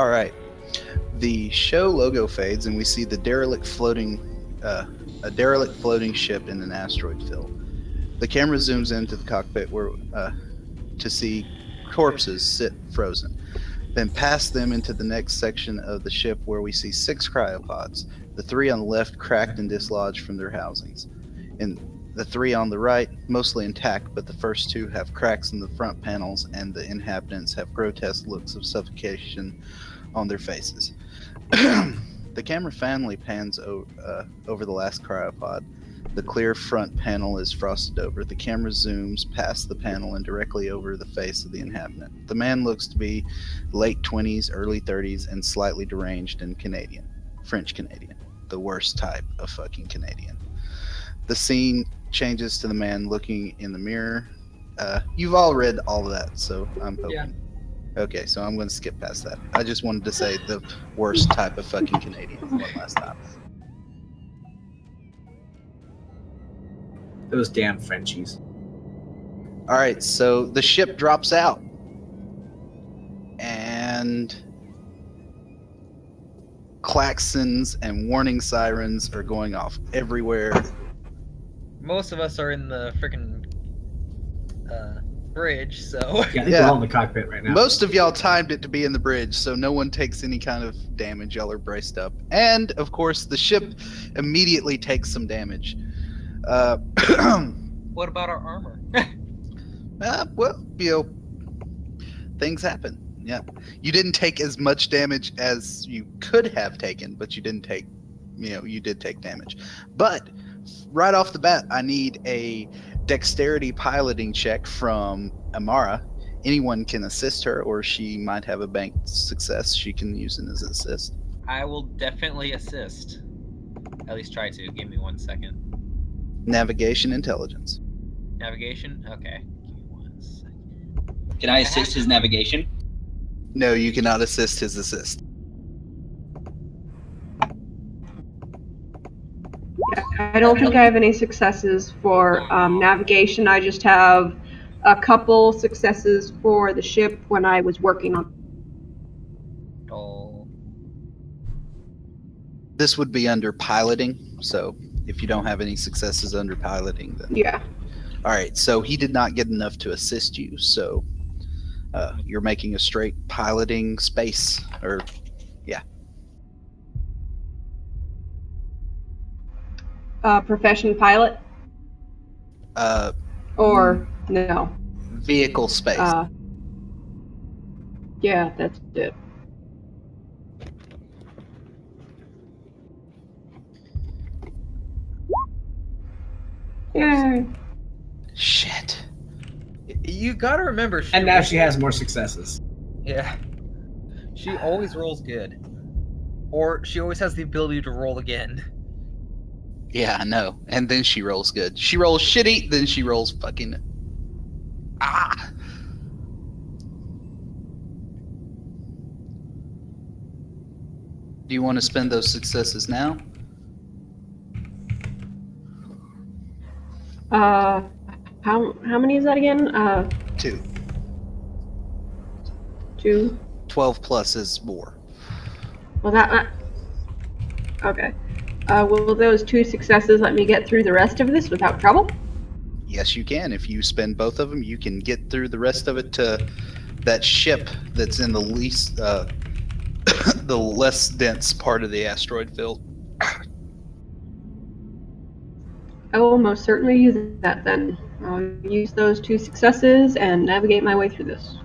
All right. The show logo fades, and we see a derelict floating ship in an asteroid field. The camera zooms into the cockpit where to see corpses sit frozen. Then past them into the next section of the ship where we see six cryopods, the three on the left cracked and dislodged from their housings, and the three on the right mostly intact, but the first two have cracks in the front panels, and the inhabitants have grotesque looks of suffocation on their faces. The camera finally pans over the last cryopod. The clear front panel is frosted over. The camera zooms past the panel and directly over the face of the inhabitant. The man looks to be late 20s, early 30s, and slightly deranged and Canadian. French Canadian. The worst type of fucking Canadian. The scene changes to the man looking in the mirror. You've all read all of that, so I'm hoping. Yeah. Okay, so I'm going to skip past that. I just wanted to say the worst type of fucking Canadian one last time. Those damn Frenchies. All right, so the ship drops out. And klaxons and warning sirens are going off everywhere. Most of us are in the freaking bridge, so Yeah, I think we're all in the cockpit right now. Most of y'all timed it to be in the bridge, so no one takes any kind of damage. Y'all are braced up. And, of course, the ship immediately takes some damage. what about our armor? Well, things happen. Yeah. You didn't take as much damage as you could have taken, but you didn't take, you did take damage. But right off the bat, I need a dexterity piloting check from Amara. Anyone can assist her, or she might have a banked success she can use it as an assist. I will definitely assist. At least try to. Give me 1 second. Navigation intelligence. Navigation? Okay. Give me 1 second. Can I assist his navigation? No, you cannot assist his assist. I don't think I have any successes for navigation. I just have a couple successes for the ship when I was working on. Oh. This would be under piloting, so if you don't have any successes under piloting, then... Yeah. All right, so he did not get enough to assist you, so you're making a straight piloting space, or... yeah. Profession pilot? Or no? Vehicle space. Yeah, that's it. Yay. Shit. You gotta remember. And now she has more successes. Yeah. She always rolls good. Or she always has the ability to roll again. Yeah, I know. And then she rolls good. She rolls shitty, then she rolls fucking... Ah! Do you want to spend those successes now? How many is that again? 2. 2. 12 plus is more. Well, okay. Will those 2 successes let me get through the rest of this without trouble? Yes, you can. If you spend both of them, you can get through the rest of it to that ship that's in the least, the less dense part of the asteroid field. I will most certainly use that then. I'll use those 2 successes and navigate my way through this.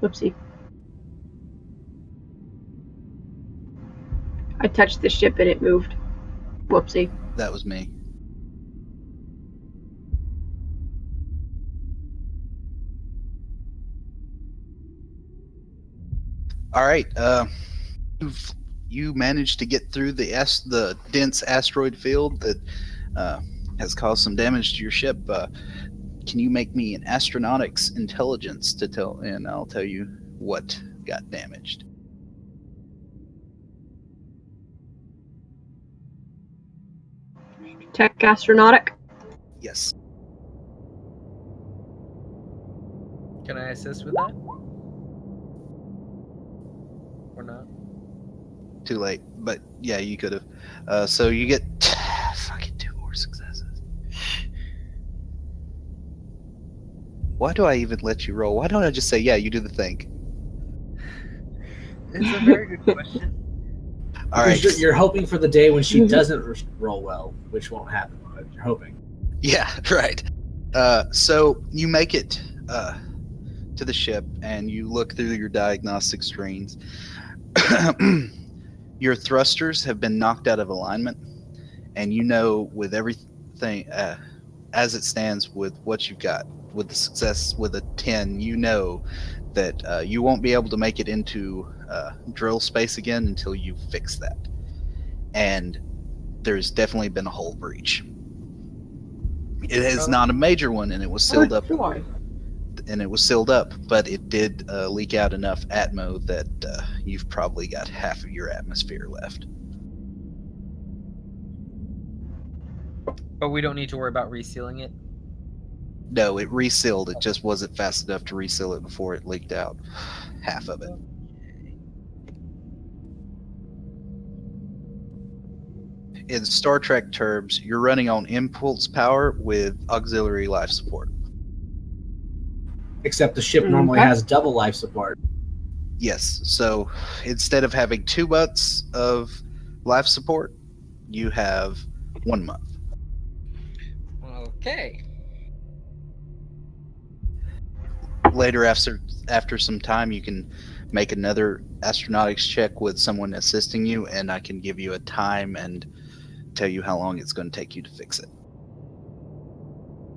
Whoopsie. I touched the ship and it moved. Whoopsie. That was me. All right. You managed to get through the dense asteroid field that has caused some damage to your ship. Can you make me an astronautics intelligence to tell, and I'll tell you what got damaged. Tech astronautic? Yes. Can I assist with that? Or not? Too late. But yeah, you could have. So you get fucking 2 more successes. Why do I even let you roll? Why don't I just say, yeah, you do the thing? It's a very good question. All right. Because you're hoping for the day when she doesn't roll well, which won't happen, but you're hoping. Yeah, right. So you make it to the ship, and you look through your diagnostic screens. Your thrusters have been knocked out of alignment, and you know with everything as it stands with what you've got, with the success with a 10, you know that you won't be able to make it into drill space again until you fix that. And there's definitely been a hull breach. It is not a major one, and it was sealed up. Joy. And it was sealed up, but it did leak out enough atmo that you've probably got half of your atmosphere left. But we don't need to worry about resealing it. No, it resealed. It just wasn't fast enough to reseal it before it leaked out. Half of it. In Star Trek terms, you're running on impulse power with auxiliary life support. Except the ship normally has double life support. Yes, so instead of having 2 months of life support, you have 1 month. Okay. Later, after some time, you can make another astronautics check with someone assisting you, and I can give you a time and tell you how long it's going to take you to fix it.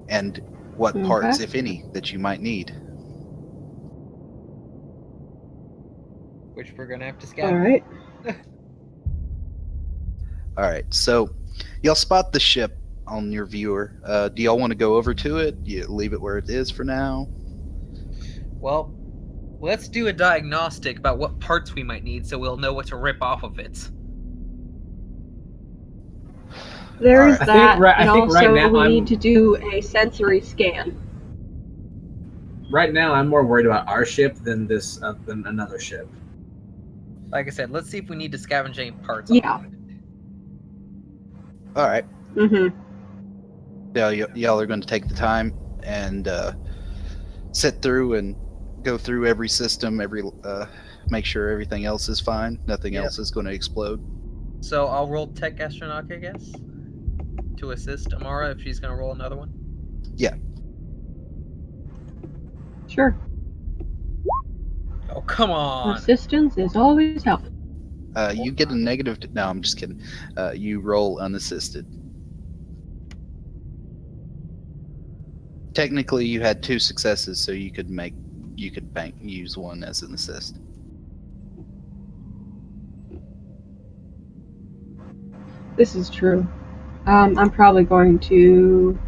And what parts, if any, that you might need. Which we're going to have to scout. All right. All right, so y'all spot the ship on your viewer. Do y'all want to go over to it? You leave it where it is for now? Well, let's do a diagnostic about what parts we might need so we'll know what to rip off of it. There's Alright. that, I and think also right now we I'm- need to do a sensory scan. Right now, I'm more worried about our ship than than another ship. Like I said, let's see if we need to scavenge any parts Yeah. off of it. All right. Mm-hmm. Y'all are going to take the time and sit through and go through every system, make sure everything else is fine. Nothing else is going to explode. So I'll roll Tech Astronaut, I guess, to assist Amara if she's going to roll another one. Yeah. Sure. Oh, come on. Assistance is always helpful. You get a negative. No, I'm just kidding. You roll unassisted. Technically, you had 2 successes, so you could use one as an assist. This is true. I'm probably going to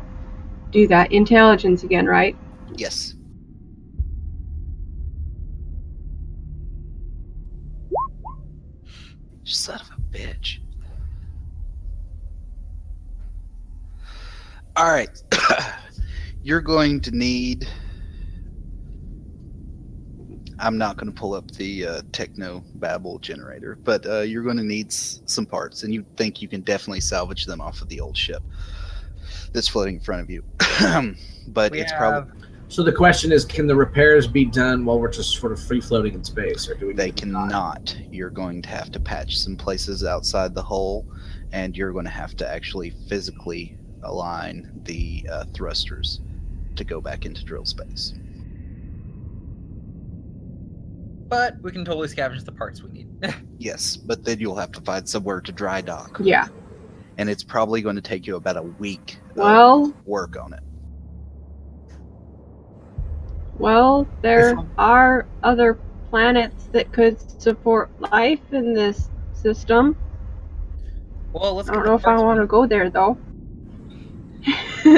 do that. Intelligence again, right? Yes. Son of a bitch. All right. You're going to need... I'm not going to pull up the techno babble generator, but you're going to need some parts, and you think you can definitely salvage them off of the old ship that's floating in front of you. But it's probably... So the question is, can the repairs be done while we're just sort of free floating in space, or do we? They cannot. You're going to have to patch some places outside the hull, and you're going to have to actually physically align the thrusters to go back into drill space. But we can totally scavenge the parts we need. Yes, but then you'll have to find somewhere to dry dock. Yeah. And it's probably going to take you about a week Well, work on it. Well, there are other planets that could support life in this system. Well, let's I don't know if I want to go there, though.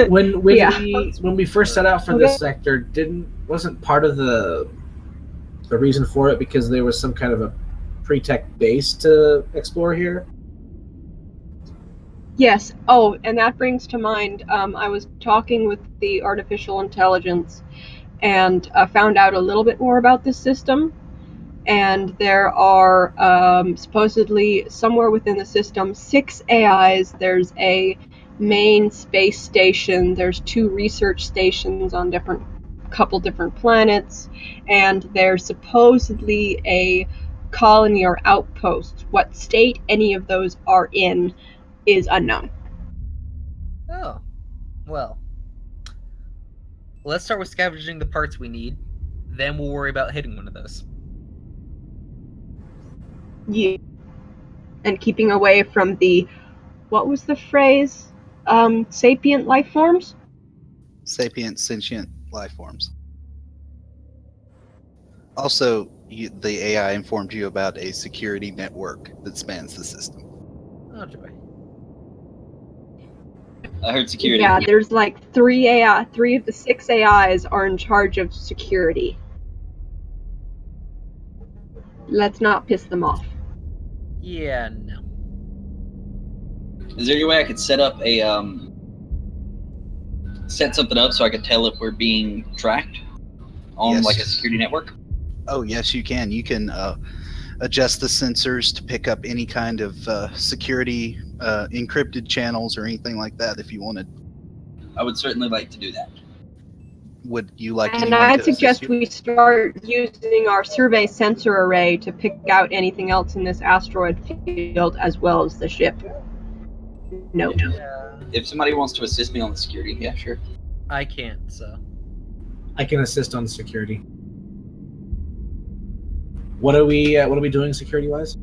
When Yeah. we first set out for this sector, wasn't part of the reason for it because there was some kind of a pre-tech base to explore here? Yes. Oh, and that brings to mind, I was talking with the artificial intelligence, and found out a little bit more about this system. And there are supposedly somewhere within the system 6 AIs. There's a main space station. There's 2 research stations on couple different planets, and there's supposedly a colony or outpost. What state any of those are in is unknown. Oh, well. Let's start with scavenging the parts we need. Then we'll worry about hitting one of those. Yeah. And keeping away from the, what was the phrase? Sapient life forms? Sapient, sentient life forms. Also, the AI informed you about a security network that spans the system. Oh, joy. I heard security. Yeah, there's like 3 AI. 3 of the 6 AIs are in charge of security. Let's not piss them off. Yeah, no. Is there any way I could set up a set something up so I could tell if we're being tracked on Yes. like a security network? Oh, yes, you can. You can adjust the sensors to pick up any kind of security encrypted channels or anything like that if you wanted. I would certainly like to do that. Would you like And anyone I'd to assist suggest you? we start using our survey sensor array to pick out anything else in this asteroid field as well as the ship. Note. Yeah. If somebody wants to assist me on the security, yeah, sure. I can't, so. I can assist on security. What are we doing security wise?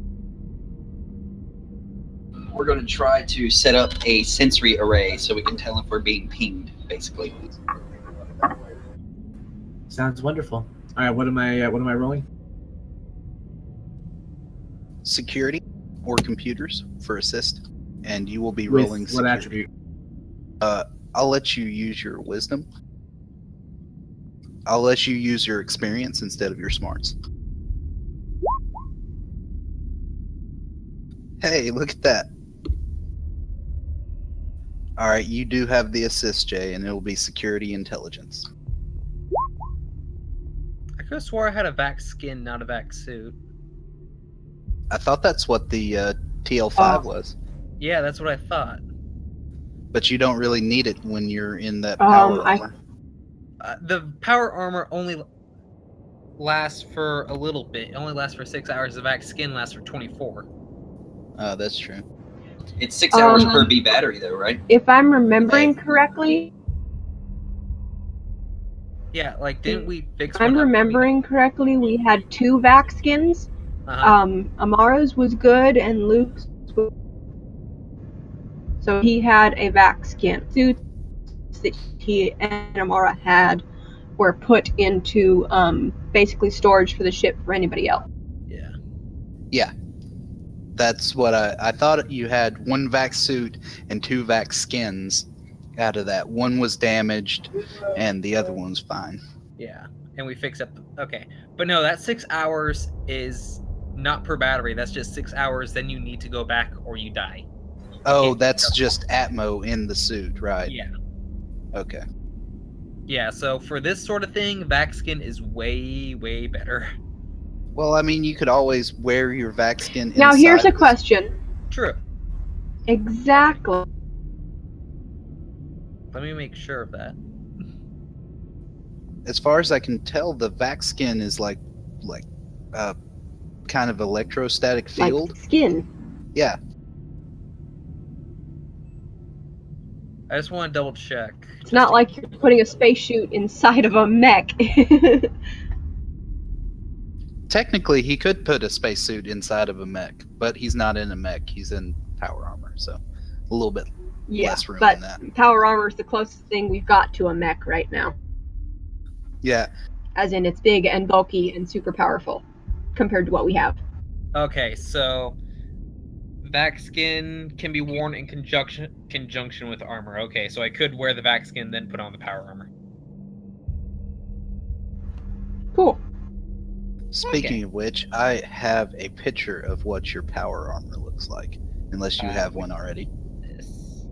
We're going to try to set up a sensory array so we can tell if we're being pinged, basically. Sounds wonderful. All right, what am I rolling? Security or computers for assist, and you will be With rolling what security. attribute? I'll let you use your wisdom. I'll let you use your experience instead of your smarts. Hey, look at that. All right, you do have the assist, Jay, and it'll be security intelligence. I could have swore I had a vac skin, not a vac suit. I thought that's what the TL5 Oh. was, Yeah, that's what I thought. but you don't really need it when you're in that power I- armor. The power armor only lasts for a little bit. It only lasts for 6 hours. The vac skin lasts for 24. That's true. It's 6 hours Um, per B battery, though, right? If I'm remembering correctly, Yeah, like, didn't we fix I'm one up? remembering correctly, we had 2 vac skins. Amara's was good and Luke's was... So he had a vac skin. Suits that he and Amara had were put into basically storage for the ship for anybody else. Yeah. That's what I thought. You had 1 vac suit and 2 vac skins out of that. One was damaged and the other one's fine. Yeah. And we fix up okay. But no, that 6 hours is not per battery. That's just 6 hours. Then you need to go back or you die. Oh, Okay. that's just Atmo in the suit, right? Yeah. Okay. Yeah, so for this sort of thing, vac skin is way, way better. Well, I mean, you could always wear your vac skin Now here's inside a the- question. True. Exactly. Let me make sure of that. As far as I can tell, the vac skin is like kind of electrostatic field. Like skin. Yeah. I just want to double check. It's not like you're putting a spacesuit inside of a mech. Technically, he could put a spacesuit inside of a mech, but he's not in a mech. He's in power armor, so a little bit Yeah, less room but in that. power armor is the closest thing we've got to a mech right now. Yeah. As in, it's big and bulky and super powerful compared to what we have. Okay, so vac skin can be worn in conjunction with armor. Okay, so I could wear the vac skin, then put on the power armor. Cool. Speaking of which, I have a picture of what your power armor looks like, unless you have one already. This.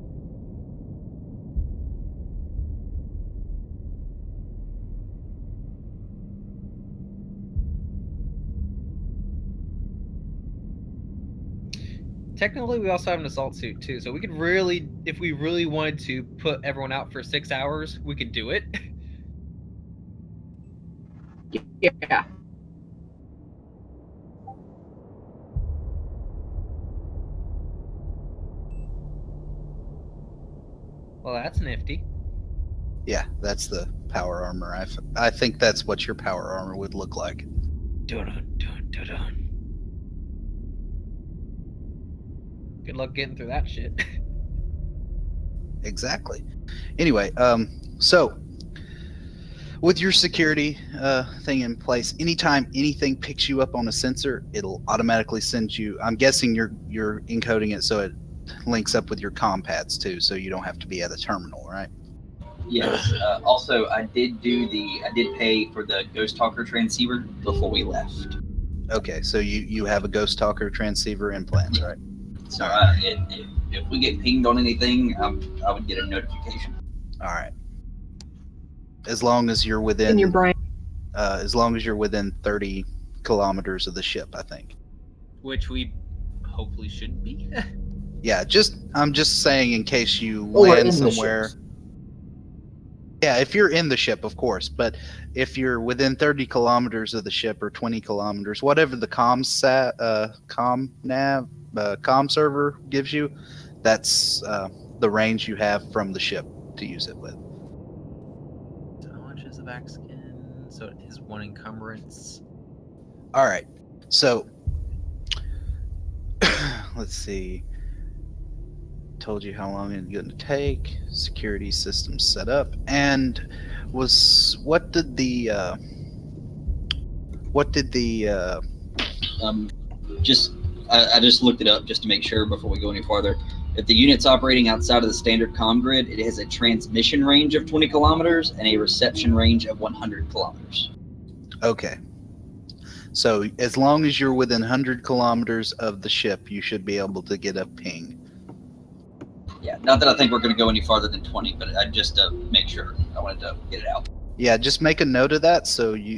technically, we also have an assault suit too, so we could really, if we really wanted to put everyone out for 6 hours, we could do it. Yeah. Well, that's nifty. Yeah, that's the power armor. I think that's what your power armor would look like. Dun, dun, dun, dun. Good luck getting through that shit. Exactly. Anyway, so with your security thing in place, anytime anything picks you up on a sensor, it'll automatically send you. I'm guessing you're encoding it so it links up with your comm pads too, so you don't have to be at a terminal, right? Yes. Also, I did pay for the Ghost Talker transceiver before we left. Okay, so you have a Ghost Talker transceiver implants, right? So if we get pinged on anything, I would get a notification. All right. As long as you're within In your brain. as long as you're within 30 kilometers of the ship, I think. Which we hopefully shouldn't be. Yeah, I'm just saying in case you Or in land the somewhere. ships. Yeah, if you're in the ship, of course, but if you're within 30 kilometers of the ship or 20 kilometers, whatever the comm server gives you, that's the range you have from the ship to use it with. So how much is the back skin? So it is 1 encumbrance. All right, so let's see. Told you how long it's going to take. Security system set up, and what did the I just looked it up just to make sure before we go any farther. If the unit's operating outside of the standard comm grid, it has a transmission range of 20 kilometers and a reception range of 100 kilometers. Okay. So as long as you're within 100 kilometers of the ship, you should be able to get a ping. Yeah, not that I think we're going to go any farther than 20, but just to make sure, I wanted to get it out. Yeah, just make a note of that,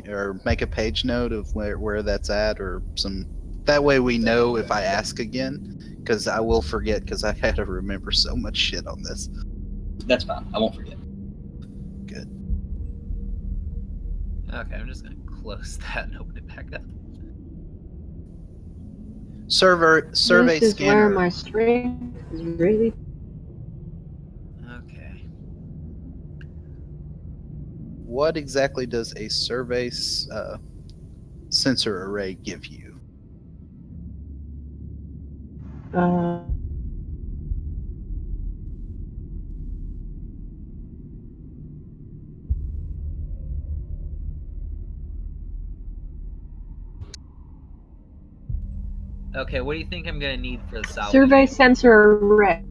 or make a page note of where that's at, or some. That way we know if I ask again, because I will forget, because I had to remember so much shit on this. That's fine. I won't forget. Good. Okay, I'm just gonna close that and open it back up. Survey This is where scanner. my strength is really. Okay. What exactly does a survey sensor array give you? Okay, what do you think I'm gonna need for the salvage? Survey sensor array.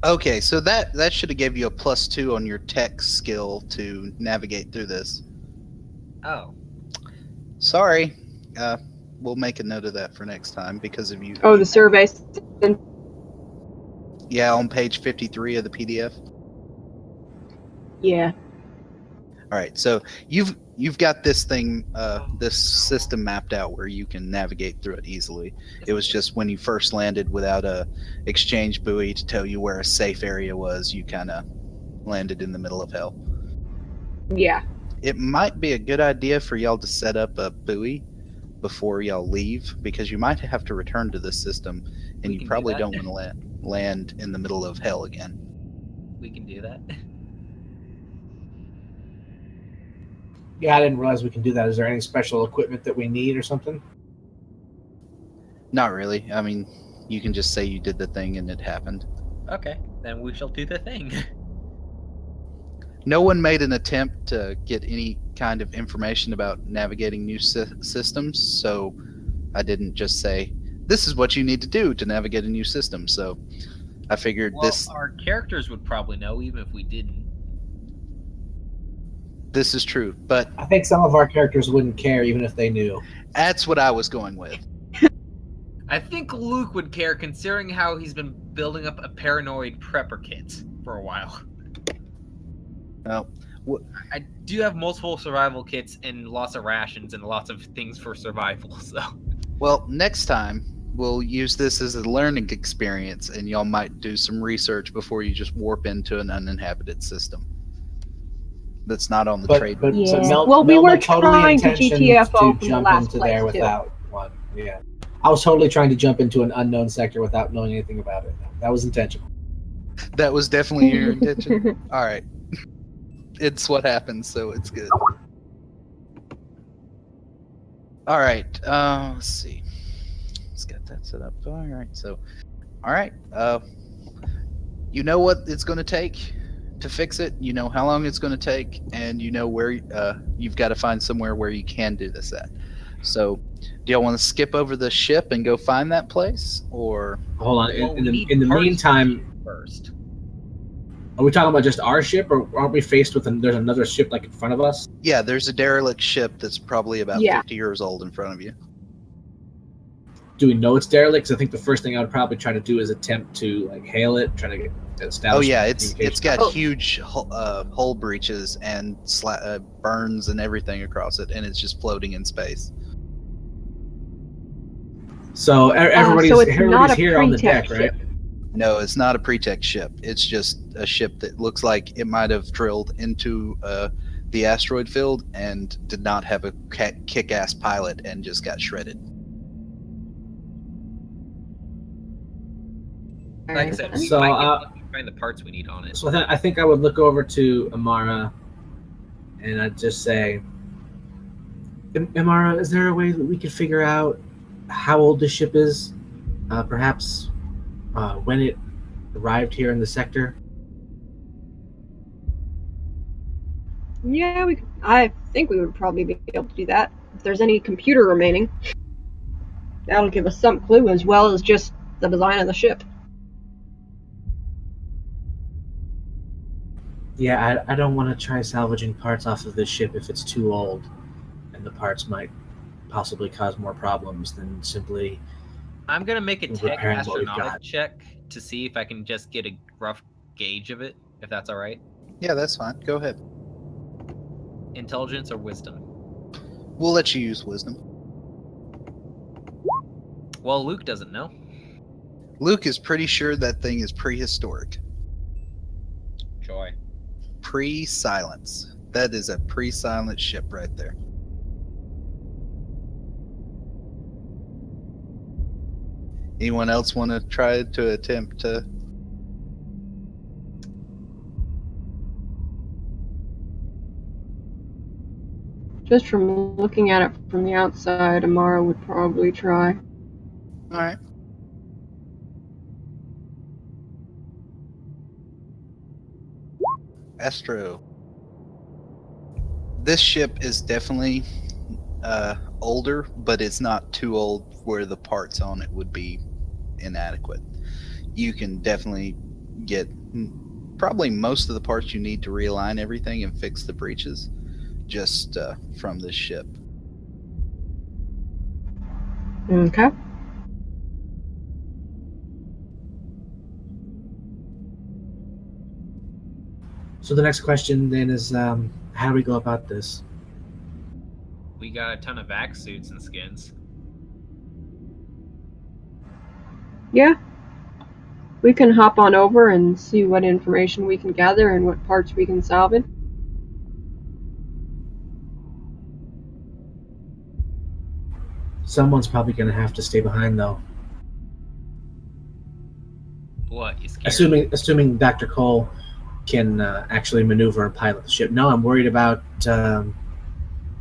Okay, so that should have gave you a +2 on your tech skill to navigate through this. Oh. Sorry. We'll make a note of that for next time because of you. Oh, the survey. Yeah, on page 53 of the PDF. Yeah. All right, so you've got this thing, this system mapped out where you can navigate through it easily. It was just when you first landed without a exchange buoy to tell you where a safe area was, you kind of landed in the middle of hell. Yeah. It might be a good idea for y'all to set up a buoy before y'all leave, because you might have to return to this system, and you probably don't want to land in the middle of hell again. We can do that. Yeah, I didn't realize we can do that. Is there any special equipment that we need or something? Not really. I mean, you can just say you did the thing and it happened. Okay, then we shall do the thing. No one made an attempt to get any kind of information about navigating new systems, so I didn't just say, this is what you need to do to navigate a new system. So I figured our characters would probably know, even if we didn't. This is true, but I think some of our characters wouldn't care even if they knew. that's what I was going with. I think Luke would care, considering how he's been building up a paranoid prepper kit for a while. Well, I do have multiple survival kits and lots of rations and lots of things for survival. So, well, next time we'll use this as a learning experience, and y'all might do some research before you just warp into an uninhabited system that's not on the trade route. Yeah. Mel, Well, we were totally trying to intentioned GTFO to from the jump last into place, there too. without one. Yeah, I was totally trying to jump into an unknown sector without knowing anything about it. That was intentional. That was definitely your intention. All right, it's what happens, so it's good. All right, let's see. Let's get that set up. All right, so, all right, you know what it's going to take to fix it. You know how long it's going to take, and you know where you've got to find somewhere where you can do this at. So, do y'all want to skip over the ship and go find that place, or Hold on. Well, we In need the parts meantime, first. are we talking about just our ship, or aren't we faced with there's another ship like in front of us? yeah, there's a derelict ship that's probably about Yeah. 50 years old in front of you. Do we know it's derelict? 'Cause I think the first thing I would probably try to do is attempt to like hail it, try to get establish. Oh yeah, it's communication. got Oh. huge hull breaches and burns and everything across it, and it's just floating in space. So everybody's so it's not a here on the pre-tech deck, right? ship. No, it's not a pre-tech ship. It's just a ship that looks like it might have drilled into the asteroid field and did not have a kick-ass pilot and just got shredded. Like I said, we So, might get lucky to find the parts we need on it. So I think I would look over to Amara, and I'd just say, Amara, is there a way that we could figure out how old this ship is? Perhaps when it arrived here in the sector? Yeah, I think we would probably be able to do that. If there's any computer remaining, that'll give us some clue, as well as just the design of the ship. Yeah, I don't want to try salvaging parts off of this ship if it's too old, and the parts might possibly cause more problems than simply. I'm gonna make a tech repairing what we've astronomic got. check to see if I can just get a rough gauge of it, if that's all right. Yeah, that's fine. Go ahead. Intelligence or wisdom? We'll let you use wisdom. Well, Luke doesn't know. Luke is pretty sure that thing is prehistoric. Joy. Pre-silence. That is a pre-silent ship right there. Anyone else want to try to attempt to? Just from looking at it from the outside, Amara would probably try. All right. Astro. This ship is definitely older, but it's not too old where the parts on it would be inadequate. You can definitely get probably most of the parts you need to realign everything and fix the breaches just from this ship. Okay. So the next question then is, how do we go about this? We got a ton of vac suits and skins. Yeah. We can hop on over and see what information we can gather and what parts we can salvage. Someone's probably going to have to stay behind, though. What? You scared? Assuming Dr. Cole can actually maneuver and pilot the ship. No, I'm worried about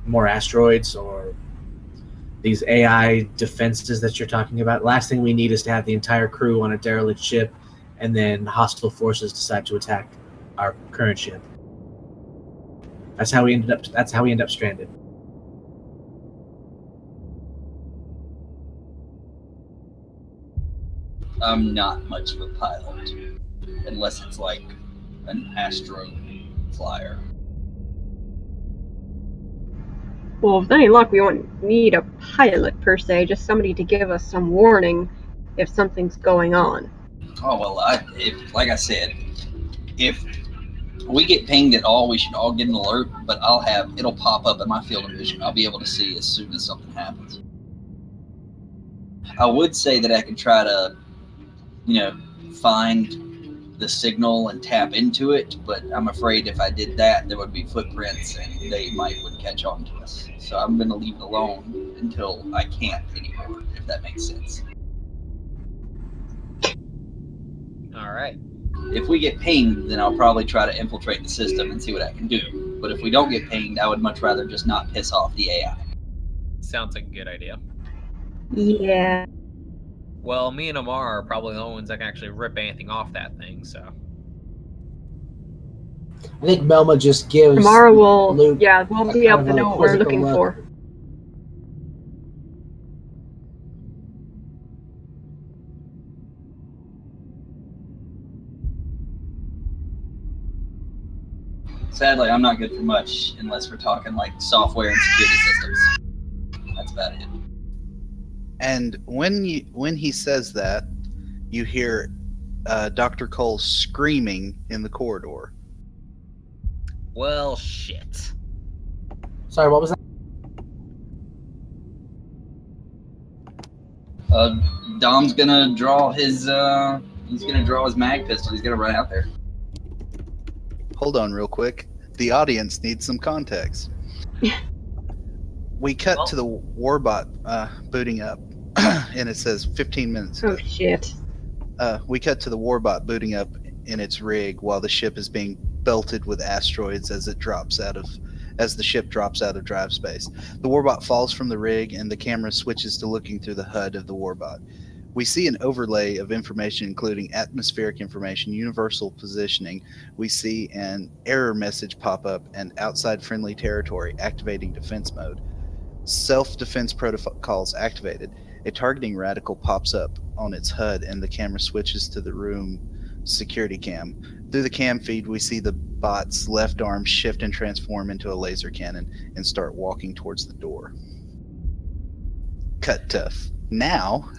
more asteroids or these AI defenses that you're talking about. Last thing we need is to have the entire crew on a derelict ship, and then hostile forces decide to attack our current ship. That's how we end up stranded. I'm not much of a pilot, unless it's like an astro flyer. Well, with any luck, we won't need a pilot per se, just somebody to give us some warning if something's going on. Oh well, like I said, if we get pinged at all, we should all get an alert. But it'll pop up in my field of vision. I'll be able to see as soon as something happens. I would say that I could try to, find the signal and tap into it, but I'm afraid if I did that, there would be footprints and they would catch on to us. So I'm going to leave it alone until I can't anymore, if that makes sense. All right. If we get pinged, then I'll probably try to infiltrate the system and see what I can do. But if we don't get pinged, I would much rather just not piss off the AI. Sounds like a good idea. Yeah. Well, me and Amar are probably the only ones that can actually rip anything off that thing, so. I think Melma just gives Tomorrow we'll, Luke we'll a be kind able of to a know what we're quizzical looking look. for. Sadly, I'm not good for much unless we're talking like software and security systems. That's about it. And when he says that, you hear Dr. Cole screaming in the corridor. Well, shit. Sorry, what was that? Dom's gonna draw his mag pistol. He's gonna run out there. Hold on real quick. The audience needs some context. We cut to the warbot booting up, and it says 15 minutes ago. Oh shit. We cut to the warbot booting up in its rig while the ship is being belted with asteroids as the ship drops out of drive space. The warbot falls from the rig, and the camera switches to looking through the HUD of the warbot. We see an overlay of information, including atmospheric information, universal positioning. We see an error message pop up and outside friendly territory, activating defense mode. Self-defense protocols activated. A targeting radical pops up on its HUD, and the camera switches to the room security cam. Through the cam feed, we see the bot's left arm shift and transform into a laser cannon and start walking towards the door. Cut tough. Now,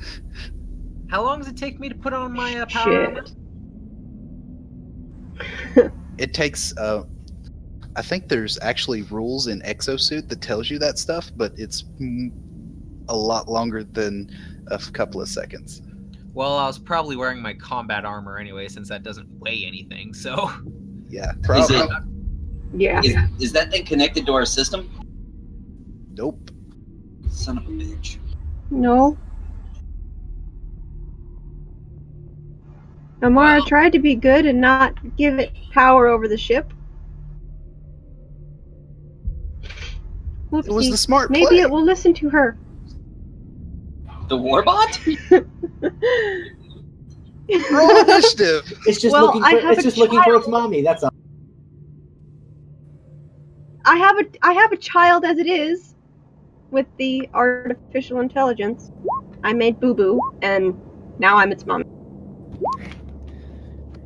How long does it take me to put on my power armor? Shit. it takes I think there's actually rules in Exosuit that tells you that stuff, but it's a lot longer than a couple of seconds. Well, I was probably wearing my combat armor anyway, since that doesn't weigh anything, so. Yeah, Is probably. it? Yeah. Is that thing connected to our system? Nope. Son of a bitch. No. Amara tried to be good and not give it power over the ship. Whoopsie. It was the smart Maybe play. it will listen to her. The warbot? Roll initiative. It's just Well, looking I for have it's a just looking for its child. mommy. That's all. I have a child as it is with the artificial intelligence. I made Boo Boo, and now I'm its mom.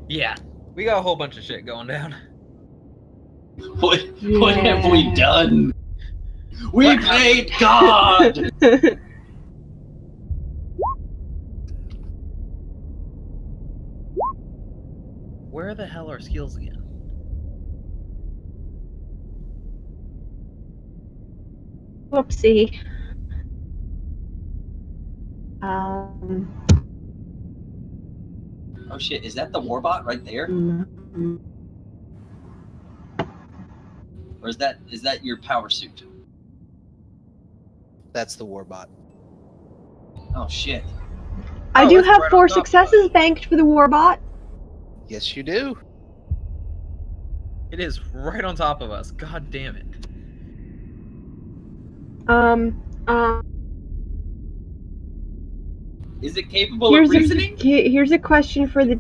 Yeah, we got a whole bunch of shit going down. What have we done? We played God! Where the hell are skills again? Whoopsie. Oh shit, is that the warbot right there? Or is that your power suit? That's the warbot. Oh shit. I Oh, do it's have right 4 on top of successes us. banked for the warbot. Yes, you do. It is right on top of us. God damn it. Is it capable of reasoning? Here's a question for the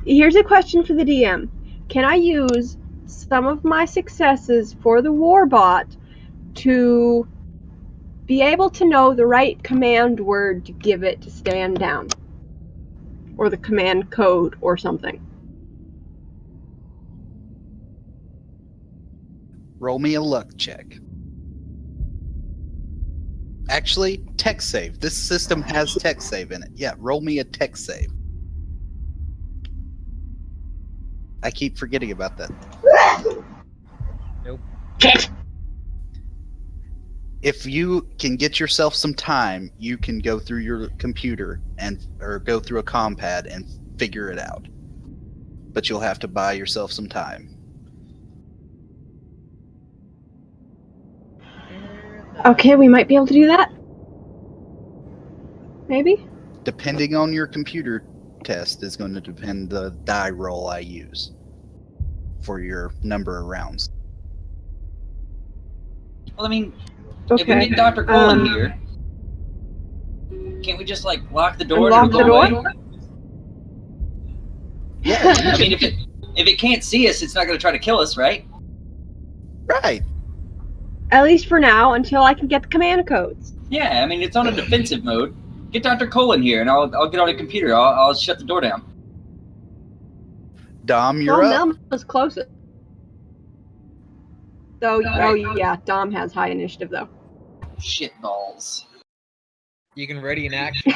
DM. Can I use some of my successes for the warbot to be able to know the right command word to give it to stand down? Or the command code or something? Roll me a luck check. Actually, tech save. This system has tech save in it. Yeah, roll me a tech save. I keep forgetting about that. Nope. if you can get yourself some time, you can go through your computer or go through a compad and figure it out. But you'll have to buy yourself some time. Okay, we might be able to do that. Maybe. Depending on your computer test is going to depend the die roll I use for your number of rounds. Well, I mean, Okay. if we get Dr. Cole in here, can't we just like lock the door Lock and the go door? away? Yeah, I mean, if it can't see us, it's not going to try to kill us, right? right. At least for now, until I can get the command codes. Yeah, I mean, it's on a defensive mode. Get Dr. Cole in here, and I'll get on a computer. I'll shut the door down. Dom, you're Well, up. Melma's closest. So, oh yeah, Dom has high initiative though. Shit balls. You can ready an action.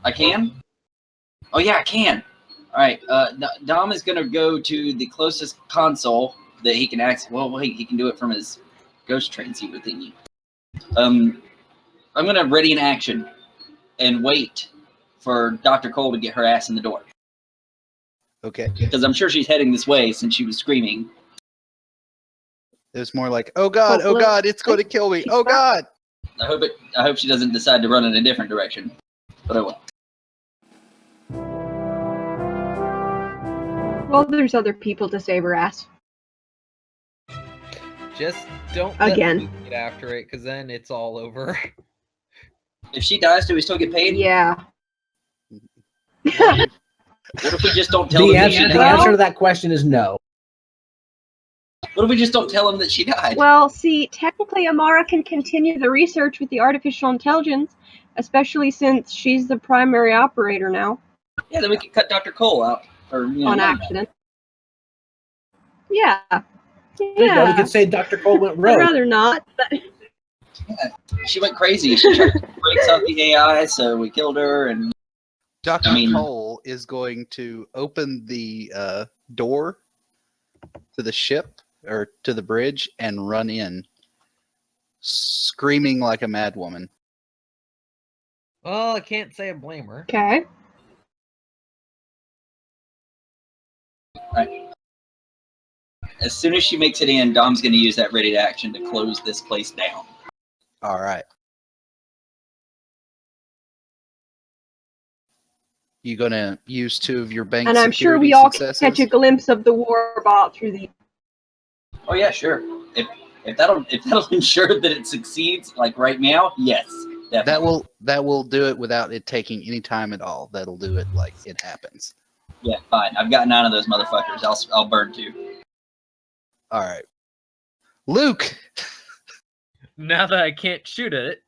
I can? Oh yeah, I can. All right. Dom is gonna go to the closest console that he can access. Well, he can do it from his ghost transceiver thingy. I'm gonna ready an action and wait for Dr. Cole to get her ass in the door Okay. because I'm sure she's heading this way since she was screaming. It was more like, oh God, it's going to kill me. Oh God. I hope she doesn't decide to run in a different direction. But I will. Well, there's other people to save her ass. Just don't Again. let Luke get after it, because then it's all over. If she dies, do we still get paid? Yeah. What if we just don't tell The them that answer, she the died? answer to that question is no. What if we just don't tell them that she died? Well, see, technically Amara can continue the research with the artificial intelligence, especially since she's the primary operator now, Yeah, then we can cut Dr. Cole out. Or, on accident. Yeah. There you go. You Yeah. could say Dr. Cole went I'd rogue. rather not, but She went crazy. She tried to break out the AI, so we killed her. And Dr. I mean- Cole is going to open the door to the ship or to the bridge and run in, screaming like a mad woman. Well, I can't say I blame her. okay. as soon as she makes it in, Dom's going to use that ready to action to close this place down. All right. You gonna use 2 of your bank And I'm sure we security all successes? catch a glimpse of the warbot through the. Oh yeah, sure. If that'll ensure that it succeeds, like right now, yes, definitely. That will do it without it taking any time at all. That'll do it like it happens. Yeah, fine. I've got 9 of those motherfuckers. I'll burn 2. All right. Luke, Now that I can't shoot at it.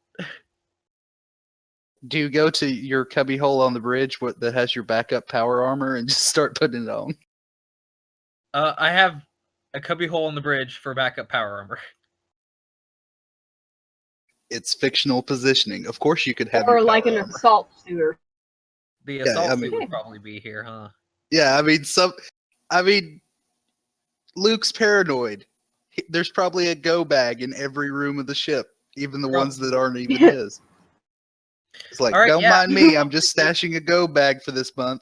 do you go to your cubby hole on the bridge that has your backup power armor and just start putting it on? I have a cubby hole in the bridge for backup power armor. It's fictional positioning. Of course you could have Or your like power an armor. assault suit. The Yeah, assault I suit mean- would probably be here, huh? Yeah, I mean Luke's paranoid. There's probably a go bag in every room of the ship, even the ones that aren't even his. It's like, All right, don't yeah. mind me, I'm just stashing a go bag for this month.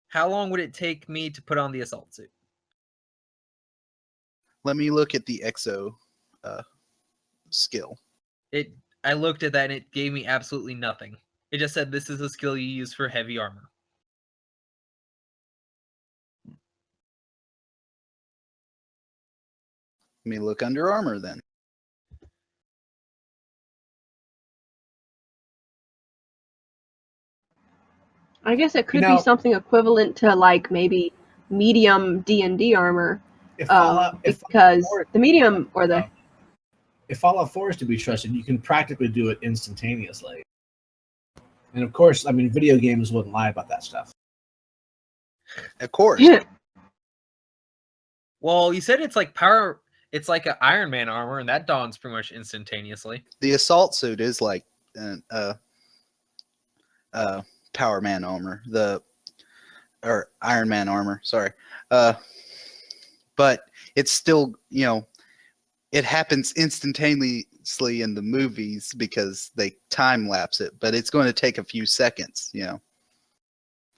How long would it take me to put on the assault suit? Let me look at the exo skill. I looked at that and it gave me absolutely nothing. It just said this is a skill you use for heavy armor. Let me look under armor then. I guess it could You know- be something equivalent to like maybe medium D&D armor, If Fallout, because Fallout 4 the medium or the if Fallout 4 is to be trusted, you can practically do it instantaneously. And of course, I mean, video games wouldn't lie about that stuff. Of course. Well, you said it's like power. It's like an Iron Man armor, and that dawns pretty much instantaneously. The assault suit is like Power Man armor. Or Iron Man armor, sorry. But it's still, it happens instantaneously in the movies because they time lapse it, but it's going to take a few seconds, you know.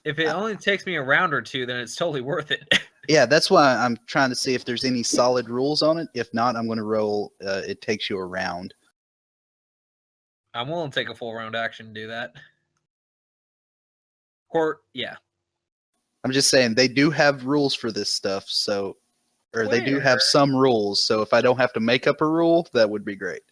If it only takes me a round or two, then it's totally worth it. Yeah, that's why I'm trying to see if there's any solid rules on it. If not, I'm going to roll. It takes you a round. I'm willing to take a full round action to do that. Or yeah. I'm just saying they do have rules for this stuff, so or they do have Where? some rules. So if I don't have to make up a rule, that would be great.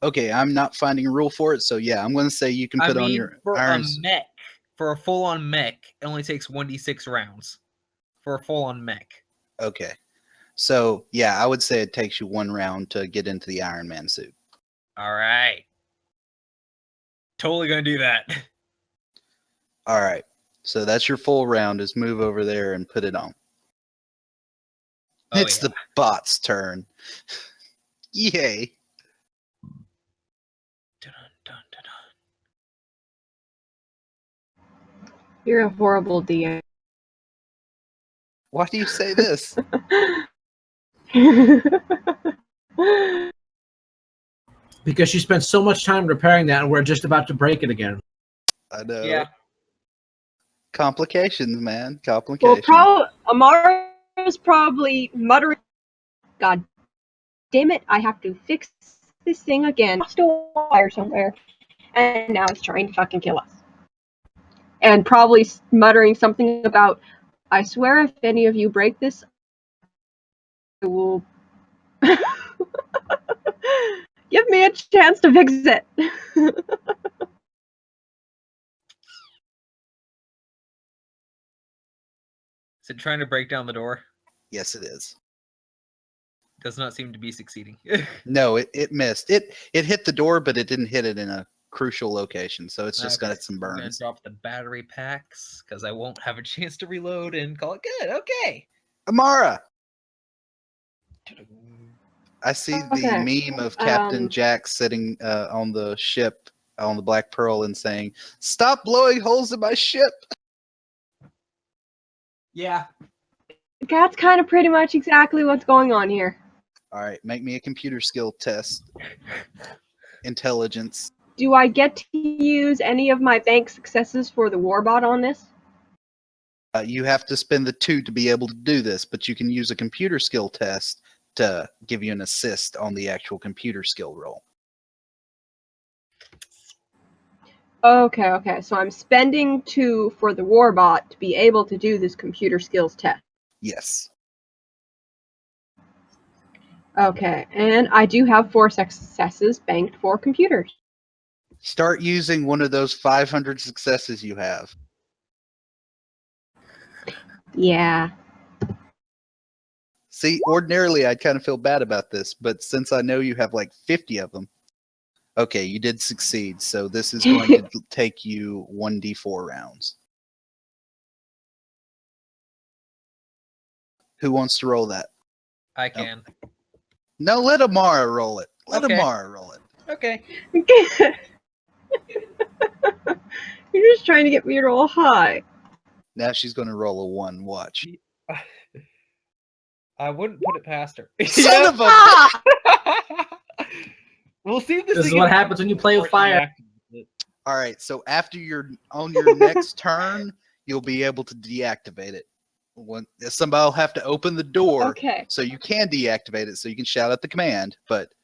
Okay, I'm not finding a rule for it, so yeah, I'm going to say you can put on your for irons. a mech, for a full-on mech, it only takes 1d6 rounds. For a full-on mech. Okay, so yeah, I would say it takes you one round to get into the Iron Man suit. All right. Totally gonna do that. All right, so that's your full round. Is move over there and put it on. Oh, It's yeah. the bot's turn. Yay! Dun, dun, dun, dun. You're a horrible DM. Why do you say this? Because she spent so much time repairing that, and we're just about to break it again. I know. Yeah. Complications, man. Well, Complications. Amara's probably muttering, God damn it, I have to fix this thing again. Lost a wire somewhere, and now it's trying to fucking kill us. And probably muttering something about, I swear if any of you break this, I will give me a chance to fix it. Is it trying to break down the door? Yes, it is. Does not seem to be succeeding. No, it missed. It hit the door, but it didn't hit it in a crucial location, so it's just Okay, got some I'm gonna burns. drop the battery packs because I won't have a chance to reload and call it good. Okay. Amara! I see the Okay, meme of Captain Jack sitting on the ship on the Black Pearl and saying, "Stop blowing holes in my ship!" Yeah. That's kind of pretty much exactly what's going on here. All right, make me a computer skill test. Intelligence. Do I get to use any of my bank successes for the warbot on this? You have to spend the 2 to be able to do this, but you can use a computer skill test to give you an assist on the actual computer skill roll. Okay, so I'm spending 2 for the warbot to be able to do this computer skills test. Yes. Okay, and I do have 4 successes banked for computers. Start using one of those 500 successes you have. Yeah. See, ordinarily I'd kind of feel bad about this, but since I know you have like 50 of them, okay, you did succeed. So this is going to take you 1d4 rounds. Who wants to roll that? I can. No, let Amara roll it. Let Okay. Amara roll it. Okay. You're just trying to get me to roll high. Now she's going to roll a 1. Watch. I wouldn't put it past her. Son of a... Ah! We'll see if This is what happens when you play with fire. All right, so after you're on your next turn, you'll be able to deactivate it. Somebody will have to open the door, Okay. so you can deactivate it, so you can shout out the command, but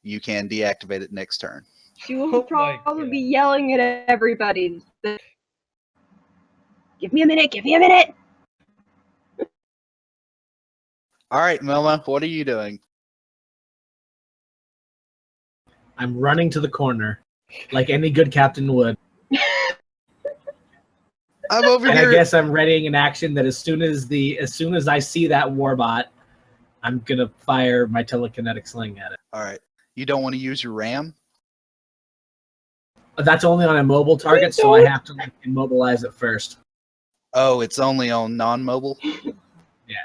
you can deactivate it next turn. She will Oh my probably God. be yelling at everybody. Give me a minute, give me a minute! All right, Melma, what are you doing? I'm running to the corner, like any good captain would. I'm over And here. I guess I'm readying an action that as soon as I see that warbot, I'm gonna fire my telekinetic sling at it. All right. You don't want to use your ram? That's only on a mobile target, so I have to immobilize it first. Oh, it's only on non-mobile? Yeah.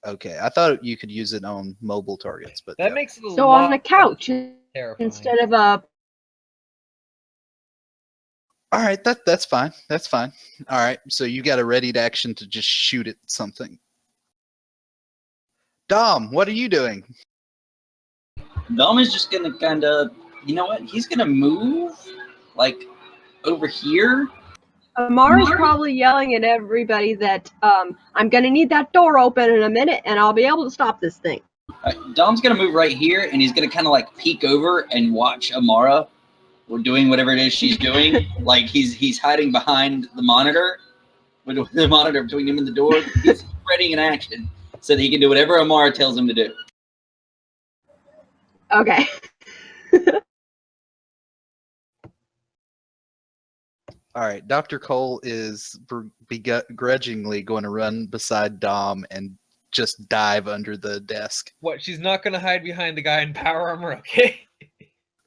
Okay. I thought you could use it on mobile targets, but That yeah. makes it a So lot on the couch terrifying. instead of a. All right, that's fine. That's fine. All right, so you got a ready to action to just shoot at something. Dom, what are you doing? Dom is just gonna kind of, you know what? He's gonna move like over here. Amara's probably yelling at everybody that I'm gonna need that door open in a minute, and I'll be able to stop this thing. Dom's gonna move right here, and he's gonna kind of like peek over and watch Amara. Or doing whatever it is she's doing. Like he's hiding behind the monitor, with the monitor between him and the door. He's readying an action so that he can do whatever Amara tells him to do. Okay. All right, Dr. Cole is begrudgingly going to run beside Dom and just dive under the desk. What? She's not going to hide behind the guy in power armor, okay?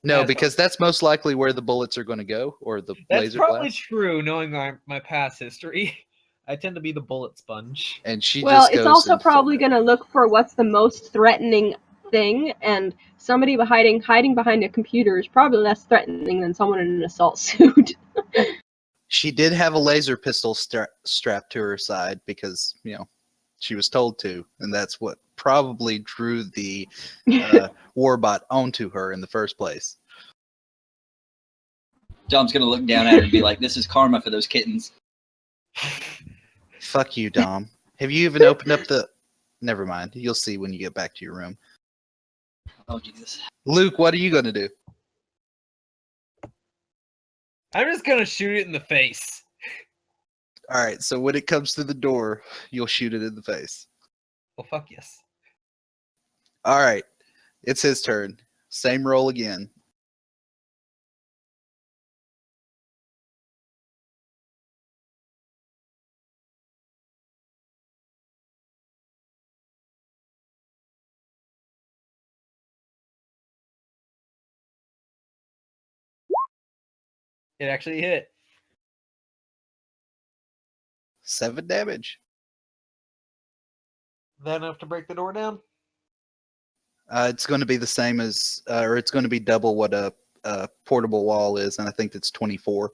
No, That's because that's most likely where the bullets are going to go, or the That's laser probably blast. true, knowing my past history. I tend to be the bullet sponge. And she Well, just it's goes also in probably full- going to look for what's the most threatening thing, and somebody hiding behind a computer is probably less threatening than someone in an assault suit. She did have a laser pistol strapped to her side because, she was told to, and that's what probably drew the warbot onto her in the first place. Dom's gonna look down at her and be like, "This is karma for those kittens." Fuck you, Dom. Have you even opened up the... Never mind. You'll see when you get back to your room. Oh Jesus! Luke, what are you going to do? I'm just going to shoot it in the face. All right, so when it comes to the door, you'll shoot it in the face. Well, fuck yes. All right, it's his turn. Same roll again. It actually hit. 7 damage. That enough to break the door down? It's going to be the same as, or it's going to be double what a portable wall is, and I think it's 24.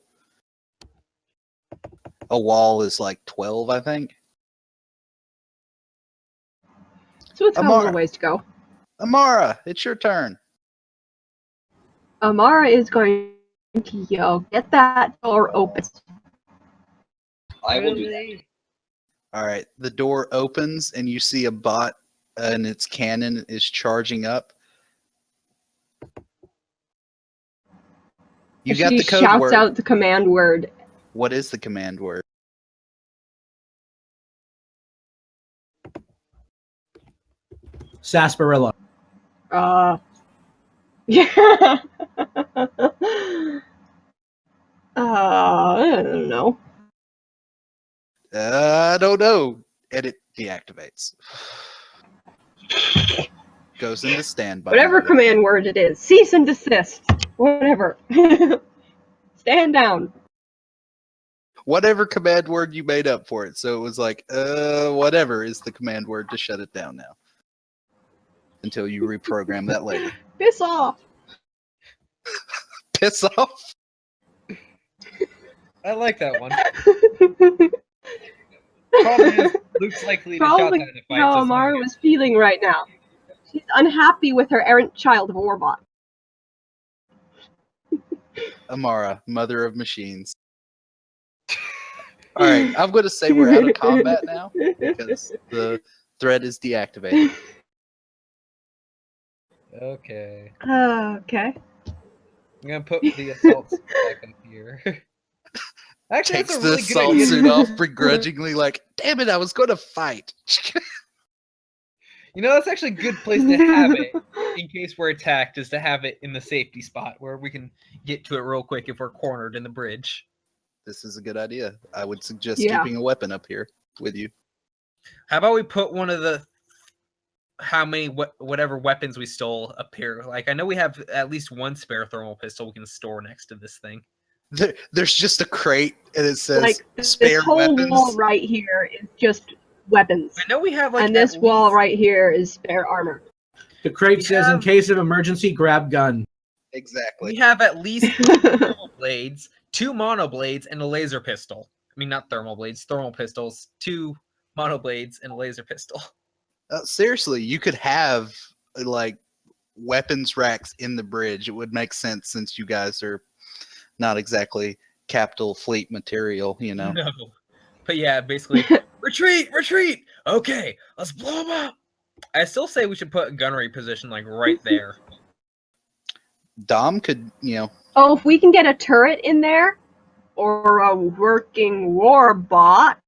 A wall is like 12, I think. So it's got a Amara. little ways to go. Amara, it's your turn. Amara is going to yell, "Get that door open!" I will do that. All right, the door opens, and you see a bot, and its cannon is charging up. You got She the code shouts word. out the command word. What is the command word? Sarsaparilla. Yeah. I don't know. I don't know. And it deactivates. Goes into standby. Whatever mode. command word it is. Cease and desist. Whatever. Stand down. Whatever command word you made up for it. So it was like, whatever is the command word to shut it down now. Until you reprogram that later. Piss off. Piss off. I like that one. Problem is, Luke's likely to shot Probably that in a fight. how so Amara someone- was feeling right now. She's unhappy with her errant child of a warbot. Amara, mother of machines. All right, I'm going to say we're out of combat now because the threat is deactivated. Okay. Okay. I'm gonna put the assault suit back up here. Actually, Takes that's a the really good assault idea. suit off begrudgingly, like, damn it, I was going to fight. You know, that's actually a good place to have it in case we're attacked, is to have it in the safety spot where we can get to it real quick if we're cornered in the bridge. this is a good idea. I would suggest Yeah. keeping a weapon up here with you. How about we put one of the whatever weapons we stole up here? Like, I know we have at least one spare thermal pistol we can store next to this thing. There's just a crate and it says Like this spare whole weapons. wall right here is just weapons, I know we have like, and this wall right here is spare armor. The crate says, "In case of emergency, grab gun." Exactly. we have at least 3 thermal blades, 2 mono blades, and a laser pistol. I mean, not thermal blades, thermal pistols, 2 mono blades, and a laser pistol. Seriously, you could have like weapons racks in the bridge. It would make sense since you guys are not exactly capital fleet material, you know. No. But yeah, basically, retreat! Okay, let's blow them up! I still say we should put a gunnery position like right there. Dom could, you know. Oh, if we can get a turret in there, or a working war bot.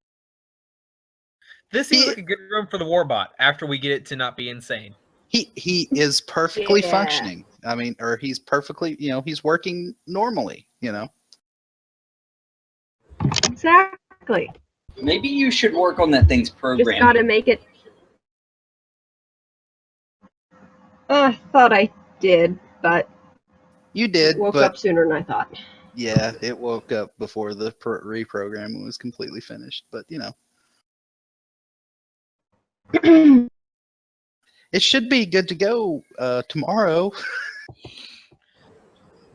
This seems like a good room for the warbot after we get it to not be insane. He is perfectly Yeah. functioning. I mean, or he's perfectly, you know, he's working normally, you know. Exactly. Maybe you should work on that thing's Just programming. gotta make it. Thought I did, but You did, woke but up sooner than I thought. yeah, it woke up before the reprogramming was completely finished. But you know, it should be good to go tomorrow.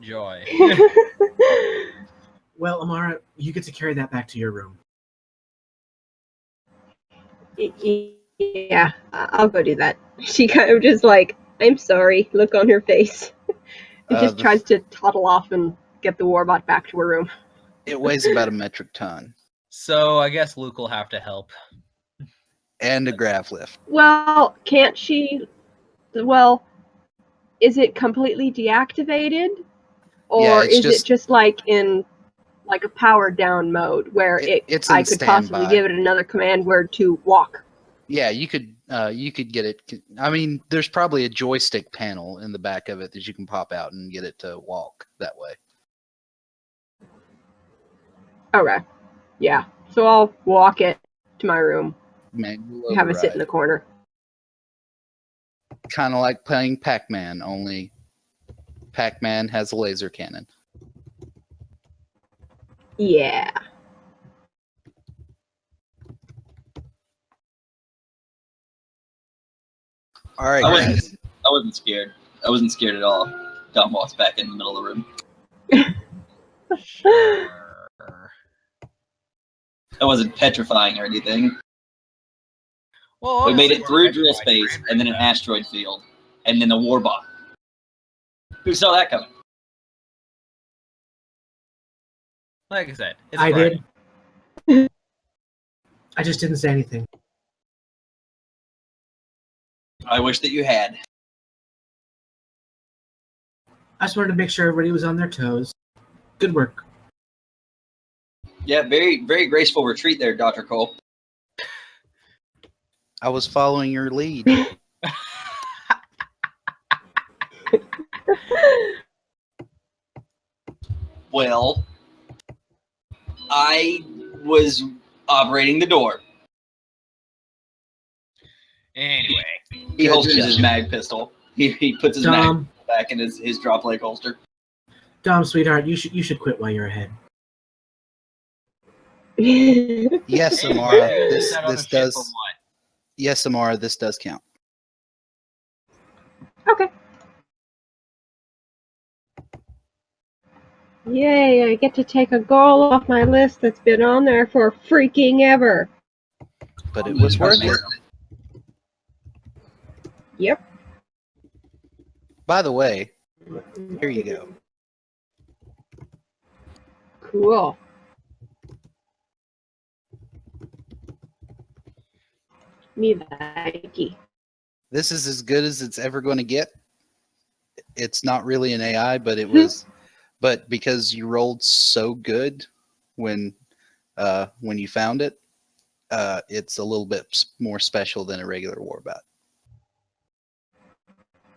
Joy. Well, Amara, you get to carry that back to your room. Yeah, I'll go do that. She kind of just like, I'm sorry, look on her face. It just The- tries to toddle off and get the warbot back to her room. It weighs about a metric ton So I guess Luke will have to help. and a grav lift. Well, can't she? Well, is it completely deactivated, or it's is just- it just like in like a powered down mode where It's I in could possibly standby. give it another command word to walk? Yeah, you could get it. I mean, there's probably a joystick panel in the back of it that you can pop out and get it to walk that way. Okay, yeah. So I'll walk it to my room. Manual Have it sit in the override. corner. Kind of like playing Pac-Man, only Pac-Man has a laser cannon. Yeah. All right, I wasn't, guys. I wasn't scared. I wasn't scared at all. Dom walks back in the middle of the room. Sure. That wasn't petrifying or anything. Well, We made honestly, it we're through drill petrified. space, and then an asteroid field, and then a warbot. Who saw that coming? Like I said, it's I Friday. did. I just didn't say anything. I wish that you had. I just wanted to make sure everybody was on their toes. Good work. Yeah, very, very graceful retreat there, Dr. Cole. I was following your lead. Well, I was operating the door. Anyway, He Good holsters job. his mag pistol. He puts his mag Dom, back in his drop leg holster. Dom, sweetheart, you should quit while you're ahead. Yes, Amara. anyway, This that other this shit does. for what? Yes, Amara. This does count. Okay. Yay, I get to take a goal off my list that's been on there for freaking ever. But it was worth it. Yep. By the way, here you go. Cool. Me likey. This is as good as it's ever going to get. It's not really an AI, but it was. But because you rolled so good when you found it, it's a little bit more special than a regular warbot.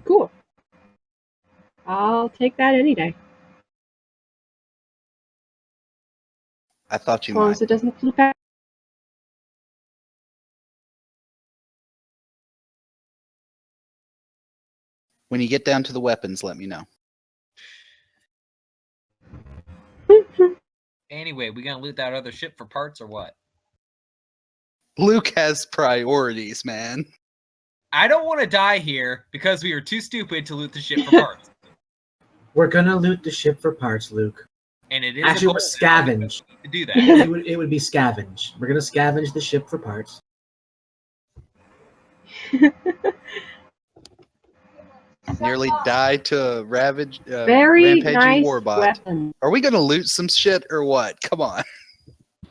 Cool. I'll take that any day. I thought you As long might. as it doesn't flip out. When you get down to the weapons, let me know. Anyway, we gonna loot that other ship for parts or what? Luke has priorities, man. I don't want to die here because we are too stupid to loot the ship for parts. We're gonna loot the ship for parts, Luke. And it is Actually, a we're goal scavenge. to do that. It would be scavenge. We're gonna scavenge the ship for parts. Nearly died to a Very rampaging nice warbot. weapon. Are we gonna loot some shit or what? Come on.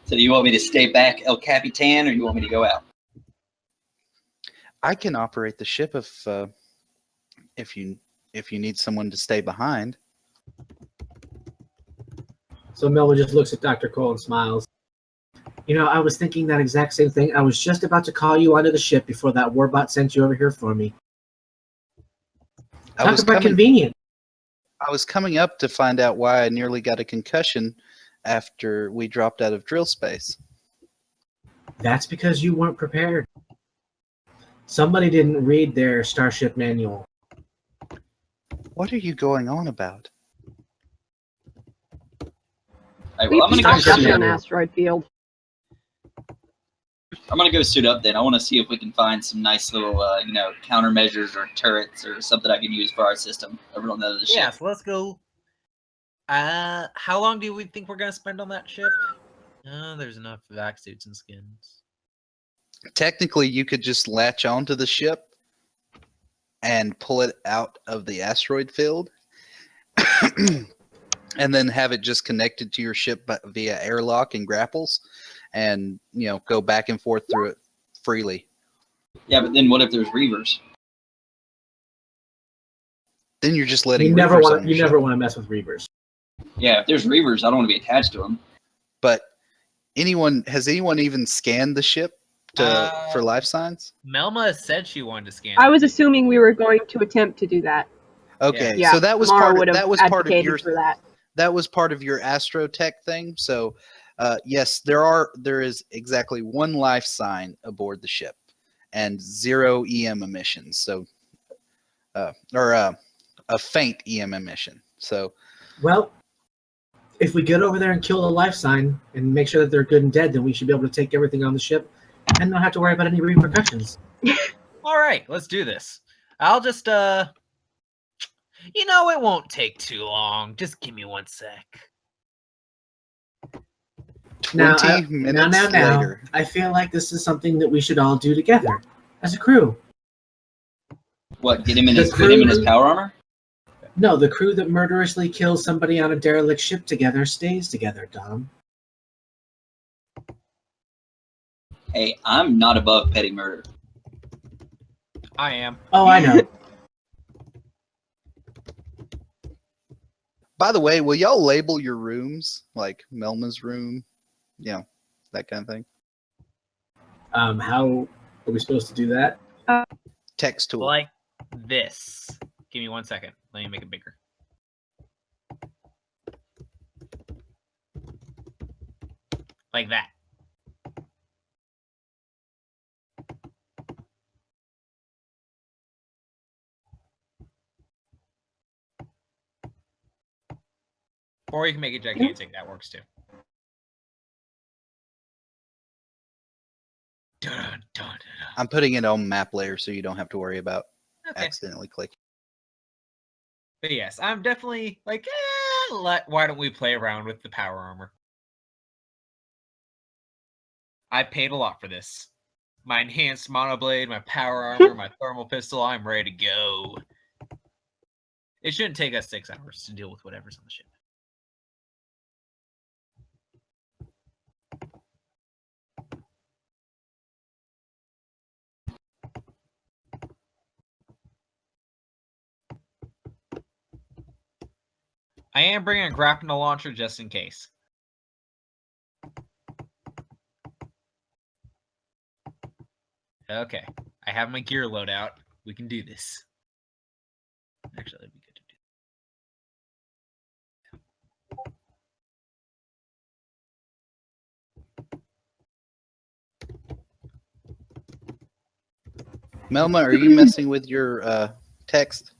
So do you want me to stay back, El Capitan, or you want me to go out? I can operate the ship if you need someone to stay behind. So Melvin just looks at Dr. Cole and smiles. You know, I was thinking that exact same thing. I was just about to call you onto the ship before that warbot sent you over here for me. Talk about convenient. I was coming up to find out why I nearly got a concussion after we dropped out of drill space. That's because you weren't prepared. Somebody didn't read their starship manual. What are you going on about? All right, We well, I'm gonna go stopped up suit in up. an asteroid field. I'm gonna go suit up then. I want to see if we can find some nice little, countermeasures or turrets or something I can use for our system over on the other ship. Yeah, so let's go. How long do we think we're gonna spend on that ship? There's enough vac suits and skins. Technically, you could just latch onto the ship and pull it out of the asteroid field and then have it just connected to your ship via airlock and grapples and, go back and forth through it freely. Yeah, but then what if there's reavers? Then you're just letting You never reavers on want your you ship. never want to mess with reavers. Yeah, if there's reavers, I don't want to be attached to them. But has anyone even scanned the ship for life signs? Melma said she wanted to scan. I was assuming we were going to attempt to do that. Okay, Yeah, so that was Mara part would of, have that was part of advocated your for that. that was part of your astrotech thing. So yes, there is exactly one life sign aboard the ship and 0 EM emissions. So or a faint EM emission. So Well, if we get over there and kill the life sign and make sure that they're good and dead, then we should be able to take everything on the ship and not have to worry about any repercussions. All right, let's do this. I'll just it won't take too long. Just give me 1 sec. 20 minutes later. I feel like this is something that we should all do together as a crew. What? Get him in The his power armor? No, the crew that murderously kills somebody on a derelict ship together stays together, Dom. Hey, I'm not above petty murder. I am. Oh, I know. By the way, will y'all label your rooms like Melma's room? That kind of thing. How are we supposed to do that? Text tool. Like this. Give me 1 second. Let me make it bigger. Like that. Or you can make it gigantic. That works too. Dun, dun, dun, dun. I'm putting it on map layer so you don't have to worry about Okay. accidentally clicking. But yes, I'm definitely like, why don't we play around with the power armor? I paid a lot for this. My enhanced monoblade, my power armor, my thermal pistol, I'm ready to go. It shouldn't take us 6 hours to deal with whatever's on the ship. I am bringing a grapnel launcher just in case. Okay, I have my gear loadout. We can do this. Actually, that'd be good to do. Melma, are you messing with your text?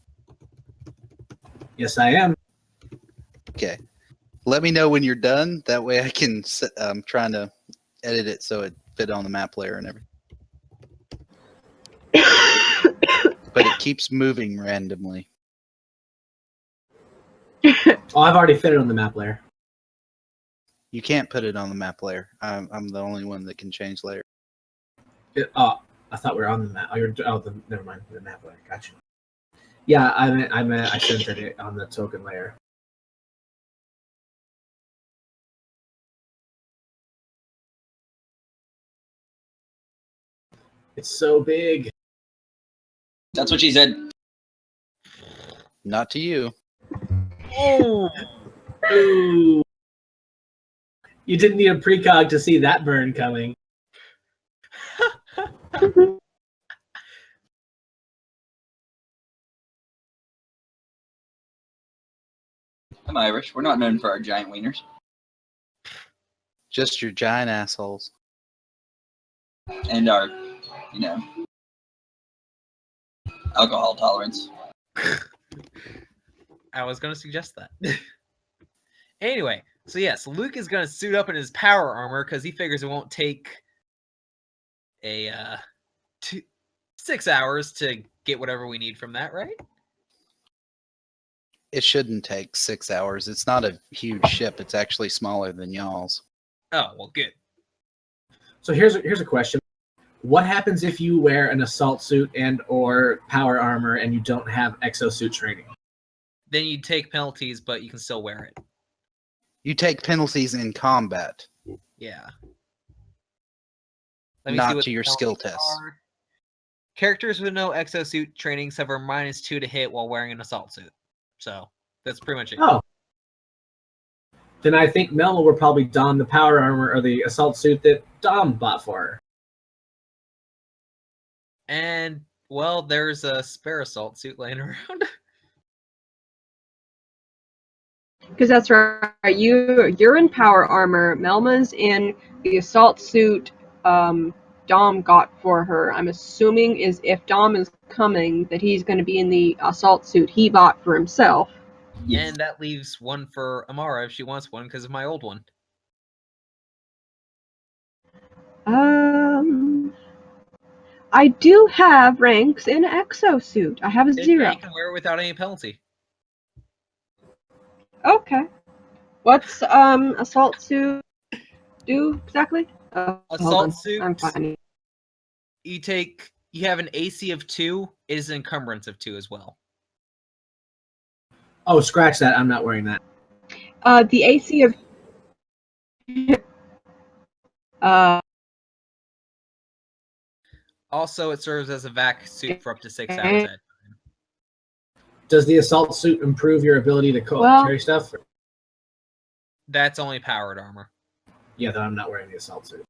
Yes, I am. Okay. Let me know when you're done. That way I can. I'm trying to edit it so it fit on the map player and everything. But it keeps moving randomly. Oh, I've already fit it on the map layer. You can't put it on the map layer. I'm the only one that can change layer. Oh, I thought we were on the map. Never mind. The map layer. Gotcha. Yeah, I centered it on the token layer. It's so big. That's what she said. Not to you. Oh, Ooh. You didn't need a precog to see that burn coming. I'm Irish. We're not known for our giant wieners. Just your giant assholes. And our, alcohol tolerance. I was going to suggest that. Anyway, so yes, Luke is going to suit up in his power armor because he figures it won't take a 6 hours to get whatever we need from that, right? It shouldn't take 6 hours. It's not a huge ship. It's actually smaller than y'all's. Oh, well, good. So here's a question. What happens if you wear an assault suit and or power armor and you don't have exosuit training? Then you take penalties, but you can still wear it. You take penalties in combat, Yeah. not to your skill tests. Characters with no exosuit training suffer -2 to hit while wearing an assault suit. So that's pretty much it. Oh. Then I think Melma will probably don the power armor or the assault suit that Dom bought for her. And, well, there's a spare assault suit laying around. Because that's right. You're in power armor. Melma's in the assault suit Dom got for her. I'm assuming is if Dom is coming, that he's going to be in the assault suit he bought for himself. Yes. And that leaves one for Amara if she wants one because of my old one. I do have ranks in exosuit. I have a Then 0. you can wear it without any penalty. Okay. What's assault suit do exactly? Assault suit. I'm finding. You have an AC of 2, is an encumbrance of 2 as well. Oh, scratch that. I'm not wearing that. The AC of Also, it serves as a vac suit for up to 6 hours at a time. Does the assault suit improve your ability to carry stuff? That's only powered armor. Yeah, then I'm not wearing the assault suit.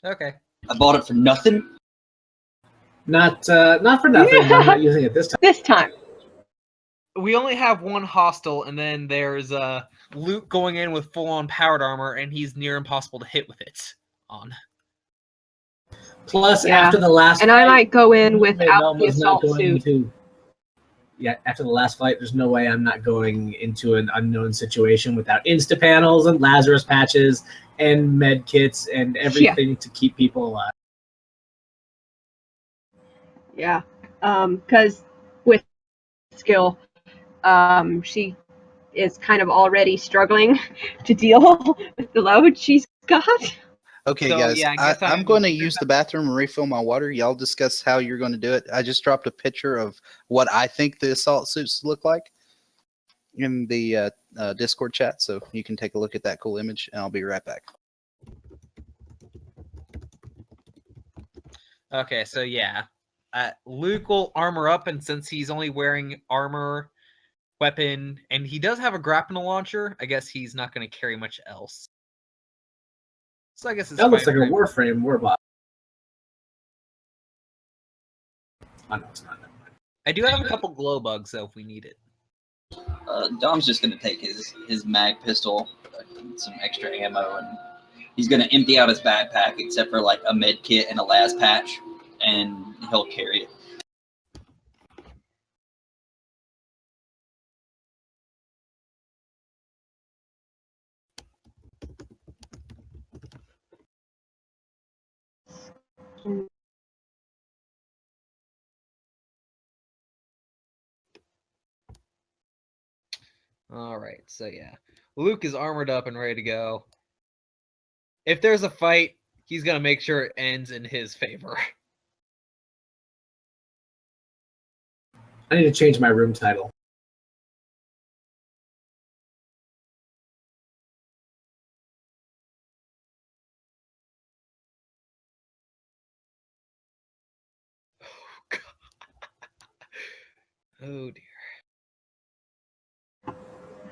Okay. I bought it for nothing. Not for nothing. But I'm not using it this time. this time. We only have one hostile, and then there's Luke going in with full-on powered armor, and he's near impossible to hit with it on. Plus, Yeah. after the last And fight, I might go in without the Melma's not assault going suit. after the last fight, there's no way I'm not going into an unknown situation without insta panels and Lazarus patches and med kits and everything to keep people alive. Yeah. Because with skill, she is kind of already struggling to deal with the load she's got. Okay, So, guys, yeah, I guess I'm going to use the bathroom and refill my water. Y'all discuss how you're going to do it. I just dropped a picture of what I think the assault suits look like in the Discord chat, so you can take a look at that cool image, and I'll be right back. Okay, so yeah. Luke will armor up, and since he's only wearing armor, weapon, and he does have a grapnel launcher, I guess he's not going to carry much else. So I guess it's That looks like a fine. Warframe Warbot. Oh, no, it's not. I do have a couple glow bugs, though, if we need it. Dom's just going to take his mag pistol, some extra ammo, and he's going to empty out his backpack except for like a med kit and a las patch, and he'll carry it. All right, so yeah, Luke is armored up and ready to go. If there's a fight, he's gonna make sure it ends in his favor. I need to change my room title. Oh dear.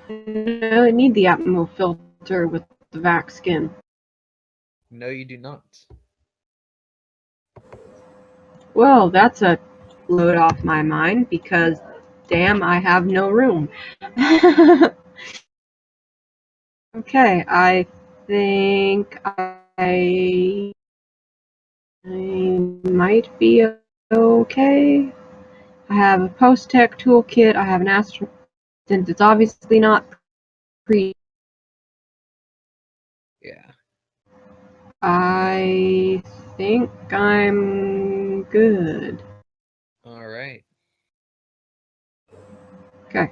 I need the Atmo filter with the vac skin. No, you do not. Well, that's a load off my mind because, damn, I have no room. Okay, I think I might be okay. I have a post-tech toolkit. I have an astro. Since it's obviously not pre. Yeah. I think I'm good. All right. Okay.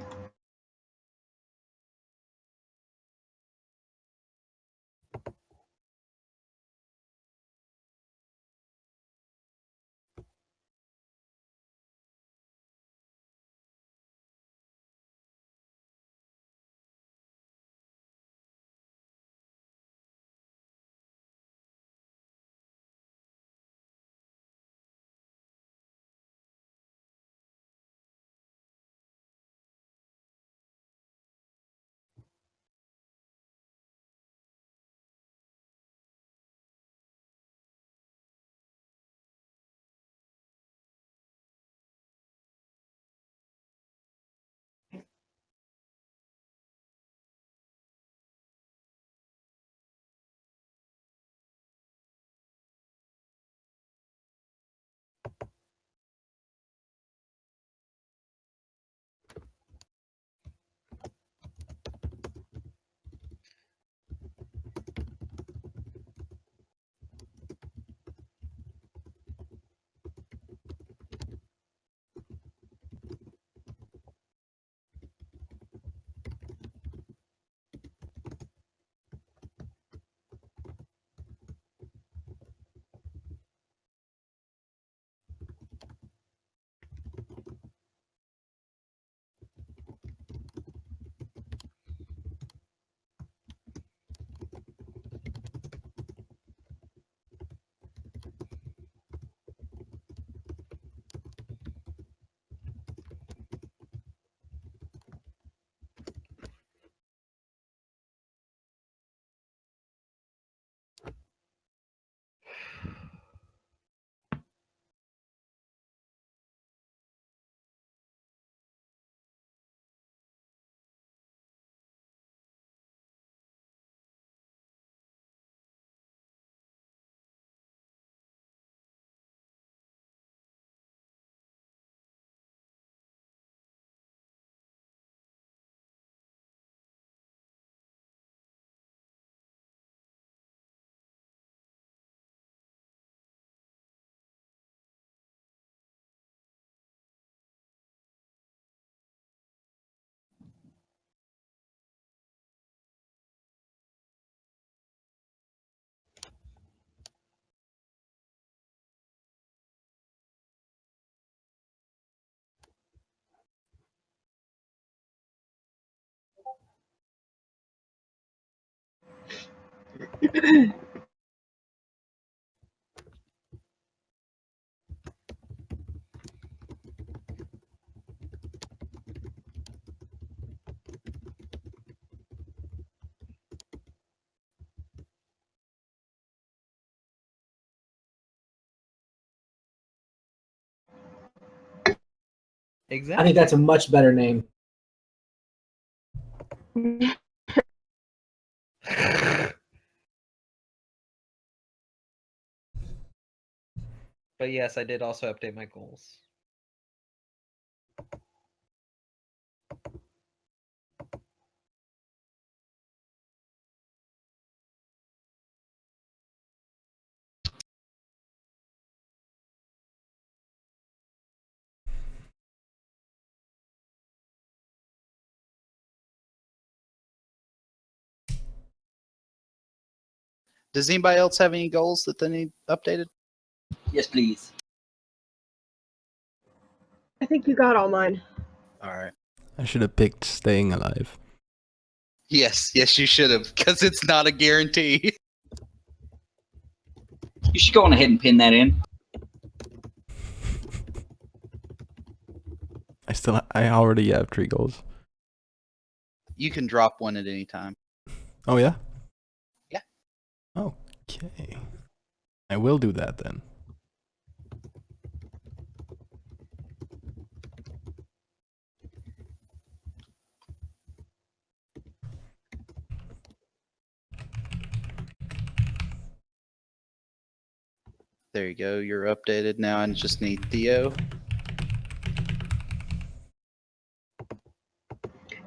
Exactly. I think that's a much better name. But yes, I did also update my goals. Does anybody else have any goals that they need updated? Yes, please. I think you got all mine. All right. I should have picked staying alive. Yes, you should have, because it's not a guarantee. You should go on ahead and pin that in. I already have 3 goals. You can drop one at any time. Oh yeah? Yeah. Okay. I will do that then. There you go. You're updated now. I just need Theo.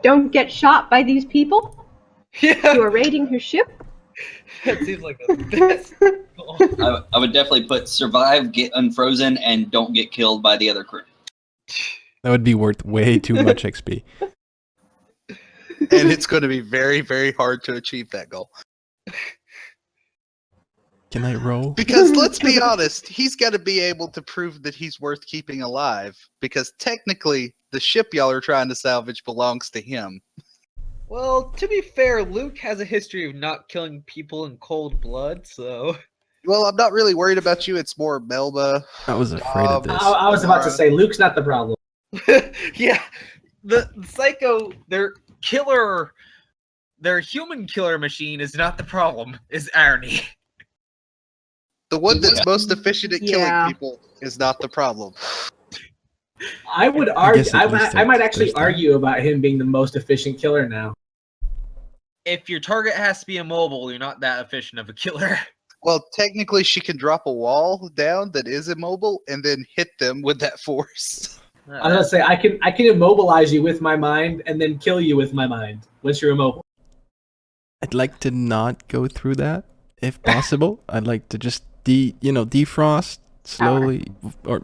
Don't get shot by these people who Yeah, are raiding her ship. that seems like the best goal. I would definitely put survive, get unfrozen, and don't get killed by the other crew. That would be worth way too much XP. And it's going to be very, very hard to achieve that goal. Can I roll? Because let's be honest, he's got to be able to prove that he's worth keeping alive. Because technically, the ship y'all are trying to salvage belongs to him. Well, to be fair, Luke has a history of not killing people in cold blood, so Well, I'm not really worried about you. It's more Melba. I was afraid of this. I was about to say Luke's not the problem. yeah, the psycho, their human killer machine is not the problem. Is irony. The one that's most efficient at killing Yeah. people is not the problem. I would argue. guess at least I might that's actually Thursday. argue about him being the most efficient killer now. If your target has to be immobile, you're not that efficient of a killer. Well, technically, she can drop a wall down that is immobile and then hit them with that force. I was gonna say I can immobilize you with my mind and then kill you with my mind once you're immobile. I'd like to not go through that, if possible. I'd like to just defrost slowly, or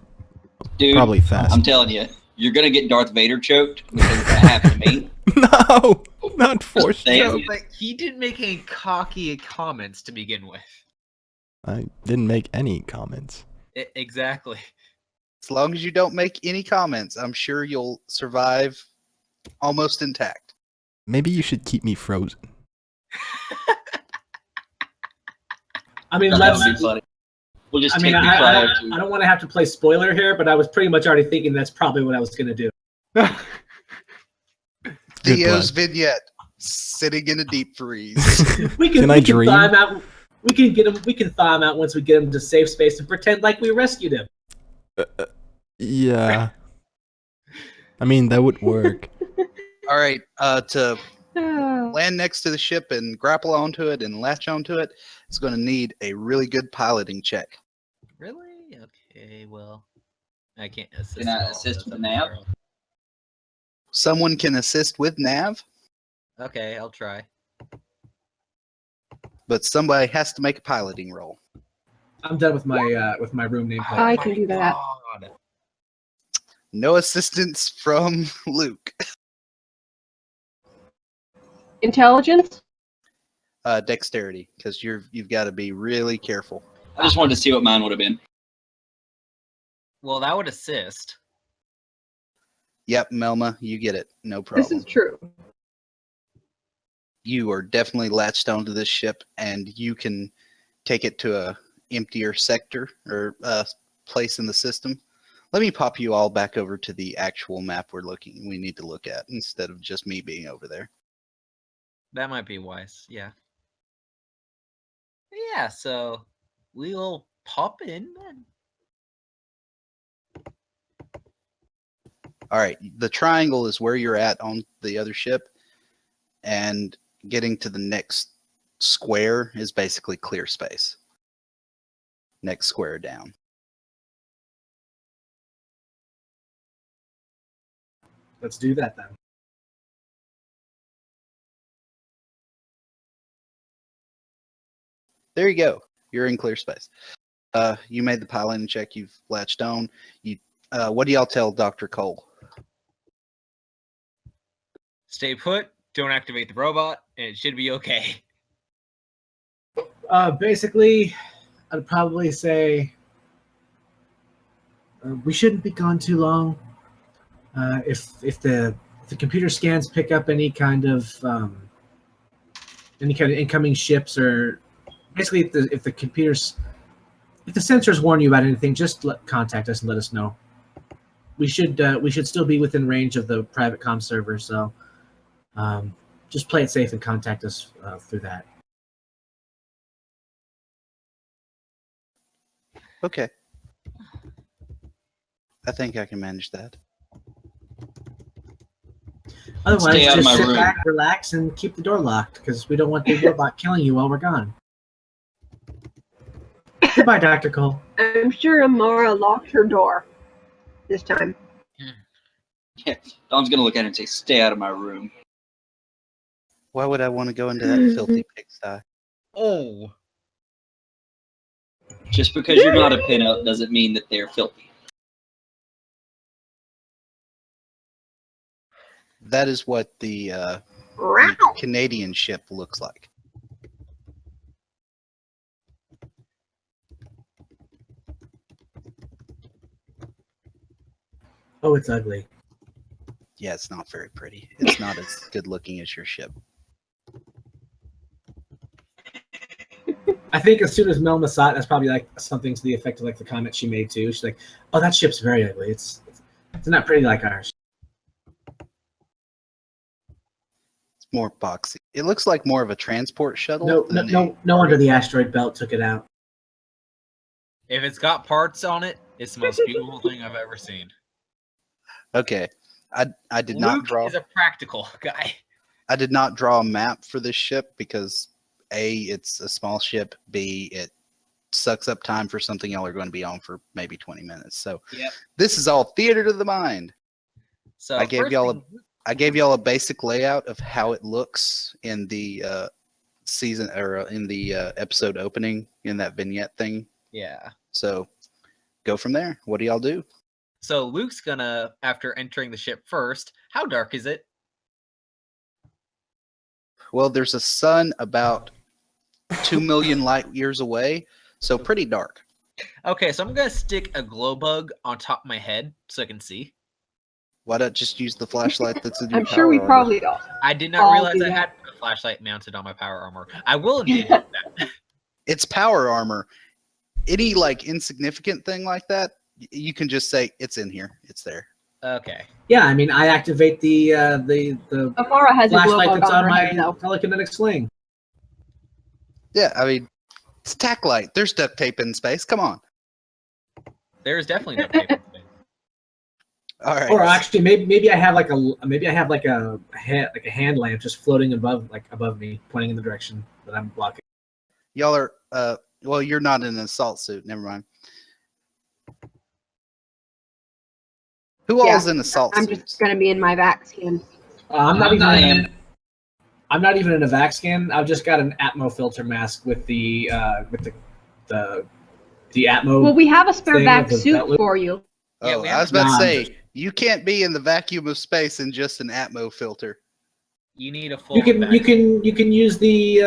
Dude, probably fast. I'm telling you, you're gonna get Darth Vader choked because that happened to me. No, not forced saying. choke. But he didn't make any cocky comments to begin with. I didn't make any comments. Exactly. As long as you don't make any comments, I'm sure you'll survive almost intact. Maybe you should keep me frozen. I mean, That let's. would be funny. We'll just I take mean, you I prior don't to. want to have to play spoiler here, but I was pretty much already thinking that's probably what I was gonna do. Good Theo's plan. vignette, sitting in a deep freeze. Can I dream? Thaw him out. We can get him. We can thaw him out once we get him to safe space and pretend like we rescued him. Yeah. I mean, that would work. All right, to Ah. land next to the ship and grapple onto it and latch onto it, it's going to need a really good piloting check. Really? Okay, well, I can't assist. Can I at all, assist so with that's nav? zero. Someone can assist with nav, Okay, I'll try. but somebody has to make a piloting roll. I'm done with my room nameplate. I can do that. God. No assistance from Luke. Intelligence? Dexterity, because you've got to be really careful. I just wanted to see what mine would have been. Well, that would assist. Yep, Melma, you get it. No This problem. is true. You are definitely latched onto this ship, and you can take it to a emptier sector or place in the system. Let me pop you all back over to the actual map we need to look at instead of just me being over there. That might be wise. Yeah. Yeah, so we'll pop in then. All right, the triangle is where you're at on the other ship, and getting to the next square is basically clear space. Next square down. Let's do that then. There you go. You're in clear space. You made the piloting check. You've latched on. What do y'all tell Dr. Cole? Stay put. Don't activate the robot, and it should be okay. Basically, I'd probably say we shouldn't be gone too long. If the computer scans pick up any kind of incoming ships, or basically if the sensors warn you about anything, just contact us and let us know. We should still be within range of the private comm server, so just play it safe and contact us through that. Okay. I think I can manage that. Otherwise, Stay out of just my sit room. back, relax, and keep the door locked because we don't want the robot killing you while we're gone. Goodbye, Dr. Cole. I'm sure Amara locked her door this time. Yeah, Dom's gonna look at it and say, "Stay out of my room." Why would I want to go into that filthy pigsty? Oh. Just because you're not a pinup doesn't mean that they're filthy. That is what the Wow. Canadian ship looks like. Oh, it's ugly. Yeah, it's not very pretty. It's not as good looking as your ship. I think as soon as Melma saw it, that's probably like something to the effect of like the comment she made too. She's like, "Oh, that ship's very ugly. It's not pretty like ours." It's more boxy. It looks like more of a transport shuttle. No wonder the asteroid belt took it out. If it's got parts on it, it's the most beautiful thing I've ever seen. Okay, I did Luke not draw. is a practical guy. I did not draw a map for this ship because A, it's a small ship. B, it sucks up time for something y'all are going to be on for maybe 20 minutes. So Yep. this is all theater to the mind. So I gave first y'all thing- I gave y'all a basic layout of how it looks in the season or in the episode opening in that vignette thing. Yeah. So go from there. What do y'all do? So Luke's gonna, after entering the ship first, how dark is it? Well, there's a sun about 2 million light years away, so pretty dark. Okay, so I'm gonna stick a glow bug on top of my head so I can see. Why not just use the flashlight that's in your I'm sure we power armor? probably don't. I did not I'll realize do I that. had a flashlight mounted on my power armor. I will indeed do that. It's power armor. Any like insignificant thing like that, you can just say it's in here. It's there. Okay. Yeah, I mean, I activate the Amara has a glow flashlight bug that's on on her head, my though. telekinetic sling. Yeah, I mean, it's tack light. There's duct tape in space. Come on. There's definitely no paper in space. All right. Or actually, maybe I have like a hand lamp just floating above me, pointing in the direction that I'm blocking. Y'all are well, you're not in an assault suit. Never mind. Who all Yeah, is in assault I'm suits? just gonna be in my vac skin. I'm I am. not even in a vac skin. I've just got an Atmo filter mask with the Atmo. Well, we have a spare thing vac with the suit belt loop. for you. Yeah, Oh, we I have was about to Nah, say you can't be in the vacuum of space in just an Atmo filter. You need a full You can vacuum. you can use the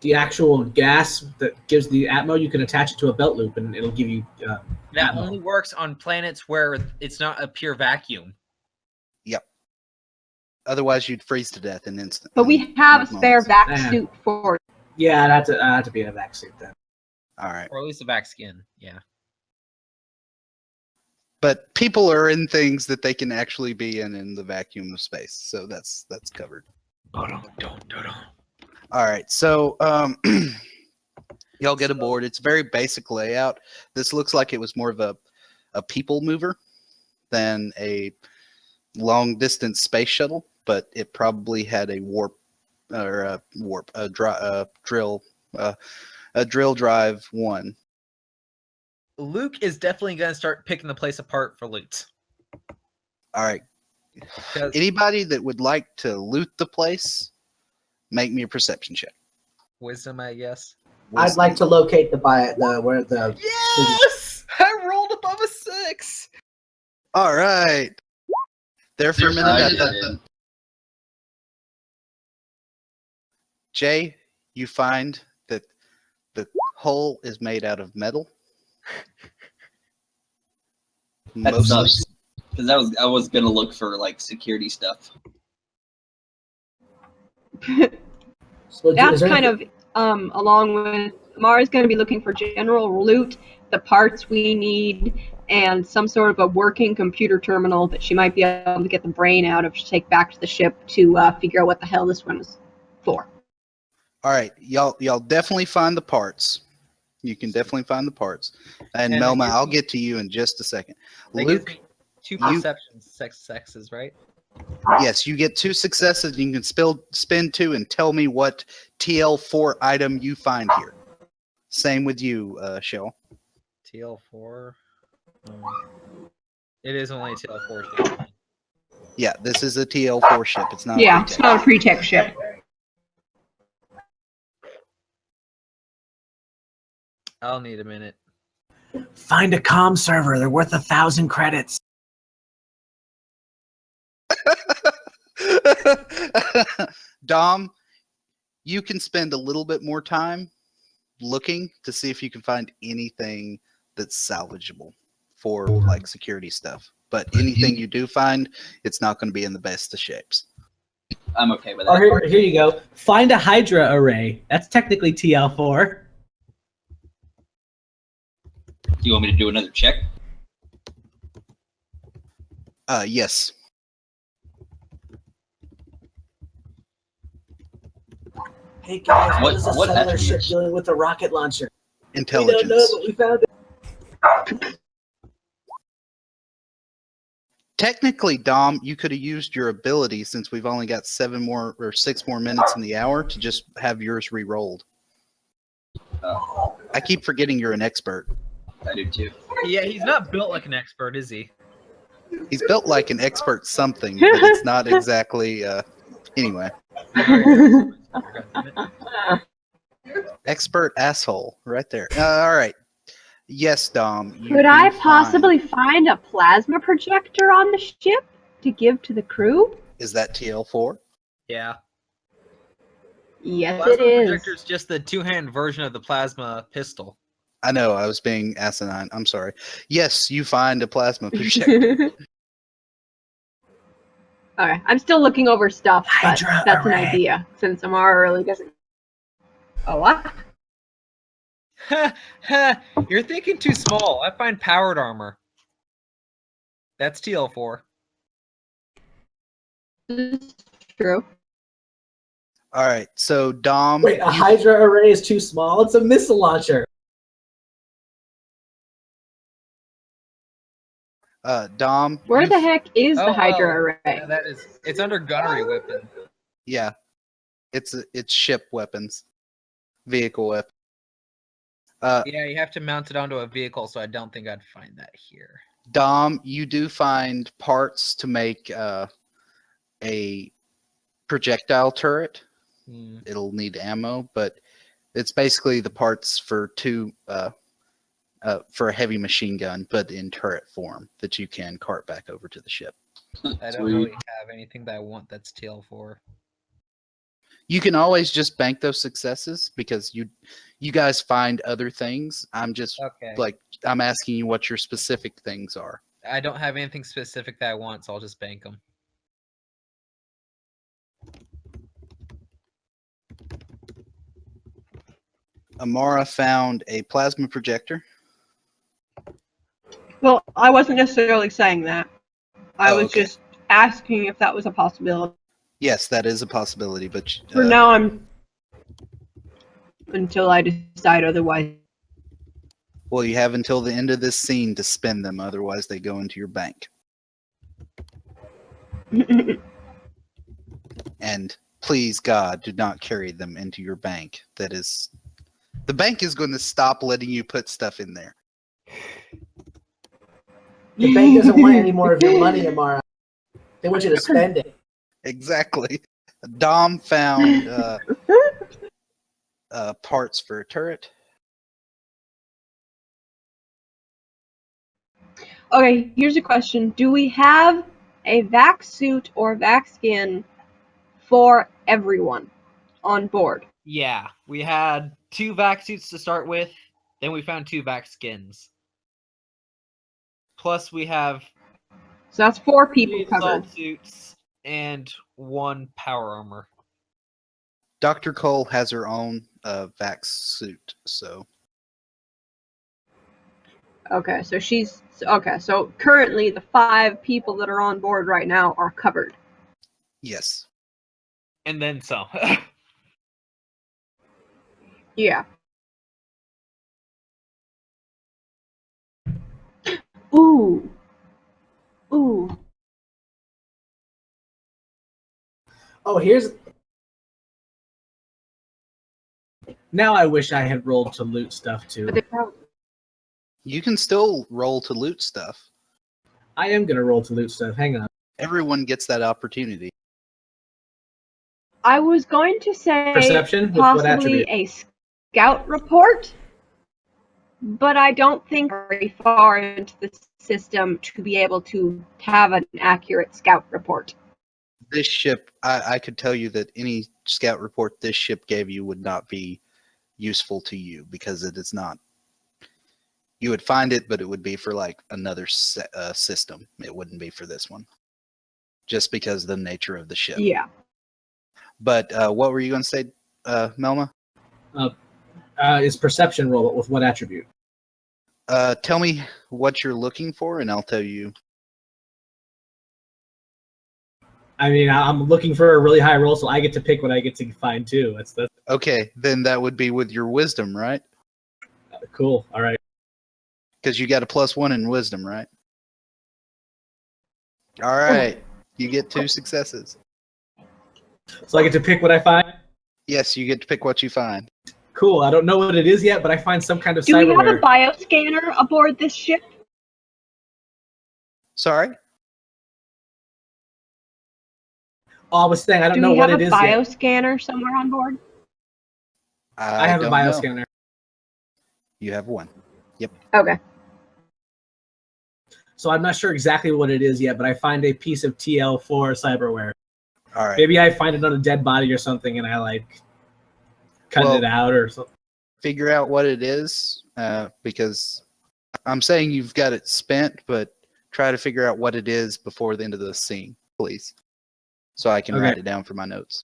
the actual gas that gives the Atmo. You can attach it to a belt loop and it'll give you. That Atmo. only works on planets where it's not a pure vacuum. Yep. Otherwise, you'd freeze to death in an instant. But we have a spare vac Yeah. suit for you. Yeah, I'd have to be in a vac suit then. All right. Or at least a vac skin. Yeah. But people are in things that they can actually be in the vacuum of space, so that's covered. All right, so y'all get aboard. It's a very basic layout. This looks like it was more of a people mover than a long distance space shuttle, but it probably had a drill drive one. Luke is definitely going to start picking the place apart for loot. All right. 'Cause- Anybody that would like to loot the place, make me a perception check. Wisdom, I guess. I'd like to locate where the Yes! I rolled above a 6! All right. There for a minute. I I did thought- it. Jay, you find that the hole is made out of metal. That Mostly. sucks. Because I was gonna look for like security stuff. So That's kind of along with Mara's going to be looking for general loot, the parts we need, and some sort of a working computer terminal that she might be able to get the brain out of to take back to the ship to figure out what the hell this one was for. All right, y'all definitely find the parts. You can definitely find the parts. And And Melma, here's- I'll get to you in just a second. That gives Luke, me 2 you- perceptions, sexes, right? yes, you get 2 successes. You can spend 2 and tell me what TL4 item you find here. Same with you, Shell. TL4. It is only a TL4 ship. Yeah, this is a TL4 ship. It's not. Yeah, a it's pre-tech. not a pre-tech ship. I'll need a minute. find a comm server. They're worth 1,000 credits. Dom, you can spend a little bit more time looking to see if you can find anything that's salvageable for like security stuff. But anything you do find, it's not going to be in the best of shapes. I'm okay with Oh, that. here you go. Find a Hydra array. That's technically TL4. Do you want me to do another check? Yes. Hey guys, What- what is a what settler ship attributes? dealing with a rocket launcher? Intelligence. We don't know, but we found it. Technically, Dom, you could have used your ability since we've only got 6 more minutes in the hour to just have yours re-rolled. I keep forgetting you're an expert. I do too. Yeah, he's not built like an expert, is he? He's built like an expert something, but it's not exactly. Anyway, expert asshole right there. All right. Yes, Dom. you Could do I find- possibly find a plasma projector on the ship to give to the crew? Is that TL4? Yeah. Yes, Plasma it is. projector is just the 2-hand version of the plasma pistol. I know. I was being asinine. I'm sorry. Yes, you find a plasma projector. Okay, I'm still looking over stuff, but Hydra that's an array. idea since Amara really doesn't. Oh, what? Ha ha! You're thinking too small. I find powered armor. That's TL4. This is true. All right. So Dom, Wait, a Hydra array is too small? It's a missile launcher. Dom. Where you the heck is the Oh, Hydra oh, array? Yeah, that is. It's under gunnery weapon. Yeah, it's ship weapons, vehicle weapon. Yeah, you have to mount it onto a vehicle, so I don't think I'd find that here. Dom, you do find parts to make a projectile turret. Hmm. It'll need ammo, but it's basically the parts for for a heavy machine gun, but in turret form that you can cart back over to the ship. I don't really have anything that I want that's TL4. You can always just bank those successes because you guys find other things. I'm just Okay. I'm asking you what your specific things are. I don't have anything specific that I want, so I'll just bank them. Amara found a plasma projector. Well, I wasn't necessarily saying that. I Oh, was okay. just asking if that was a possibility. Yes, that is a possibility, but For now, I'm until I decide otherwise. well, you have until the end of this scene to spend them. Otherwise, they go into your bank. And please, God, do not carry them into your bank. The bank is going to stop letting you put stuff in there. The bank doesn't want any more of your money, Amara. They want you to spend it. Exactly. Dom found parts for a turret. Okay, here's a question. Do we have a vac suit or vac skin for everyone on board? Yeah, we had 2 vac suits to start with, then we found 2 vac skins. Plus we have So that's 4 people 3 covered. assault suits and 1 power armor. Dr. Cole has her own vac suit, so Okay, so so currently the 5 people that are on board right now are covered. yes. And then some. Yeah. Ooh. Ooh. Oh, here's. Now I wish I had rolled to loot stuff too. But they probably You can still roll to loot stuff. I am gonna roll to loot stuff. Hang on. Everyone gets that opportunity. I was going to say Perception? With what possibly attribute? a scout report, but I don't think very far into the system to be able to have an accurate scout report. This ship, I could tell you that any scout report this ship gave you would not be useful to you because it is not. You would find it, but it would be for like another system. It wouldn't be for this one, just because of the nature of the ship. Yeah. But what were you going to say, Melma? Is perception roll, but with what attribute? Tell me what you're looking for, and I'll tell you. I mean, I'm looking for a really high roll, so I get to pick what I get to find too. That's Okay, then that would be with your wisdom, right? cool. All right. Because you got a +1 in wisdom, right? All right, you get 2 successes. So I get to pick what I find. Yes, you get to pick what you find. Cool. I don't know what it is yet, but I find some kind of Do we have cyberware. a bioscanner aboard this ship? Sorry? Oh, I was saying I don't Do know we what have it a is yet. bioscanner somewhere on board? I have a don't know. bioscanner. You have 1. Okay. So I'm not sure exactly what it is yet, but I find a piece of TL4 cyberware. All right. Maybe I find it on a dead body or something, and I like cut Well, it out or something. Figure out what it is, because I'm saying you've got it spent, but try to figure out what it is before the end of the scene, please, so I can Okay. write it down for my notes.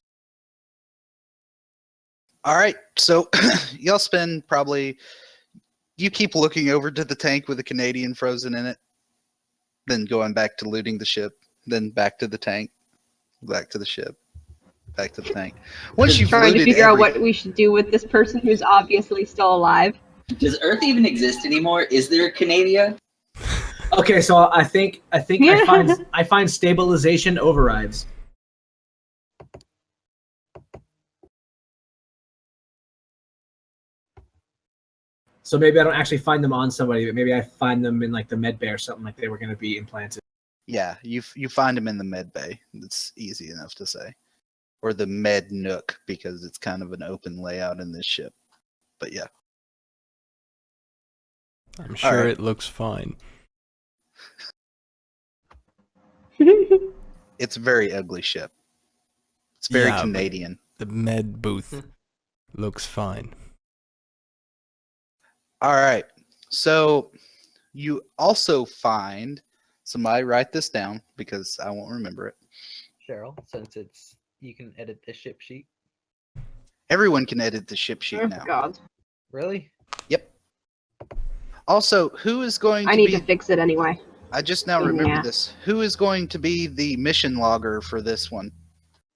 All right, so y'all spend probably. You keep looking over to the tank with the Canadian frozen in it, then going back to looting the ship, then back to the tank, back to the ship, back to the tank. Once you've Trying to looted figure out what we should do with this person who's obviously still alive. Does Earth even exist anymore? Is there a Canada? Okay, so I think I find stabilization overrides. So maybe I don't actually find them on somebody, but maybe I find them in like the med bay or something, like they were going to be implanted. Yeah, you find them in the med bay. It's easy enough to say, or the med nook because it's kind of an open layout in this ship. But yeah, I'm sure Alright. it looks fine. it's a very ugly ship. It's very Yeah, but Canadian. The med booth looks fine. All right, so you also find somebody write this down because I won't remember it. Cheryl, since you can edit the ship sheet. Everyone can edit the ship sheet Oh, now. God. Really? Yep. Also, who is going I to need be? to fix it anyway. I just now Yeah. remember this. Who is going to be the mission logger for this one?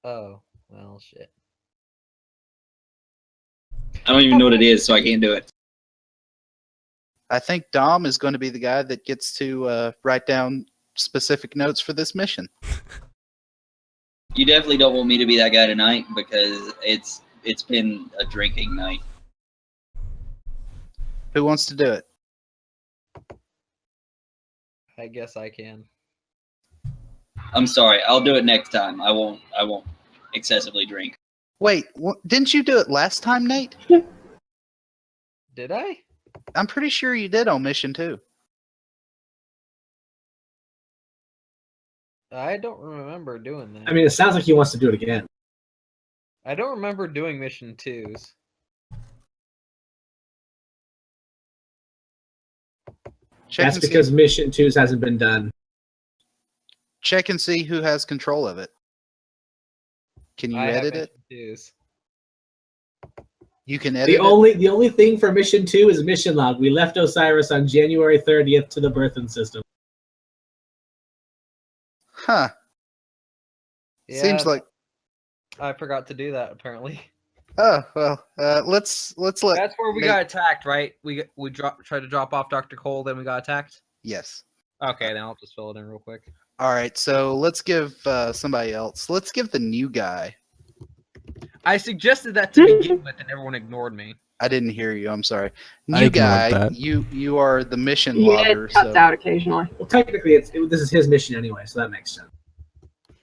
Oh, well, shit. I don't even know what it is, so I can't do it. I think Dom is going to be the guy that gets to write down specific notes for this mission. You definitely don't want me to be that guy tonight because it's been a drinking night. Who wants to do it? I guess I can. I'm sorry. I'll do it next time. I won't excessively drink. Wait, didn't you do it last time, Nate? Did I? I'm pretty sure you did on mission 2. I don't remember doing that. I mean, it sounds like he wants to do it again. I don't remember doing mission 2s. Check That's and see- because mission 2 hasn't been done. check and see who has control of it. Can you I have edit it? mission 2s. You can edit The only thing for mission 2 is mission log. We left Osiris on January 30th to the birthing system. Huh. Yeah, Seems like. I forgot to do that apparently. Oh well. Let's let. That's where we Nate- got attacked, right? We tried to drop off Dr. Cole, then we got attacked. Yes. Okay, then I'll just fill it in real quick. All right. So let's give somebody else. Let's give the new guy. I suggested that to begin with, and everyone ignored me. I didn't hear you. I'm sorry. I New ignored guy. that. You are the mission Yeah, logger. it cuts So out occasionally. Well, technically, this is his mission anyway, so that makes sense.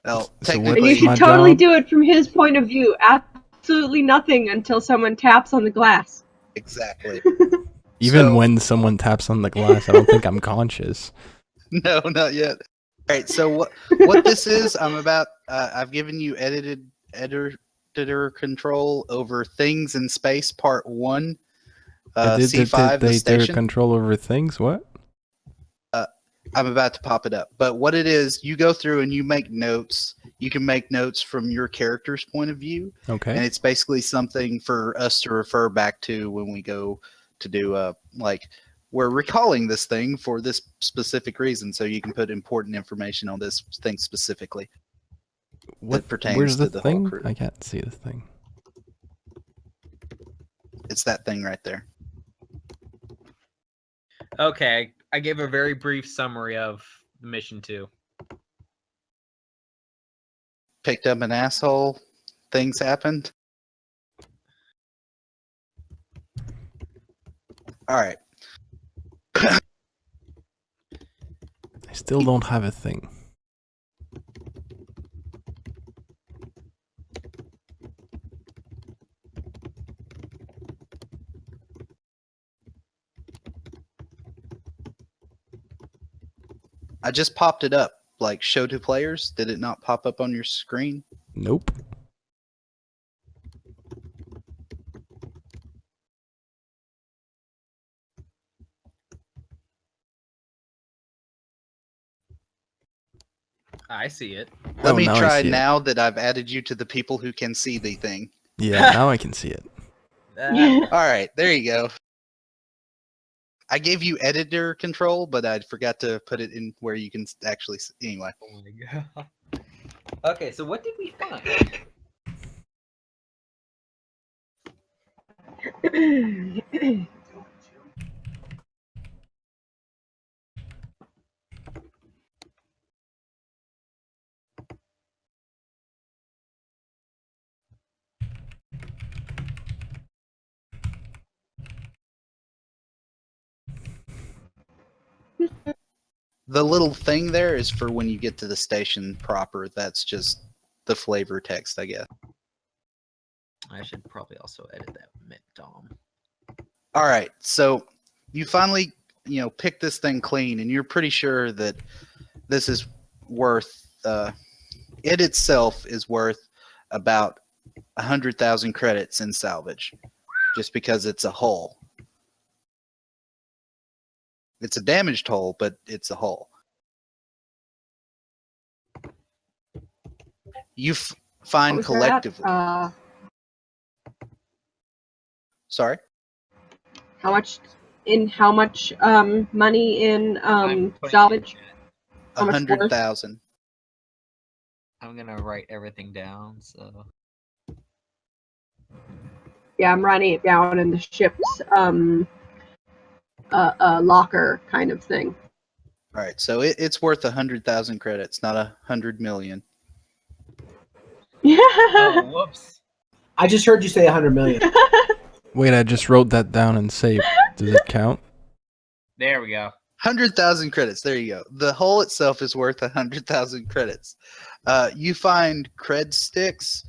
well, So what- And technically, you should my totally job? do it from his point of view. Absolutely nothing until someone taps on the glass. exactly. Even So- when someone taps on the glass, I don't think I'm conscious. No, not yet. All right. So what this is? I've given you editor control over things in space part 1. C5 the They station. control over things? What? I'm about to pop it up. But what it is, you go through and you make notes. You can make notes from your character's point of view, and Okay. it's basically something for us to refer back to when we go to do like we're recalling this thing for this specific reason. So you can put important information on this thing specifically. What pertains Where's to the the whole thing? crew. I can't see the thing. It's that thing right there. Okay, I gave a very brief summary of mission 2. Picked up an asshole. Things happened. All right. I still don't have a thing. I just popped it up. Like show to players. Did it not pop up on your screen? Nope. I see it. Let Oh, me now I try see it. now that I've added you to the people who can see the thing. Yeah, now I can see it. All right, there you go. I gave you editor control, but I forgot to put it in where you can actually see. Anyway. Oh my god. Okay, so what did we find? The little thing there is for when you get to the station proper. That's just the flavor text, I guess. I should probably also edit that Dom. All right, so you finally, pick this thing clean, and you're pretty sure that this is worth. It itself is worth about 100,000 credits in salvage, just because it's a hull. It's a damaged hull, but it's a hull. You find What was that? collectively. Sorry. How much money in I'm putting it in salvage? chat. How much worth? 100,000. I'm gonna write everything down. So Yeah, I'm writing it down in the ship's locker kind of thing. All right, so it's worth 100,000 credits, not 100 million. oh, whoops. I just heard you say 100 million. Wait, I just wrote that down and saved. Does it count? There we go. 100,000 credits. There you go. The hull itself is worth 100,000 credits. You find cred sticks,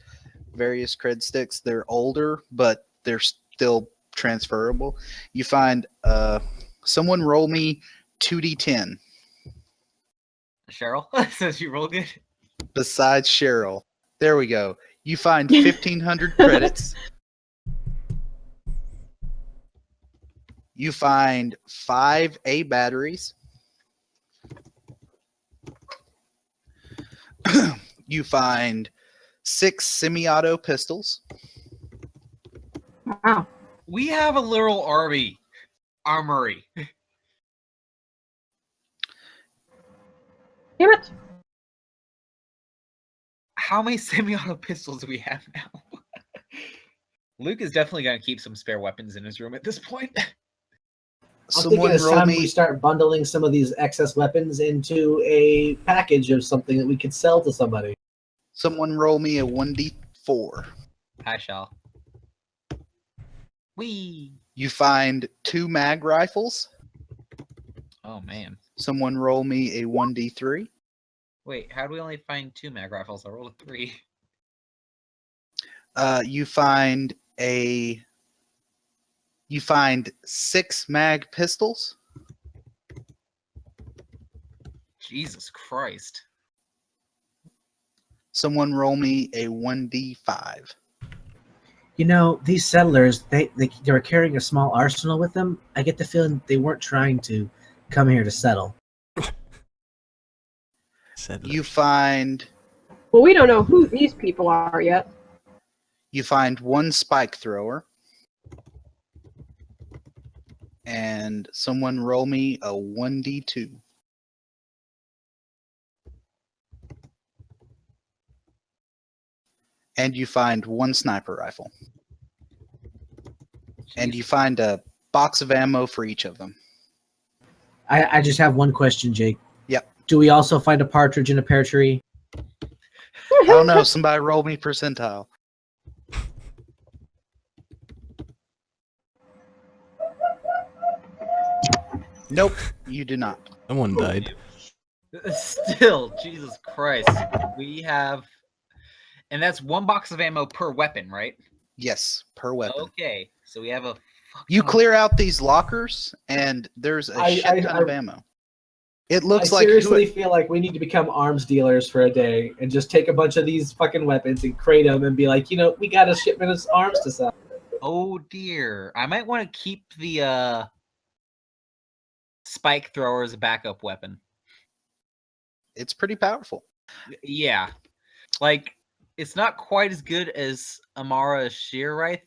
various cred sticks. They're older, but they're still transferable. You find someone roll me 2d10 Cheryl says you roll good. besides Cheryl. There we go. You find 1,500 credits. You find 5 A batteries. You find 6 semi-auto pistols. Wow. We have a literal armory. Damn it. How many semi-auto pistols do we have now? Luke is definitely going to keep some spare weapons in his room at this point. I'm thinking Someone it's roll time we me. start bundling some of these excess weapons into a package of something that we could sell to somebody. Someone roll me a 1d4. I shall. Wee. You find 2 mag rifles. Oh man. Someone roll me a 1d3. Wait, how do we only find 2 mag rifles? I rolled a 3. You find 6 mag pistols. Jesus Christ. Someone roll me a 1d5. You know, these settlers, they were carrying a small arsenal with them. I get the feeling they weren't trying to come here to settle. Settlers. You find Well, we don't know who these people are yet. 1 spike thrower. And someone roll me a 1d2. And you find 1 sniper rifle. And you find a box of ammo for each of them. I just have one question, Jake. Yep. Do we also find a partridge in a pear tree? I don't know. Somebody roll me percentile. Nope, you do not. Someone died. Still, Jesus Christ. We have... And that's 1 box of ammo per weapon, right? Yes, per weapon. Okay, so we have a... You clear out these lockers, and there's a shit ton of ammo. It looks I like seriously feel like we need to become arms dealers for a day and just take a bunch of these fucking weapons and crate them and be like, we got a shipment of arms to sell. Oh dear. I might want to keep the spike thrower as a backup weapon. It's pretty powerful. Yeah. Like, it's not quite as good as Amara's shear rifle.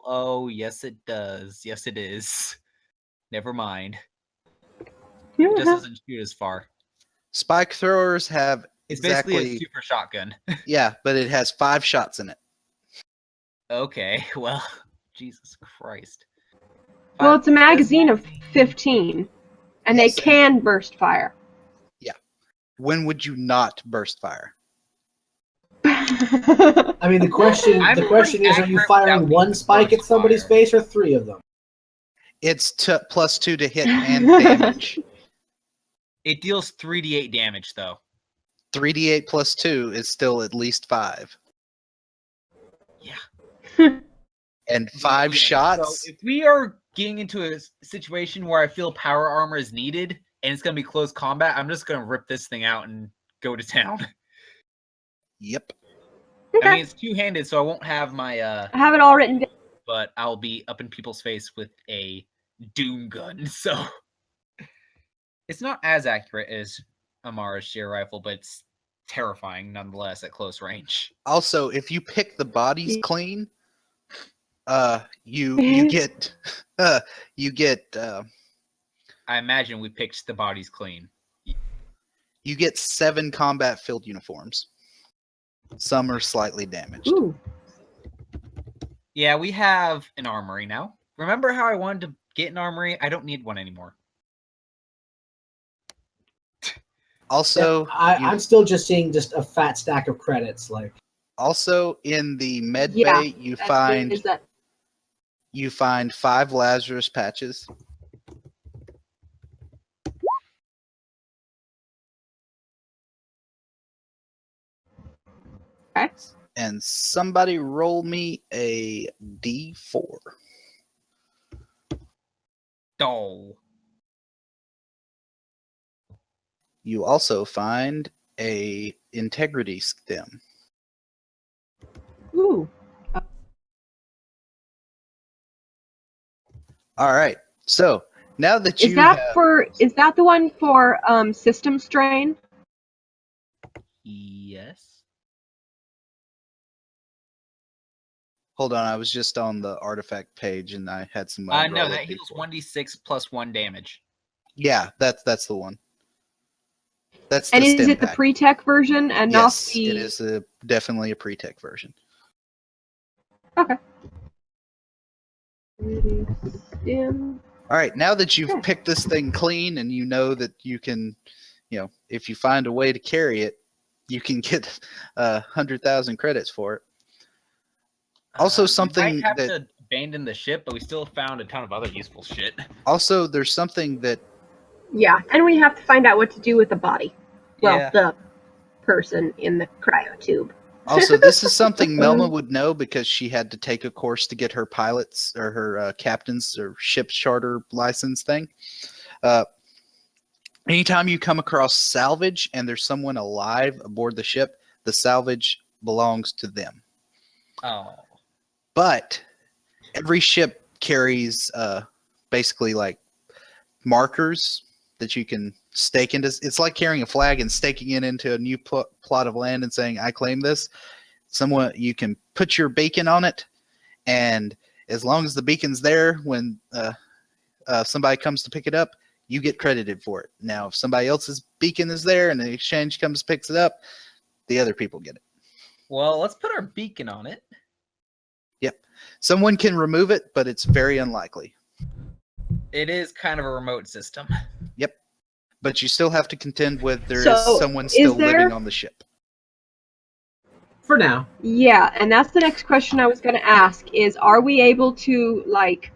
Oh, yes it does. Yes it is. Never mind. It just doesn't shoot as far. Spike throwers have It's exactly basically a super shotgun. yeah, but it has 5 shots in it. Okay, well, Jesus Christ. Well, it's a magazine of 15, and Yes, they can burst fire. When would you not burst fire? I mean, the question is, are you firing 1 spike at somebody's face or 3 of them? It's +2 to hit and damage. It deals 3d8 damage, though. 3d8 plus 2 is still at least 5. Yeah. And 5 shots? So if we are getting into a situation where I feel power armor is needed, and it's going to be close combat, I'm just going to rip this thing out and go to town. Yep. Okay. I mean, it's two-handed, so I won't have my... I have it all written down. But I'll be up in people's face with a doom gun, so... It's not as accurate as Amara's shear rifle, but it's terrifying nonetheless at close range. Also, if you pick the bodies clean, you get I imagine we picked the bodies clean. you get 7 combat field uniforms. Some are slightly damaged. Ooh. Yeah, we have an armory now. Remember how I wanted to get an armory? I don't need one anymore. Also, I'm still just seeing just a fat stack of credits. Also in the med Yeah, bay, you find 5 Lazarus patches. Okay. And somebody roll me a D4. Oh. You also find a integrity stem. Ooh. All right. So now that Is you that have, is that the one for system strain? Yes. hold on, I was just on the artifact page and I had some. No, roll that of heals D4. 1d6 plus 1 damage. Yeah, that's the one. That's And the is stem it the pack. pre-tech version and not Yes, the? it is definitely a pre-tech version. Okay. Stem. All right, now that you've Okay. picked this thing clean and you know that you can, if you find a way to carry it, you can get 100,000 credits for it. Also, We something might have that to abandon the ship, but we still found a ton of other useful shit. also there's something that Yeah, and we have to find out what to do with the body. Well, Yeah. the person in the cryo tube. also this is something Melma would know because she had to take a course to get her pilots or her captain's or ship charter license thing. Anytime you come across salvage and there's someone alive aboard the ship, the salvage belongs to them. Oh. But every ship carries basically like markers that you can stake into. It's like carrying a flag and staking it into a new plot of land and saying, I claim this. Someone, you can put your beacon on it, and as long as the beacon's there when somebody comes to pick it up, you get credited for it. Now, if somebody else's beacon is there and the exchange comes picks it up, the other people get it. Well, let's put our beacon on it. Yep. Someone can remove it, but it's very unlikely. It is kind of a remote system. Yep. But you still have to contend with there So, is someone still is there- living on the ship. For now. Yeah, and that's the next question I was going to ask is, are we able to, like,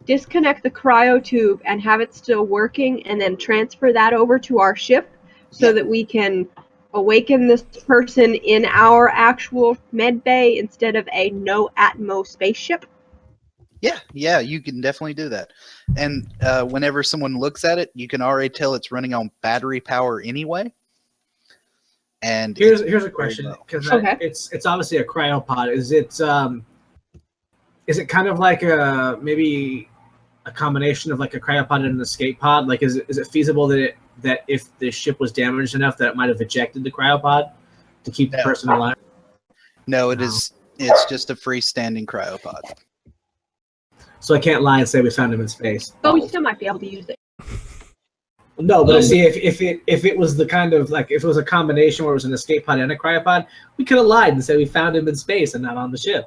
disconnect the cryo tube and have it still working and then transfer that over to our ship so Yep. that we can awaken this person in our actual med bay instead of a no-atmo spaceship? Yeah, you can definitely do that. And whenever someone looks at it, you can already tell it's running on battery power anyway. And Here's it's a very question low. because Okay. it's obviously a cryopod. Is it kind of like maybe a combination of like a cryopod and an escape pod? Like, is it feasible that if the ship was damaged enough that it might have ejected the cryopod to keep the No. person alive? No, No. it's just a freestanding cryopod. So I can't lie and say we found him in space. But we still might be able to use it. No, but see, if it was the kind of like if it was a combination where it was an escape pod and a cryopod, we could have lied and said we found him in space and not on the ship.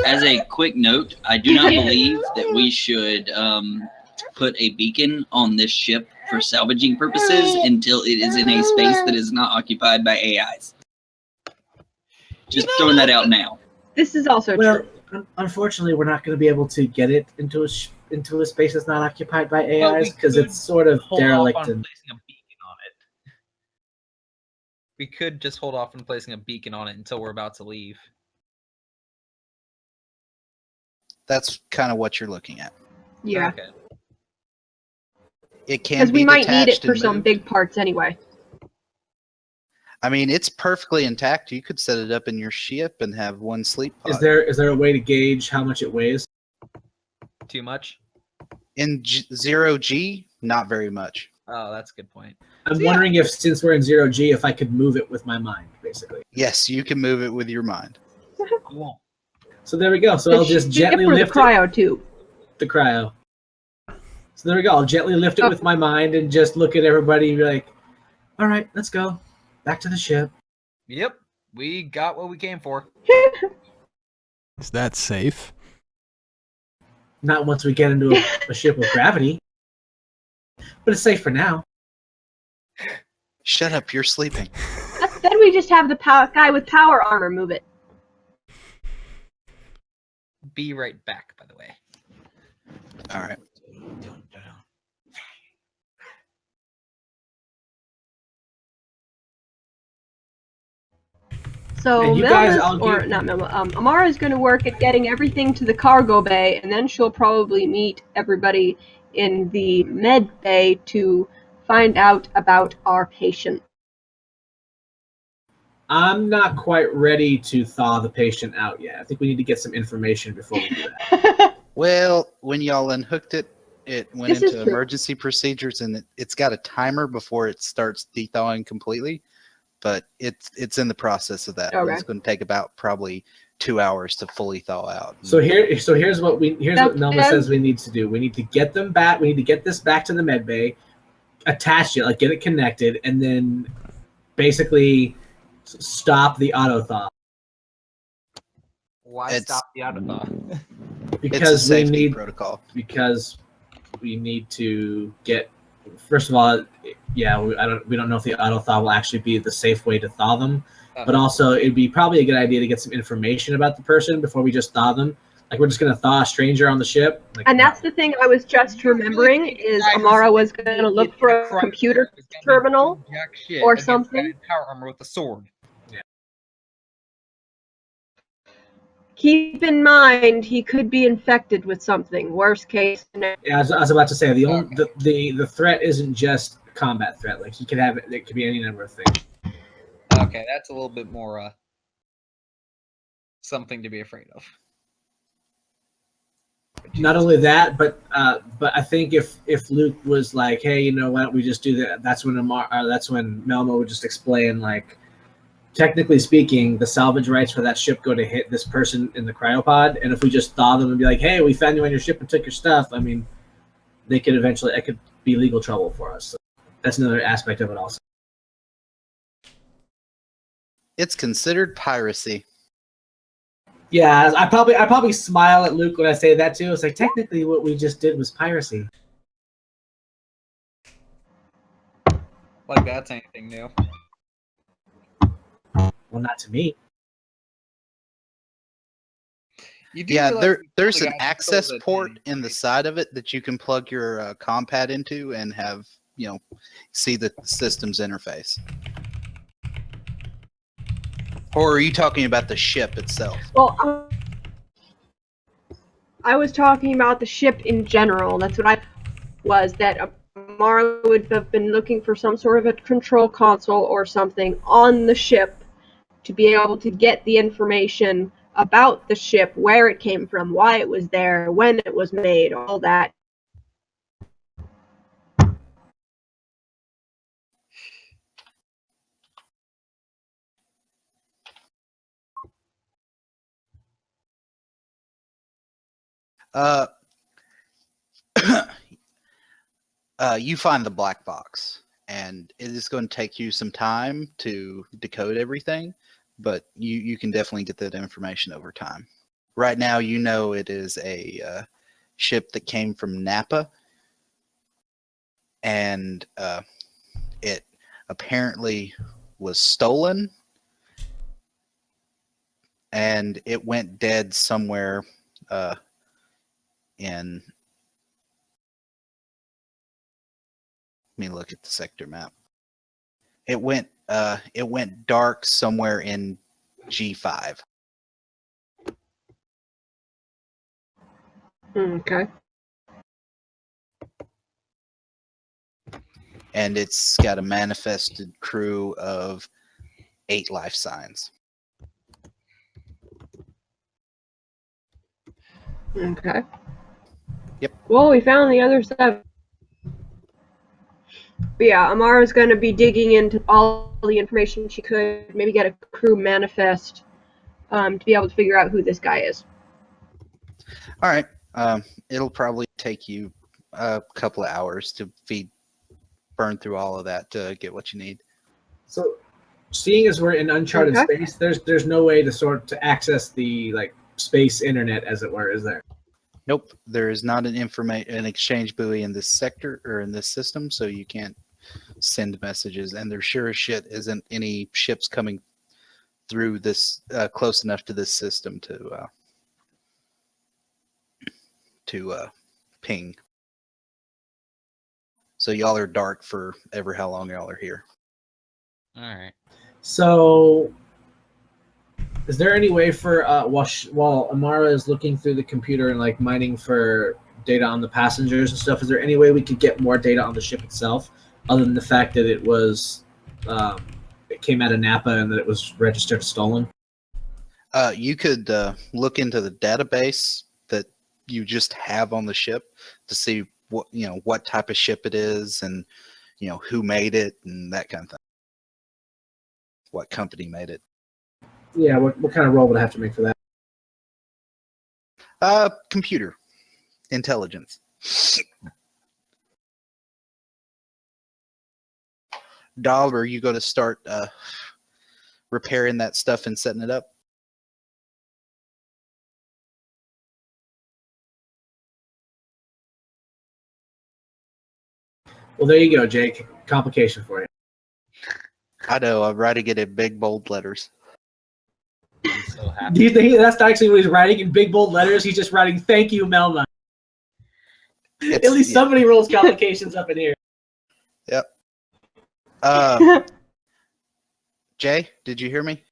As a quick note, I do not believe that we should put a beacon on this ship for salvaging purposes until it is in a space that is not occupied by AIs. Just throwing that out now. This is also Well, true. unfortunately, we're not going to be able to get it into a space that's not occupied by But we AIs because could it's sort of Hold off derelict on and placing a beacon on it. We could just hold off on placing a beacon on it until we're about to leave. That's kind of what you're looking at. Yeah. Okay. It can Because be we might need it detached for and some moved. big parts anyway. I mean, it's perfectly intact. You could set it up in your ship and have one sleep pod. is there a way to gauge how much it weighs? Too much? In 0G? Not very much. Oh, that's a good point. I'm So, yeah. wondering if since we're in 0G, if I could move it with my mind, basically. Yes, you can move it with your mind. Cool. So there we go. So The I'll just ship gently or the lift cryo tube? the cryo. So there we go. I'll gently lift it with my mind and just look at everybody and be like, all right, let's go. Back to the ship. Yep. We got what we came for. Is that safe? Not once we get into a ship with gravity. But it's safe for now. Shut up, you're sleeping. Then we just have the guy with power armor move it. Be right back, by the way. All right. So And you guys, Amara is going to work at getting everything to the cargo bay, and then she'll probably meet everybody in the med bay to find out about our patient. I'm not quite ready to thaw the patient out yet. I think we need to get some information before we do that. Well, when y'all unhooked it, it went This is into true. emergency procedures, and it's got a timer before it starts thawing completely. But it's in the process of that. Okay. It's going to take about probably 2 hours to fully thaw out. So here's what Melma That's- says we need to do. We need to get them back. We need to get this back to the med bay, attach it, like get it connected, and then basically stop the auto thaw. Why It's- stop the auto thaw? It's a Because we safety need protocol. to get. First of all, yeah, we don't know if the auto thaw will actually be the safe way to thaw them, but also it'd be probably a good idea to get some information about the person before we just thaw them. Like we're just gonna thaw a stranger on the ship. Like, And no. that's the thing I was just remembering is Amara was going to look for a computer terminal or something. Power armor with a sword. Keep in mind he could be infected with something. Worst case scenario. Yeah, I was about to say the threat isn't just a combat threat. Like he could have it could be any number of things. Okay, that's a little bit more something to be afraid of. Not only that, but I think if Luke was like, hey, you know, why don't we just do that? That's when Melmo would just explain, like, technically speaking, the salvage rights for that ship go to hit this person in the cryopod, and if we just thaw them and be like, hey, we found you on your ship and took your stuff, I mean, it could be legal trouble for us. So that's another aspect of it also. It's considered piracy. Yeah, I probably smile at Luke when I say that too. It's like technically what we just did was piracy. Like that's anything new. Well, not to me. You do Yeah, realize there's the an guy who access stole the port thing, in the right? side of it that you can plug your compad into and have, see the systems interface. Or are you talking about the ship itself? Well, I was talking about the ship in general. That's what I was. That Amara would have been looking for some sort of a control console or something on the ship to be able to get the information about the ship, where it came from, why it was there, when it was made, all that. Uh, you find the black box, and it is going to take you some time to decode everything, but you can definitely get that information over time. Right now, you know it is a ship that came from Napa, and it apparently was stolen, and it went dead somewhere in. Let me look at the sector map. It went dark somewhere in G5. Okay. And it's got a manifested crew of 8 life signs. Okay. Yep. Well, we found the other 7. But yeah, Amara's going to be digging into all the information she could, maybe get a crew manifest to be able to figure out who this guy is. All right. It'll probably take you a couple of hours to burn through all of that to get what you need. So, seeing as we're in uncharted Okay. space, there's no way to access the space internet, as it were, is there? Nope, there is not an exchange buoy in this sector or in this system, so you can't send messages. And there sure as shit isn't any ships coming through this close enough to this system to ping. So y'all are dark for ever how long y'all are here. All right. So, Is there any way for while Amara is looking through the computer and like mining for data on the passengers and stuff? Is there any way we could get more data on the ship itself, other than the fact that it was it came out of Napa and that it was registered stolen? You could look into the database that you just have on the ship to see what type of ship it is, and who made it and that kind of thing. What company made it? Yeah. What kind of roll would I have to make for that? Computer intelligence. Doll, are you going to start repairing that stuff and setting it up? Well, there you go, Jake. Complication for you. I know. I'm writing it in big bold letters. I'm so happy. Do you think that's actually what he's writing in big bold letters? He's just writing "Thank you, Melma." At least somebody rolls complications up in here. Yep. Jay, did you hear me?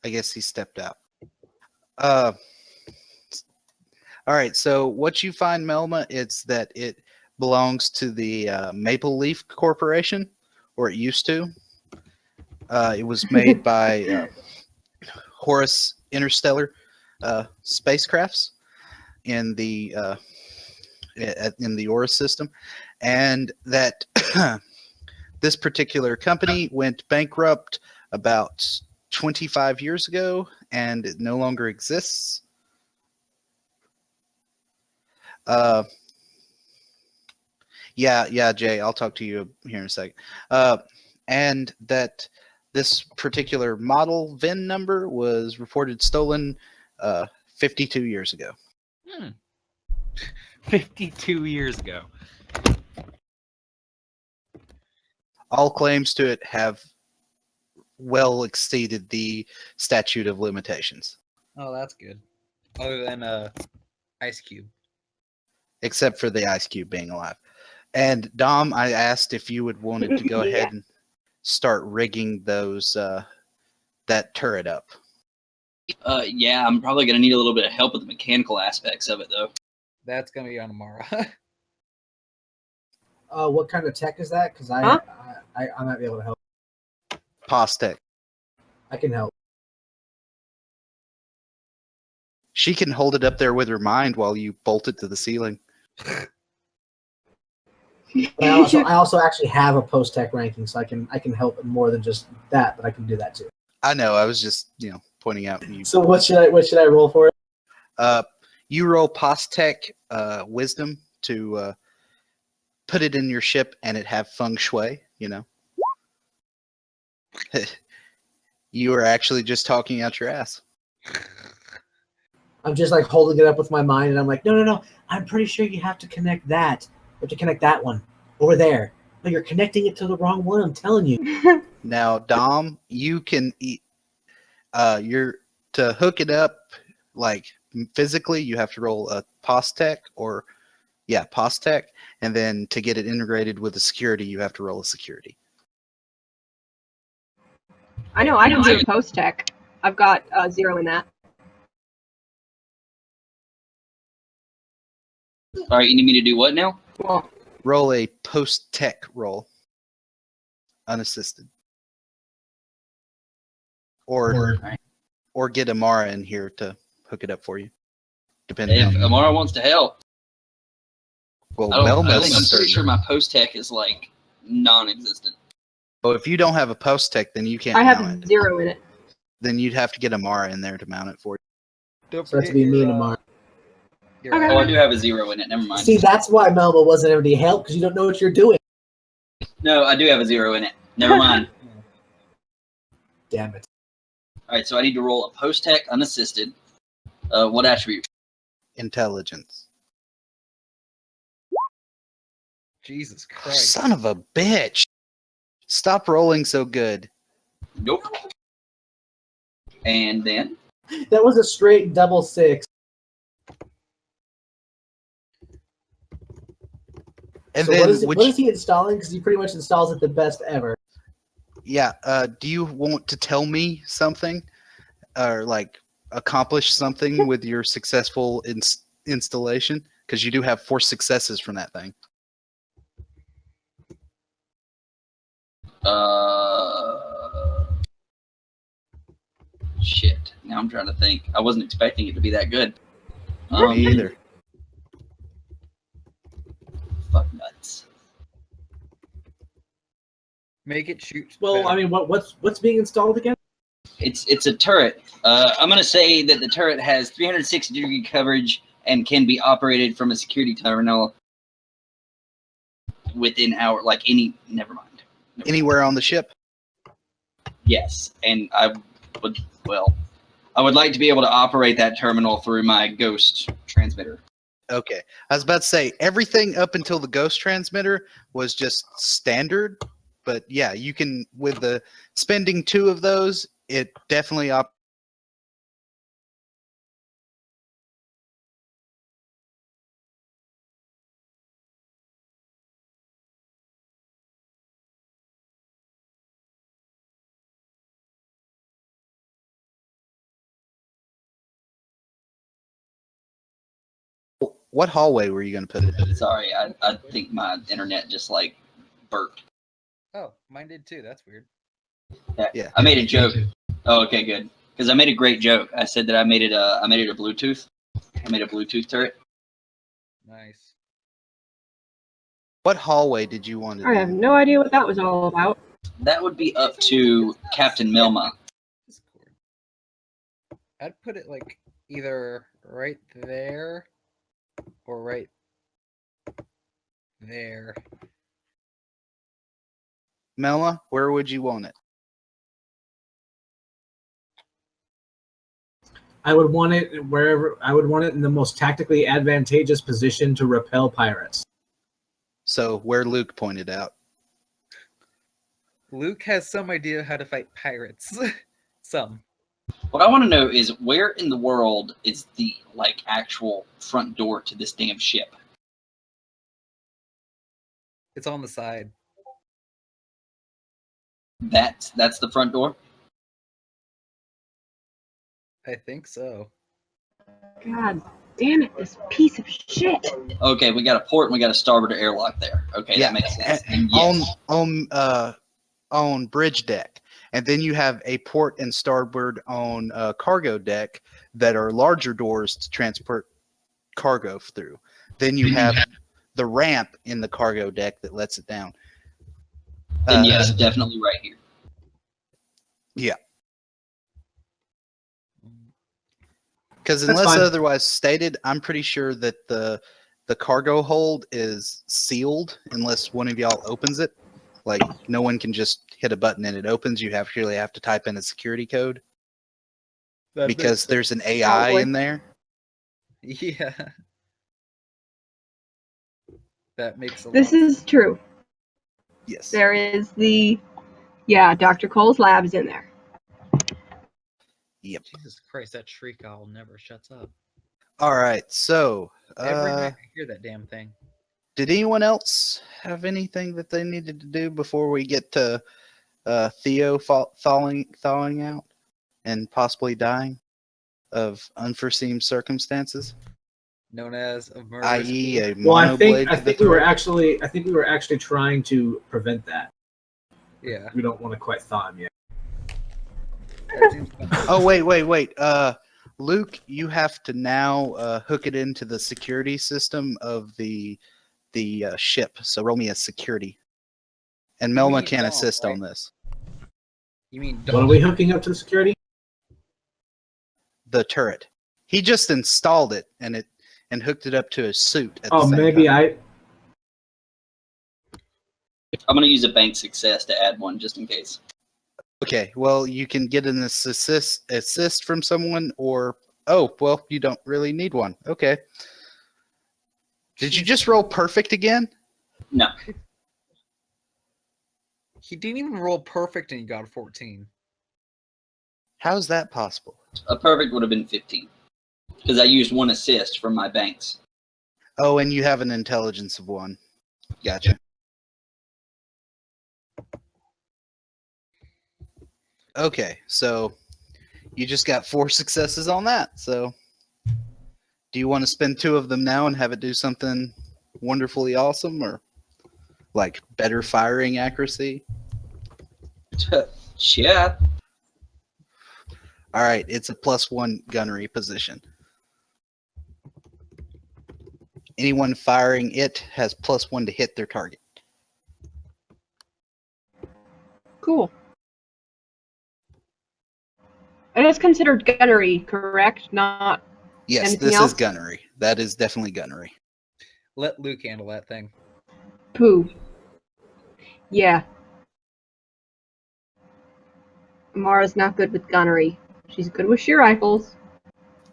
I guess he stepped out. All right. So what you find, Melma, it's that it belongs to the Maple Leaf Corporation, or it used to. It was made by Horus Interstellar spacecrafts in the Horus system, and that this particular company went bankrupt about 25 years ago, and it no longer exists. Yeah, Jay, I'll talk to you here in a second. And that this particular model VIN number was reported stolen 52 years ago. 52 years ago. All claims to it have well exceeded the statute of limitations. Oh, that's good. Other than Ice Cube. Except for the Ice Cube being alive. And Dom, I asked if you would wanted to go ahead and start rigging those that turret up. Yeah, I'm probably gonna need a little bit of help with the mechanical aspects of it, though. That's gonna be on tomorrow. What kind of tech is that? Because I might be able to help. Postec. I can help. She can hold it up there with her mind while you bolt it to the ceiling. I also actually have a post tech ranking, so I can help more than just that, but I can do that too. I know. I was just pointing out. So what should I roll for it? You roll Postec wisdom to put it in your ship, and it have feng shui. You are actually just talking out your ass. I'm just like holding it up with my mind, and I'm like, no. I'm pretty sure you have to connect that. You have to connect that one over there. But you're connecting it to the wrong one. I'm telling you. Now, Dom, you can you're to hook it up like physically. You have to roll a Postec Postec, and then to get it integrated with the security, you have to roll a security. I know I can do post tech. I've got 0 in that. All right, you need me to do what now? Well, Roll a post-tech roll, unassisted, or get Amara in here to hook it up for you, depending If on. Amara wants to help, Well, I'm pretty sure my post tech is like non-existent. Well, if you don't have a post-tech, then you can't. I mount have it. 0 in it. Then you'd have to get Amara in there to mount it for you. So that's to be me and Amara. You're Okay. Oh, I do have a 0 in it. Never mind. See, that's why Melba wasn't able to help, because you don't know what you're doing. No, I do have a 0 in it. Never mind. Damn it. All right, so I need to roll a post tech unassisted. What attribute? Intelligence. Jesus Christ. Son of a bitch! Stop rolling so good. Nope. And then That was a straight double 6. And So then what is he installing? Because he pretty much installs it the best ever. Yeah. Do you want to tell me something, or like accomplish something with your successful installation? Because you do have 4 successes from that thing. Shit. Now I'm trying to think. I wasn't expecting it to be that good. Me either. Fuck nuts. Make it shoot. Well, better. I mean, what's being installed again? It's a turret. I'm gonna say that the turret has 360-degree coverage and can be operated from a security terminal within our Never mind. Anywhere on the ship? Yes, and I would like to be able to operate that terminal through my ghost transmitter. Okay. I was about to say everything up until the ghost transmitter was just standard, but yeah, you can with the spending 2 of those, it definitely What hallway were you going to put it in? Sorry, I think my internet just burped. Oh, mine did too. That's weird. Yeah. I made a joke. Oh, okay, good. Because I made a great joke. I said that I made it a Bluetooth. I made a Bluetooth turret. Nice. What hallway did you want it I have in? no idea what that was all about. That would be up to Captain Melma. Discord. I'd put it like either right there or right there. Mela, where would you want it? I would want it in the most tactically advantageous position to repel pirates. So where Luke pointed out. Luke has some idea how to fight pirates. Some. What I want to know is where in the world is the actual front door to this damn ship? It's on the side. That's the front door? I think so. God damn it, this piece of shit. Okay, we got a port and we got a starboard airlock there. Okay, Yeah, that makes sense. and And yes, on bridge deck, and then you have a port and starboard on cargo deck that are larger doors to transport cargo through. Then you have the ramp in the cargo deck that lets it down. then yes, definitely right here. Yeah. Because That's unless fine. otherwise stated, I'm pretty sure that the cargo hold is sealed unless one of y'all opens it. Like no one can just hit a button and it opens. You actually have to type in a security code because there's an AI Probably. in there. Yeah. That makes a This lot. is true. Yes. There is Dr. Cole's lab is in there. Yep. Jesus Christ, that shriek owl never shuts up. All right. So, Every night I hear that damn thing. did anyone else have anything that they needed to do before we get to Theo thawing out and possibly dying of unforeseen circumstances, Known as a murderous i.e., a Well, I think monoblade to the we were throat? actually trying to prevent that. Yeah. We don't want to quite thaw him yet. That seems Oh, wait. Luke, you have to now hook it into the security system of the ship. So roll me a security. And You Melma mean can Dom, assist right? on this. You mean What are we hooking up to the security? The turret. He just installed it and hooked it up to his suit at Oh, the same maybe time. I'm going to use a bank success to add one just in case. Okay, well, you can get an assist from someone, or you don't really need one. Okay. Did you just roll perfect again? No, He didn't even roll perfect and he got a 14. How's that possible? a perfect would have been 15 because I used one assist from my banks. Oh, and you have an intelligence of 1. Gotcha. Okay, so you just got 4 successes on that. So do you want to spend 2 of them now and have it do something wonderfully awesome, or like better firing accuracy? Yeah. All right, it's a +1 gunnery position. Anyone firing it has +1 to hit their target. Cool. And it's considered gunnery, correct? Not Yes, anything this else? is gunnery. That is definitely gunnery. Let Luke handle that thing. Pooh. Yeah. Amara's not good with gunnery. She's good with sheer rifles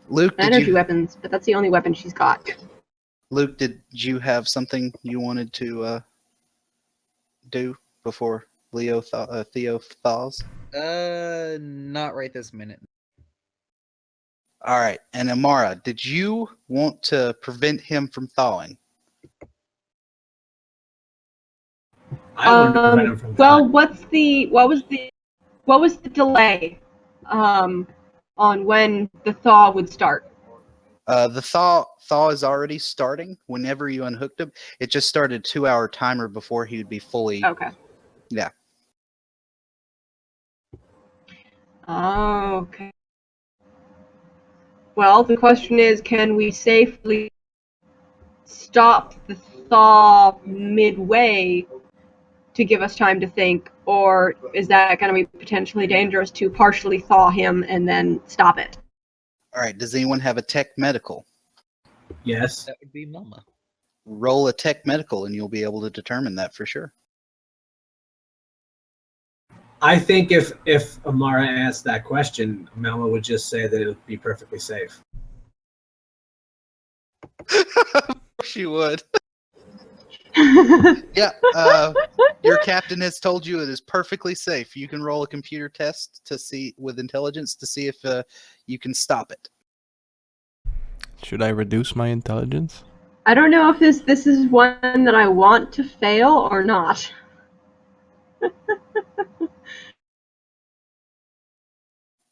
Luke, and energy weapons, but that's the only weapon she's got. Luke, did you have something you wanted to do before Theo thaws? Not right this minute. All right, and Amara, did you want to prevent him from thawing? I wanted to prevent him from Well, dying. what was the delay on when the thaw would start? The thaw is already starting. Whenever you unhooked him, it just started a 2-hour timer before he would be fully. Okay. Yeah. Okay. Well, the question is, can we safely stop the thaw midway to give us time to think, or is that going to be potentially dangerous to partially thaw him and then stop it? All right. Does anyone have a tech medical? Yes. That would be Mama. Roll a tech medical, and you'll be able to determine that for sure. I think if Amara asked that question, Melma would just say that it would be perfectly safe. Of course you would. Yeah. Your captain has told you it is perfectly safe. You can roll a computer test to see with intelligence to see if you can stop it. Should I reduce my intelligence? I don't know if this is one that I want to fail or not.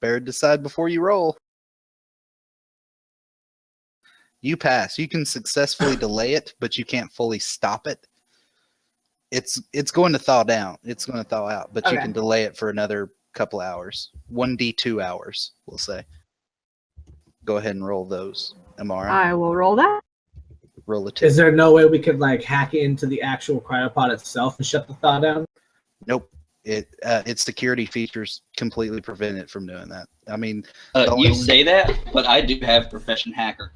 Better decide before you roll. You pass. You can successfully delay it, but you can't fully stop it. It's going to thaw down. It's going to thaw out, but you Okay. can delay it for another couple hours. 1d2 hours, we'll say. Go ahead and roll those, Amara. I will roll that. Roll a 2. Is there no way we could like hack into the actual cryopod itself and shut the thaw down? Nope. Its security features completely prevent it from doing that. I mean, the You only- say that, but I do have profession hacker.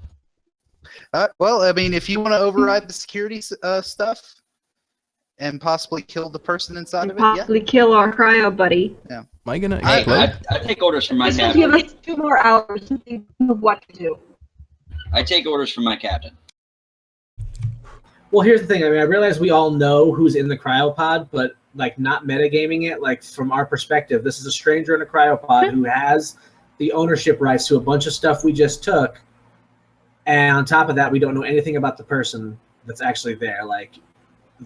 well, I mean, if you want to override the security stuff and possibly kill the person inside And of it, yeah. possibly kill our cryo buddy. Am I gonna Hey, explode? I take orders from my This will give captain. us 2 more hours to think of what to do. I take orders from my captain. Well, here's the thing. I mean, I realize we all know who's in the cryopod, but like not metagaming it. Like from our perspective, this is a stranger in a cryopod who has the ownership rights to a bunch of stuff we just took, and on top of that, we don't know anything about the person that's actually there. Like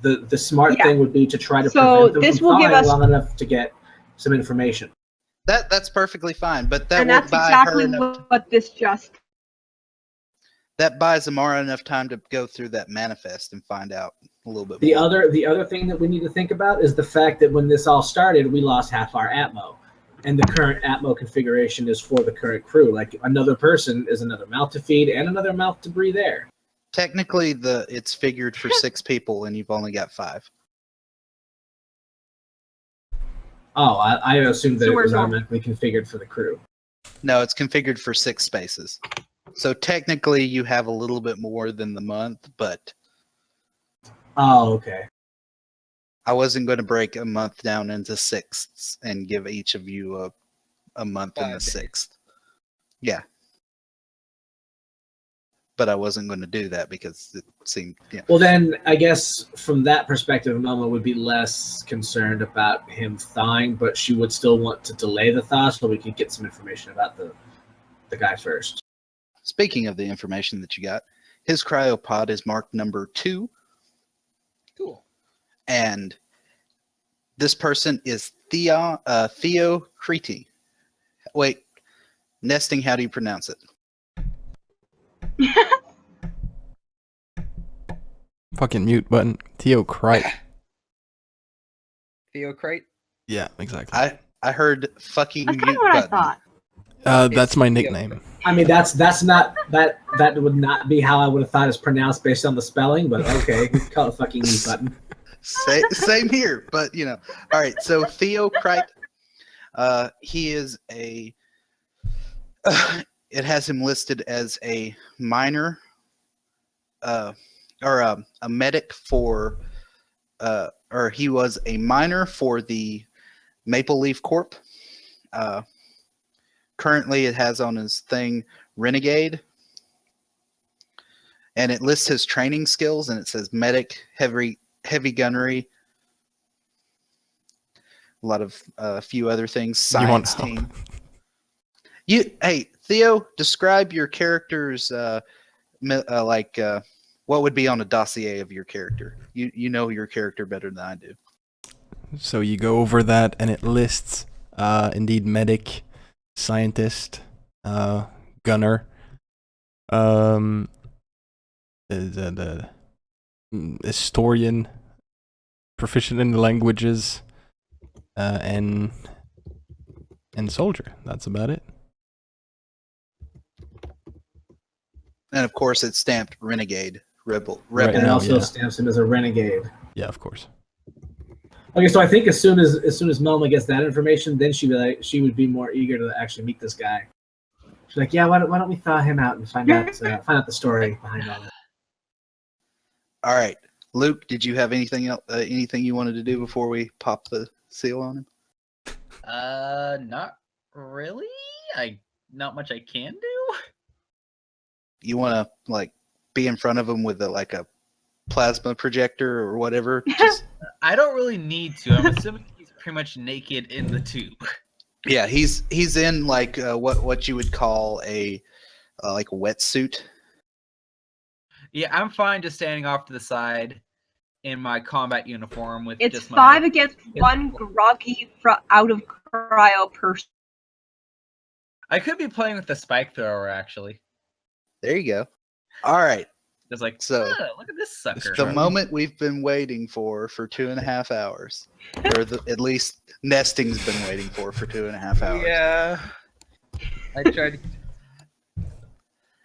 the smart Yeah. thing would be to try to So prevent them this from will give thawing us- long enough to get some information. That's perfectly fine, but that And will that's buy exactly her enough. what this just. That buys Amara enough time to go through that manifest and find out a little bit The more. other thing that we need to think about is the fact that when this all started, we lost half our Atmo, and the current Atmo configuration is for the current crew. Like another person is another mouth to feed and another mouth to breathe air. Technically, it's figured for 6 people, and you've only got 5. Oh, I assumed that So it we're was normal. automatically configured for the crew. No, it's configured for 6 spaces. So technically, you have a little bit more than the month, but Oh, okay. I wasn't going to break a month down into sixths and give each of you a month in the 5 days. sixth. Yeah. But I wasn't going to do that because it seemed, yeah. Well, then I guess from that perspective, Mama would be less concerned about him thawing, but she would still want to delay the thaw so we could get some information about the guy first. Speaking of the information that you got, his cryopod is marked number 2, Cool. and this person is Theo Crete. Wait, nesting, how do you pronounce it? Fucking mute button. Theocrite. Theocrate. Yeah, exactly. I heard fucking That's kind mute of what I button. thought. That's It's my Theo. nickname. I mean, that's not that would not be how I would have thought it's pronounced based on the spelling, but okay, we call it fucking mute button. Same here, but you know. All right, so Theocrite, he is a. It has him listed as a minor, or a medic for, or he was a minor for the Maple Leaf Corp. Currently, it has on his thing Renegade, and it lists his training skills, and it says medic, heavy gunnery, a lot of a few other things. You want Science help? team. Hey Theo, describe your character's what would be on a dossier of your character. You know your character better than I do. So you go over that, and it lists, indeed, medic, scientist, gunner, the historian, proficient in languages, and soldier. That's about it. And of course, it's stamped Renegade, Rebel. Right. And it now, also yeah. stamps him as a renegade. Yeah, of course. Okay, so I think as soon as Melma gets that information, then she would be more eager to actually meet this guy. She's like, yeah, why don't we thaw him out and find out the story behind all that. All right, Luke, did you have anything else, anything you wanted to do before we pop the seal on him? Not really. Not much I can do. You want to like be in front of him with a plasma projector or whatever? Just, I don't really need to. I'm assuming he's pretty much naked in the tube. yeah, he's in like what you would call a like a wetsuit. Yeah, I'm fine just standing off to the side in my combat uniform with It's just my 5 against 1 groggy out of cryo person. I could be playing with the spike thrower actually. There you go. All right, Just like, So, look at this sucker. the moment we've been waiting for 2.5 hours, or at least nesting's been waiting for 2.5 hours. Yeah. I tried to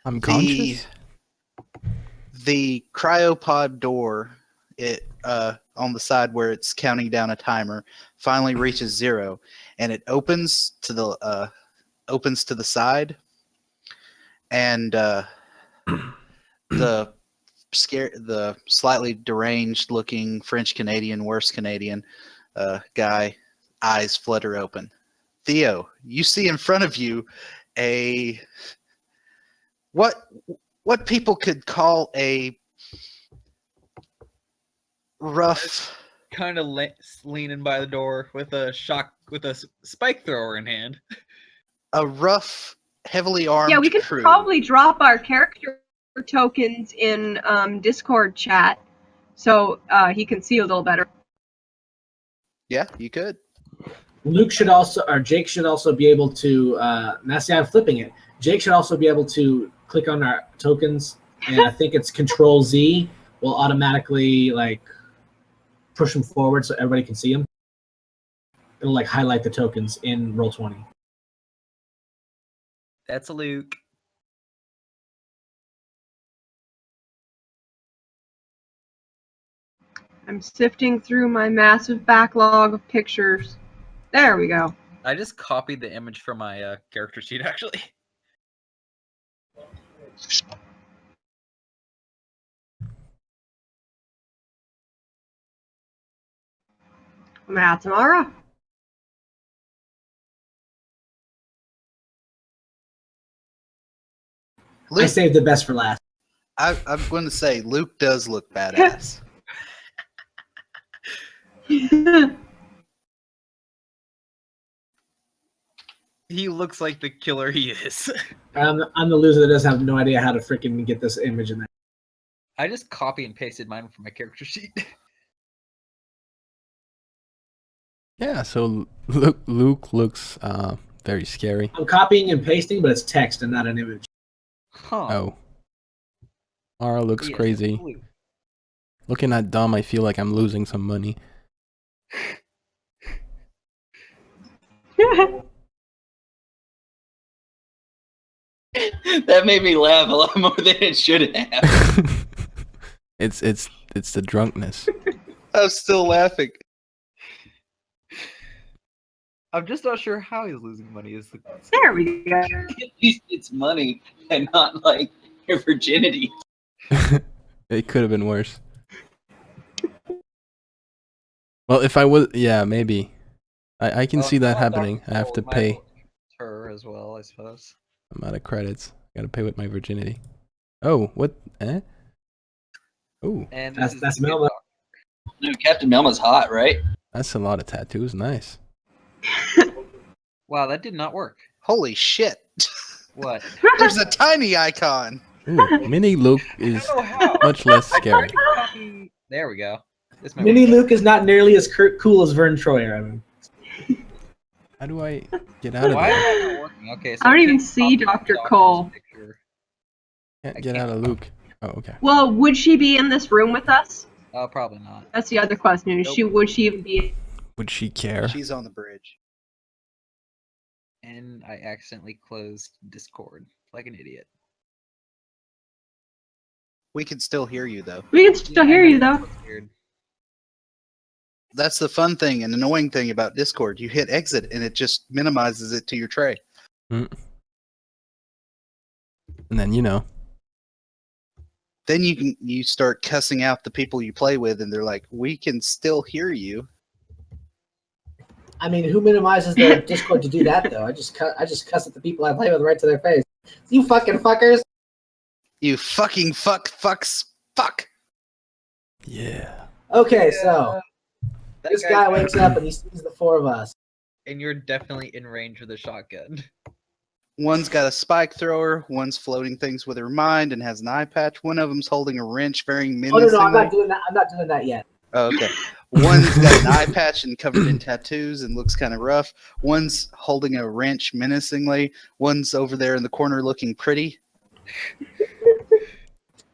I'm conscious. The cryopod door, it on the side where it's counting down a timer, finally reaches 0, and it opens to the side, and the slightly deranged looking French Canadian, worse Canadian guy, eyes flutter open. Theo, you see in front of you a what people could call a rough, kind of leaning by the door with a spike thrower in hand. heavily armed Yeah, we could crew. probably drop our character tokens in Discord chat so he can see a little better. Yeah, you could. Luke should also, or Jake should also be able to. Now, see, I'm flipping it. Jake should also be able to click on our tokens, and I think it's Control Z will automatically like push them forward so everybody can see them. It'll like highlight the tokens in Roll20. That's Luke. I'm sifting through my massive backlog of pictures. There we go. I just copied the image from my character sheet actually. Tomorrow. I Luke, saved the best for last. I'm going to say Luke does look badass. He looks like the killer he is. I'm the loser that doesn't have no idea how to freaking get this image in there. I just copy and pasted mine from my character sheet. Yeah, so Luke looks very scary. I'm copying and pasting, but it's text and not an image. Huh. Oh. Mara looks Yes, crazy. Luke. Looking at Dom, I feel like I'm losing some money. That made me laugh a lot more than it should have. it's the drunkenness. I was still laughing. I'm just not sure how he's losing money. Is the There we go. At least it's money and not like your virginity. It could have been worse. Well, if I was, yeah, maybe. I can see that happening. I have to pay. her as well, I suppose. I'm out of credits. Gotta pay with my virginity. Oh, what? Eh? Oh, And That's Melba. Dude, Captain Melma's hot, right? that's a lot of tattoos. Nice. Wow, that did not work. Holy shit. What? There's a tiny icon. Ooh, Mini Luke is I don't know how. much less scary. Copy- There we go. This might Mini work. Luke is not nearly as cool as Vern Troyer. I mean, How do I get out of Why is there? that not working? Okay, so I don't even can't see copy Dr. Doctor's Cole. picture. Can't get out of Luke. Oh, okay. Well, would she be in this room with us? Oh, probably not. That's the other question. Would she even be? Would she care? She's on the bridge. And I accidentally closed Discord like an idiot. We can still hear you, though. We can still hear you though. That's weird. That's the fun thing and annoying thing about Discord. You hit exit and it just minimizes it to your tray. And then Then you start cussing out the people you play with, and they're like, "We can still hear you." I mean, who minimizes their Discord to do that though? I just cuss at the people I play with right to their face. You fucking fuckers! You fucking fucks. Yeah. Okay, so That this guy wakes up and he sees the four of us. And you're definitely in range with a shotgun. One's got a spike thrower. One's floating things with her mind and has an eye patch. One of them's holding a wrench, very Oh menacingly. no, I'm not doing that. I'm not doing that yet. Oh, okay. One's got an eye patch and covered in tattoos and looks kind of rough. One's holding a wrench menacingly. One's over there in the corner looking pretty.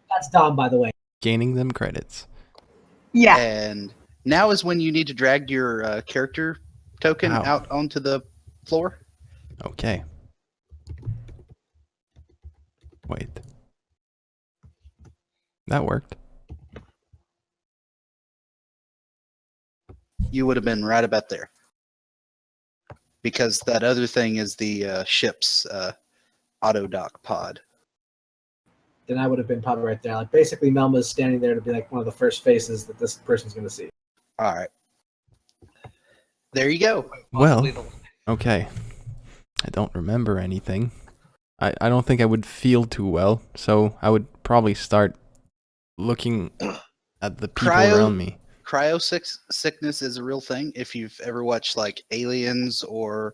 That's Dom, by the way. Gaining them credits. Yeah. And now is when you need to drag your character token Ow. out onto the floor. Okay. Wait. That worked. You would have been right about there. Because that other thing is the ship's auto dock pod. Then I would have been probably right there. Like basically, Melma's standing there to be like one of the first faces that this person's going to see. All right. There you go. Well, Possibly the- okay. I don't remember anything. I don't think I would feel too well, so I would probably start looking at the people around me. Cryo sickness is a real thing. If you've ever watched like Aliens or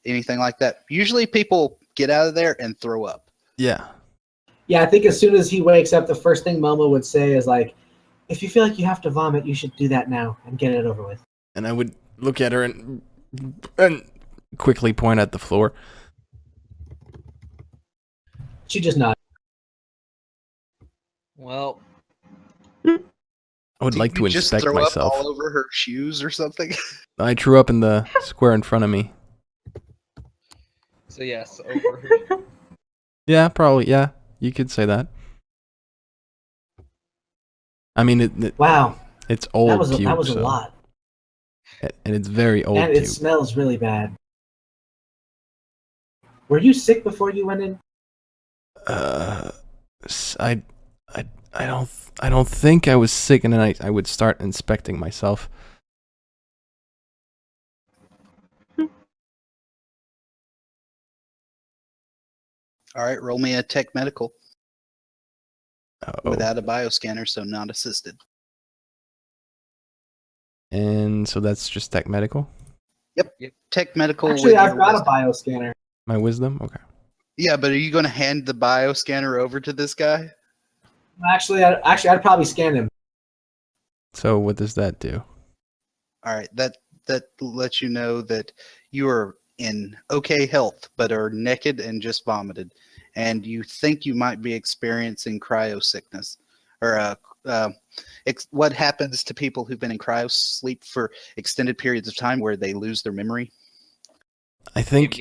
anything like that, usually people get out of there and throw up. Yeah. Yeah, I think as soon as he wakes up, the first thing Melma would say is like, "If you feel like you have to vomit, you should do that now and get it over with." And I would look at her and quickly point at the floor. She just nodded. Well, I would Do like to you just inspect throw myself. up all over her shoes or something? I drew up in the square in front of me. so yes, over here. Yeah, probably. Yeah, you could say that. I mean, Wow, it's old that was pube, a so- lot, and it's very old and it pube. smells really bad. Were you sick before you went in? I don't think I was sick, and then I would start inspecting myself. All right, roll me a tech medical Uh-oh. without a bioscanner, so not assisted. And so that's just tech medical. Tech medical. Actually, with I've your got a wisdom. bioscanner. My wisdom. Okay. Yeah, but are you going to hand the bioscanner over to this guy? Actually, I'd probably scan him. So what does that do? All right, that that lets you know that you are in okay health, but are naked and just vomited, and you think you might be experiencing cryo sickness, or what happens to people who've been in cryo sleep for extended periods of time where they lose their memory. I think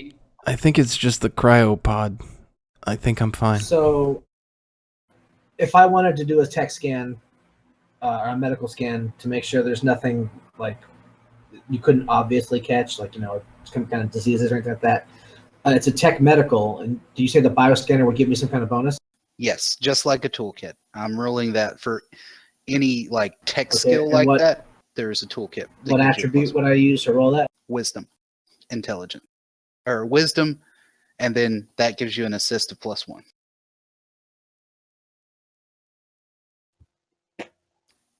it's just the cryopod. I think I'm fine. So, if I wanted to do a tech scan or a medical scan to make sure there's nothing like you couldn't obviously catch, like some kind of diseases or anything like that, it's a tech medical. And do you say the bioscanner would give me some kind of bonus? Yes, just like a toolkit. I'm ruling that for any like tech Okay, skill and like what- that, there is a toolkit. that What gives you a attribute plus would I use to roll that? wisdom, intelligent, or wisdom, and then that gives you an assist of +1.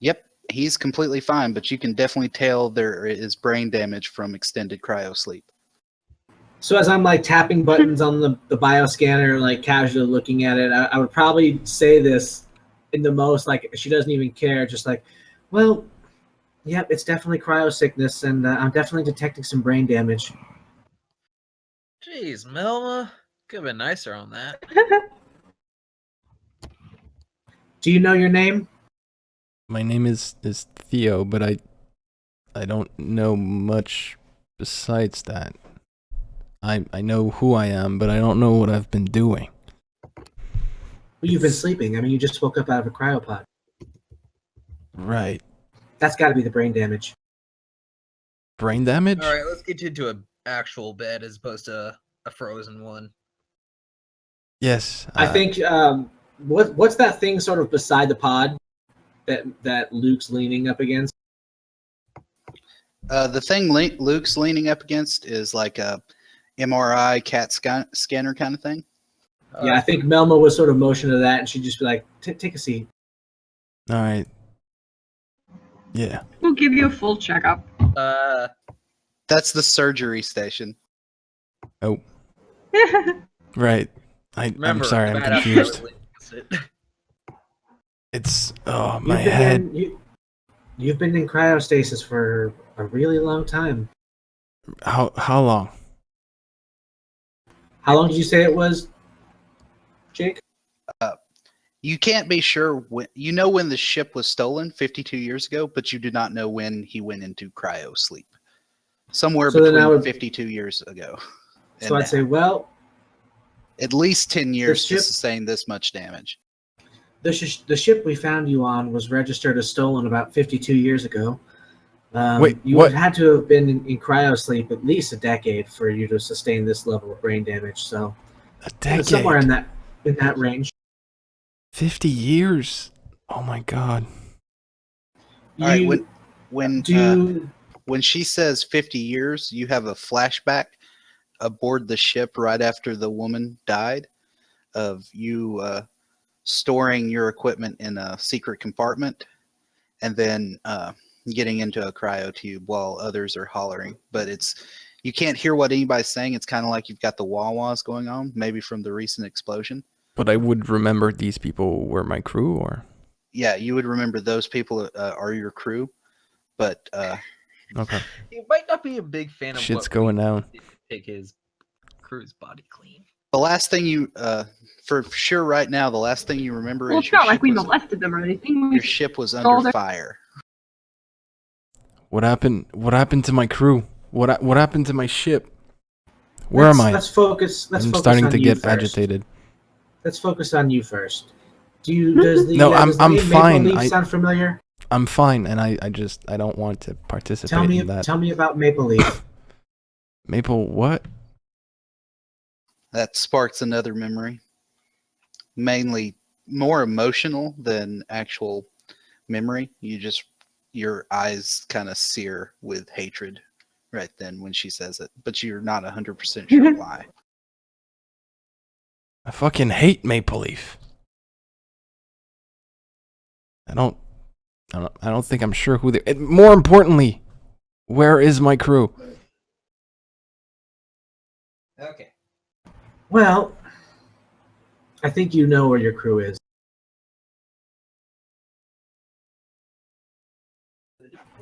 Yep, he's completely fine, but you can definitely tell there is brain damage from extended cryo sleep. So as I'm like tapping buttons on the bioscanner, like casually looking at it, I would probably say this in the most like she doesn't even care, just like, well, yep, it's definitely cryo sickness, and I'm definitely detecting some brain damage. Jeez, Melma, could have been nicer on that. Do you know your name? My name is Theo, but I don't know much besides that. I know who I am, but I don't know what I've been doing. Well, you've been sleeping. I mean, you just woke up out of a cryopod. Right. That's got to be the brain damage. Brain damage? All right, let's get into an actual bed as opposed to a frozen one. Yes. I think what's that thing sort of beside the pod that Luke's leaning up against? The thing Luke's leaning up against is like a MRI CAT scanner kind of thing. Yeah, I think Melma was sort of motion to that, and she'd just be like, "Take a seat." All right. Yeah. We'll give you a full checkup. That's the surgery station. Oh. Right. Remember, I'm sorry, I'm bad apple confused. really likes it. It's my head. You've been in cryostasis for a really long time. How long? How long did you say it was, Jake? You can't be sure when. You know when the ship was stolen 52 years ago, but you do not know when he went into cryo sleep. Somewhere So then I between would- 52 years ago. So and I'd say, now. well, At least 10 years to ship- sustain this much damage. the ship we found you on was registered as stolen about 52 years ago. Wait, you what? would have had to have been in cryo sleep at least a decade for you to sustain this level of brain damage. So A decade. somewhere in that range. 50 years. Oh my god. All right, You- when she says 50 years, you have a flashback aboard the ship right after the woman died of you storing your equipment in a secret compartment and then getting into a cryo tube while others are hollering. But you can't hear what anybody's saying. It's kind of like you've got the wah-wahs going on, maybe from the recent explosion. But I would remember these people were my crew, or? Yeah, you would remember those people are your crew, but Okay. He might not be a big fan of Shit's what going we down. did to take his crew's body clean. the last thing you, for sure right now, the last thing you remember Well, is it's not like we was, molested them or anything. We your ship was stole under their- fire. What happened? What happened to my crew? What happened to my ship? Where am I? Let's focus. I'm focus starting on to you get first. agitated. Let's focus on you first. Does the No, does the I'm name fine. Maple Leaf sound familiar? I'm fine, and I don't want to participate in that. Tell me about Maple Leaf. Maple what? That sparks another memory. Mainly more emotional than actual memory. Your eyes kind of sear with hatred right then when she says it, but you're not 100% sure why. I fucking hate Maple Leaf. I don't think I'm sure who they. More importantly, where is my crew? Okay. Well, I think you know where your crew is.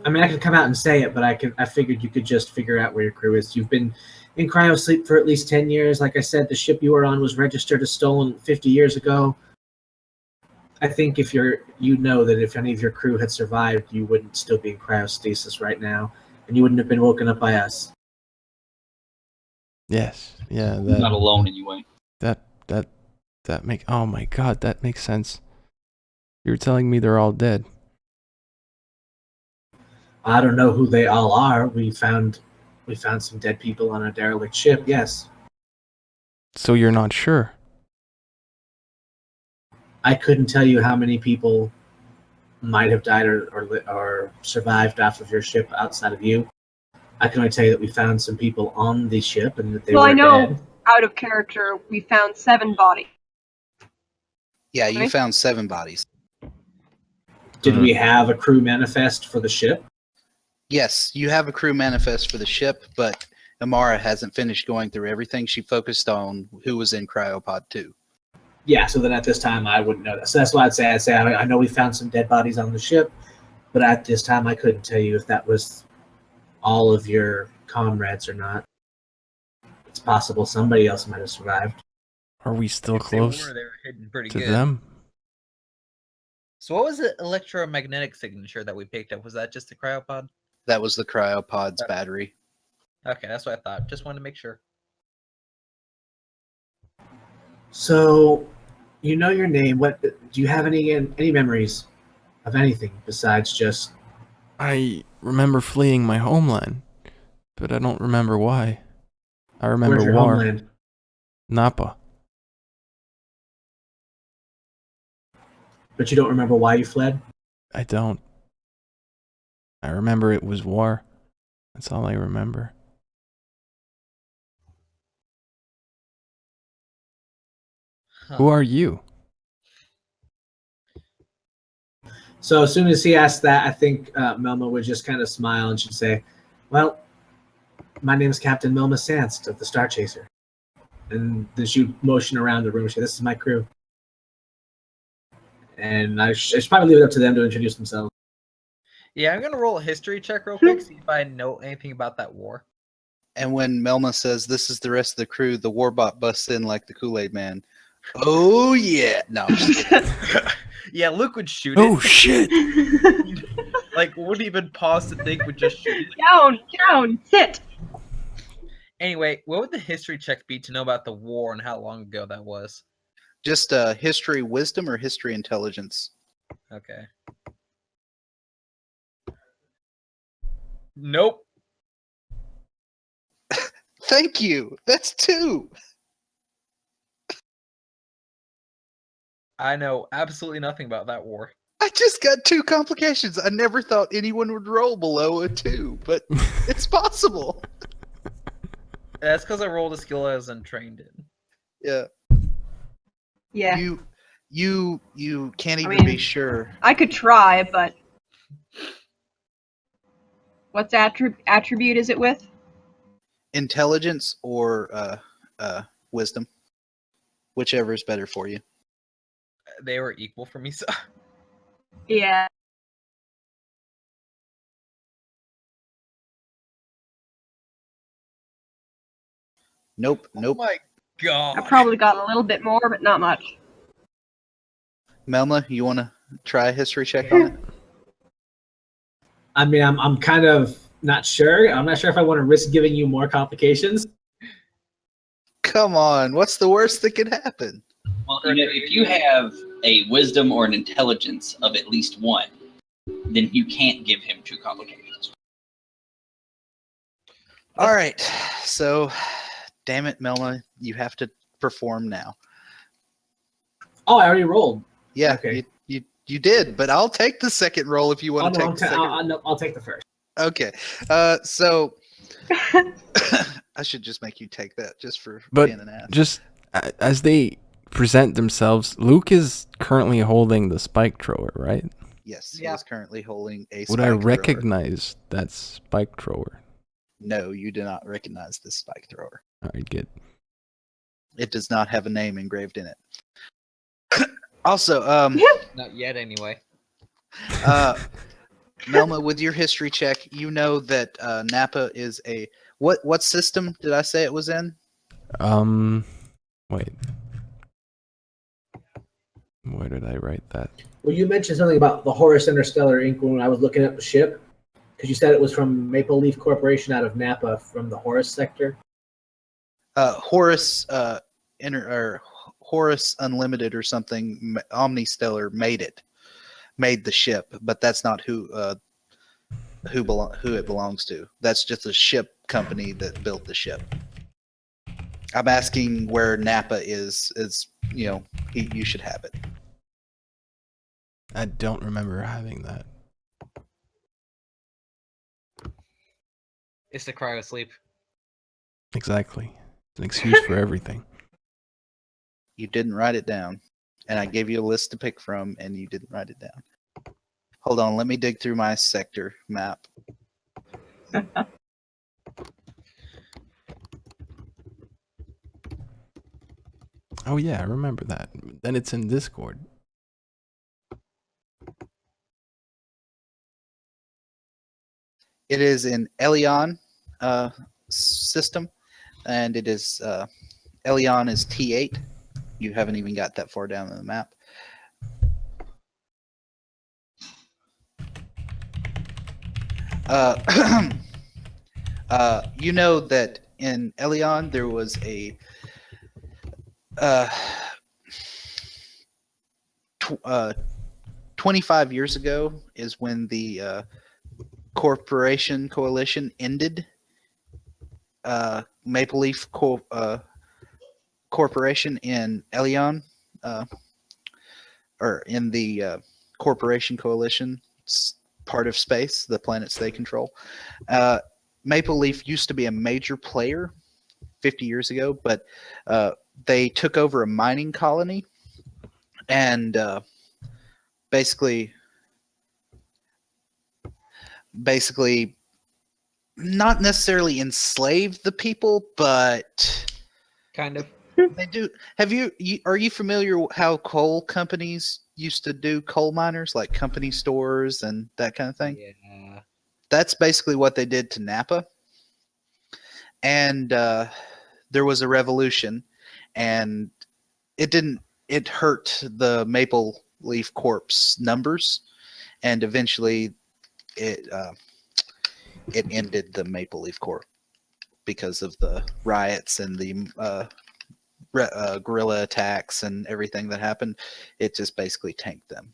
I mean, I could come out and say it, but I figured you could just figure out where your crew is. You've been in cryo sleep for at least 10 years. Like I said, the ship you were on was registered as stolen 50 years ago. I think if you know that if any of your crew had survived, you wouldn't still be in cryostasis right now, and you wouldn't have been woken up by us. Yes. Yeah. Not alone anyway. That make. Oh my God, that makes sense. You're telling me they're all dead. I don't know who they all are. We found some dead people on a derelict ship. Yes, So you're not sure? I couldn't tell you how many people might have died or survived off of your ship outside of you. I can only tell you that we found some people on the ship and that they Well, were I know dead. out of character, we found 7 bodies. Yeah, you Right. found 7 bodies. Did we have a crew manifest for the ship? Yes, you have a crew manifest for the ship, but Amara hasn't finished going through everything. She focused on who was in Cryopod 2. Yeah, so then at this time I wouldn't know that. So that's why I'd say I know we found some dead bodies on the ship, but at this time I couldn't tell you if that was all of your comrades or not. It's possible somebody else might have survived. Are we still If close they were hidden pretty to good. them? So what was the electromagnetic signature that we picked up? Was that just the cryopod? That was the Cryopod's battery. Okay, that's what I thought. Just wanted to make sure. So, you know your name. What do you have any memories of anything besides just? I remember fleeing my homeland, but I don't remember why. I remember Where's your war. homeland? Napa. But you don't remember why you fled? I don't. I remember it was war. That's all I remember. Who are you? So as soon as he asked that, I think Melma would just kind of smile and she'd say, "Well, my name is Captain Melma Sanst of the Star Chaser." And then she'd motion around the room and say, "This is my crew." And I should probably leave it up to them to introduce themselves. Yeah, I'm gonna roll a history check real quick, see if I know anything about that war. And when Melma says, "This is the rest of the crew," the warbot busts in like the Kool-Aid Man. Oh, yeah. No, I'm just kidding. Yeah, Luke would shoot Oh it. shit! Like, wouldn't even pause to think, would just shoot it. Down, sit. Anyway, what would the history check be to know about the war and how long ago that was? Just history wisdom or history intelligence? Okay. Nope. Thank you. That's 2. I know absolutely nothing about that war. I just got 2 complications. I never thought anyone would roll below a 2, but it's possible. That's because I rolled a skill I wasn't trained in. Yeah. Yeah, You can't even mean- be sure. I could try, but what's attribute is it with? Intelligence or wisdom, whichever is better for you. They were equal for me, so Yeah. Nope. Oh my god. I probably got a little bit more, but not much. Melma, you want to try a history check on it? I mean, I'm kind of not sure. I'm not sure if I want to risk giving you more complications. Come on, what's the worst that could happen? Well, if you have a wisdom or an intelligence of at least 1, then you can't give him 2 complications. All right, so, damn it, Melma, you have to perform now. Oh, I already rolled. Yeah, Okay. you did, but I'll take the second roll if you want to take the second. I'll take the first. Okay, so I should just make you take that just for But being an ass. just as they present themselves, Luke is currently holding the spike thrower, right? Yes, he Yeah. is currently holding a Would spike I thrower. recognize that spike thrower? No, you do not recognize this spike thrower. All right, good. It does not have a name engraved in it. Also, not yet anyway. Melma, with your history check, you know that Napa is a what system did I say it was in? Wait. Where did I write that? Well, you mentioned something about the Horus Interstellar Inc. when I was looking at the ship, because you said it was from Maple Leaf Corporation out of Napa from the Horus sector. Horus or Horus Unlimited or something. Omnistellar made the ship, but that's not who it belongs to. That's just a ship company that built the ship. I'm asking where Napa is. You should have it. I don't remember having that. It's the cryo sleep. Exactly. It's an excuse for everything. You didn't write it down, and I gave you a list to pick from, and you didn't write it down. Hold on, let me dig through my sector map. Oh yeah, I remember that. Then it's in Discord. It is in Elion system, and it is Elion is T8. You haven't even got that far down on the map. You know that in Elion there was a 25 years ago is when the corporation coalition ended. Maple Leaf Corporation in Elion, or in the corporation coalition, it's part of space, the planets they control. Maple Leaf used to be a major player 50 years ago, but they took over a mining colony and basically not necessarily enslaved the people, but Kind of. they do. Are you familiar how coal companies used to do coal miners, like company stores and that kind of thing? Yeah. That's basically what they did to Napa. And there was a revolution, and it hurt the Maple Leaf Corp's numbers, and eventually it ended the Maple Leaf Corp because of the riots and the guerrilla attacks and everything that happened. It just basically tanked them.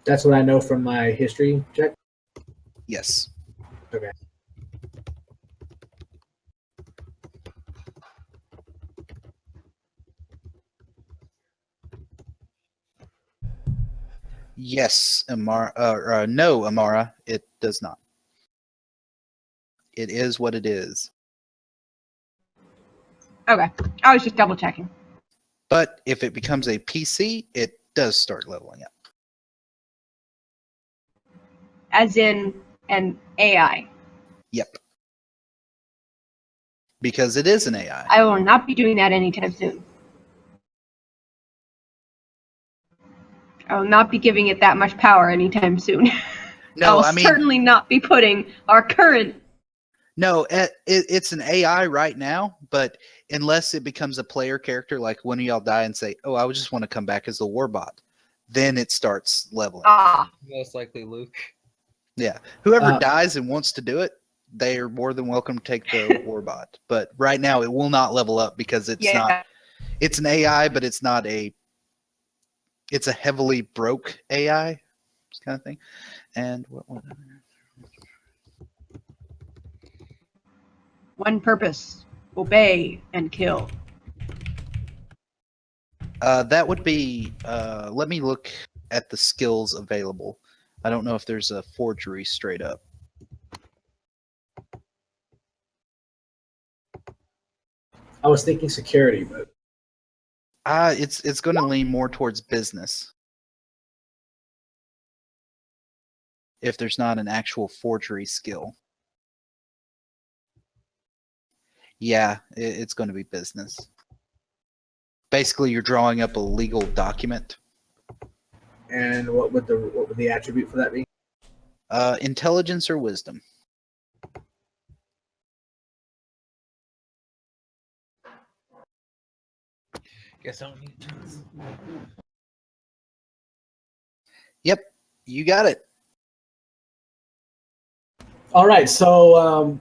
That's what I know from my history check. Yes. Okay. Yes, Amara. No, Amara, it does not. It is what it is. Okay, I was just double checking. But if it becomes a PC, it does start leveling up. As in an AI. Yep. Because it is an AI. I will not be doing that anytime soon. I will not be giving it that much power anytime soon. No, I will certainly not be putting our current. No, it's an AI right now, but unless it becomes a player character, like one of y'all die and say, "Oh, I would just want to come back as a warbot," then it starts leveling. Most likely Luke. Yeah, whoever dies and wants to do it, they are more than welcome to take the warbot. But right now, it will not level up because it's not. It's an AI, but it's not a. It's a heavily broke AI kind of thing. And what? One purpose: obey and kill. That would be. Let me look at the skills available. I don't know if there's a forgery straight up. I was thinking security, but it's going to lean more towards business. If there's not an actual forgery skill. Yeah, it's going to be business. Basically, you're drawing up a legal document. And what would the attribute for that be? Intelligence or wisdom. Guess I don't need to turn this. Yep, you got it. All right, so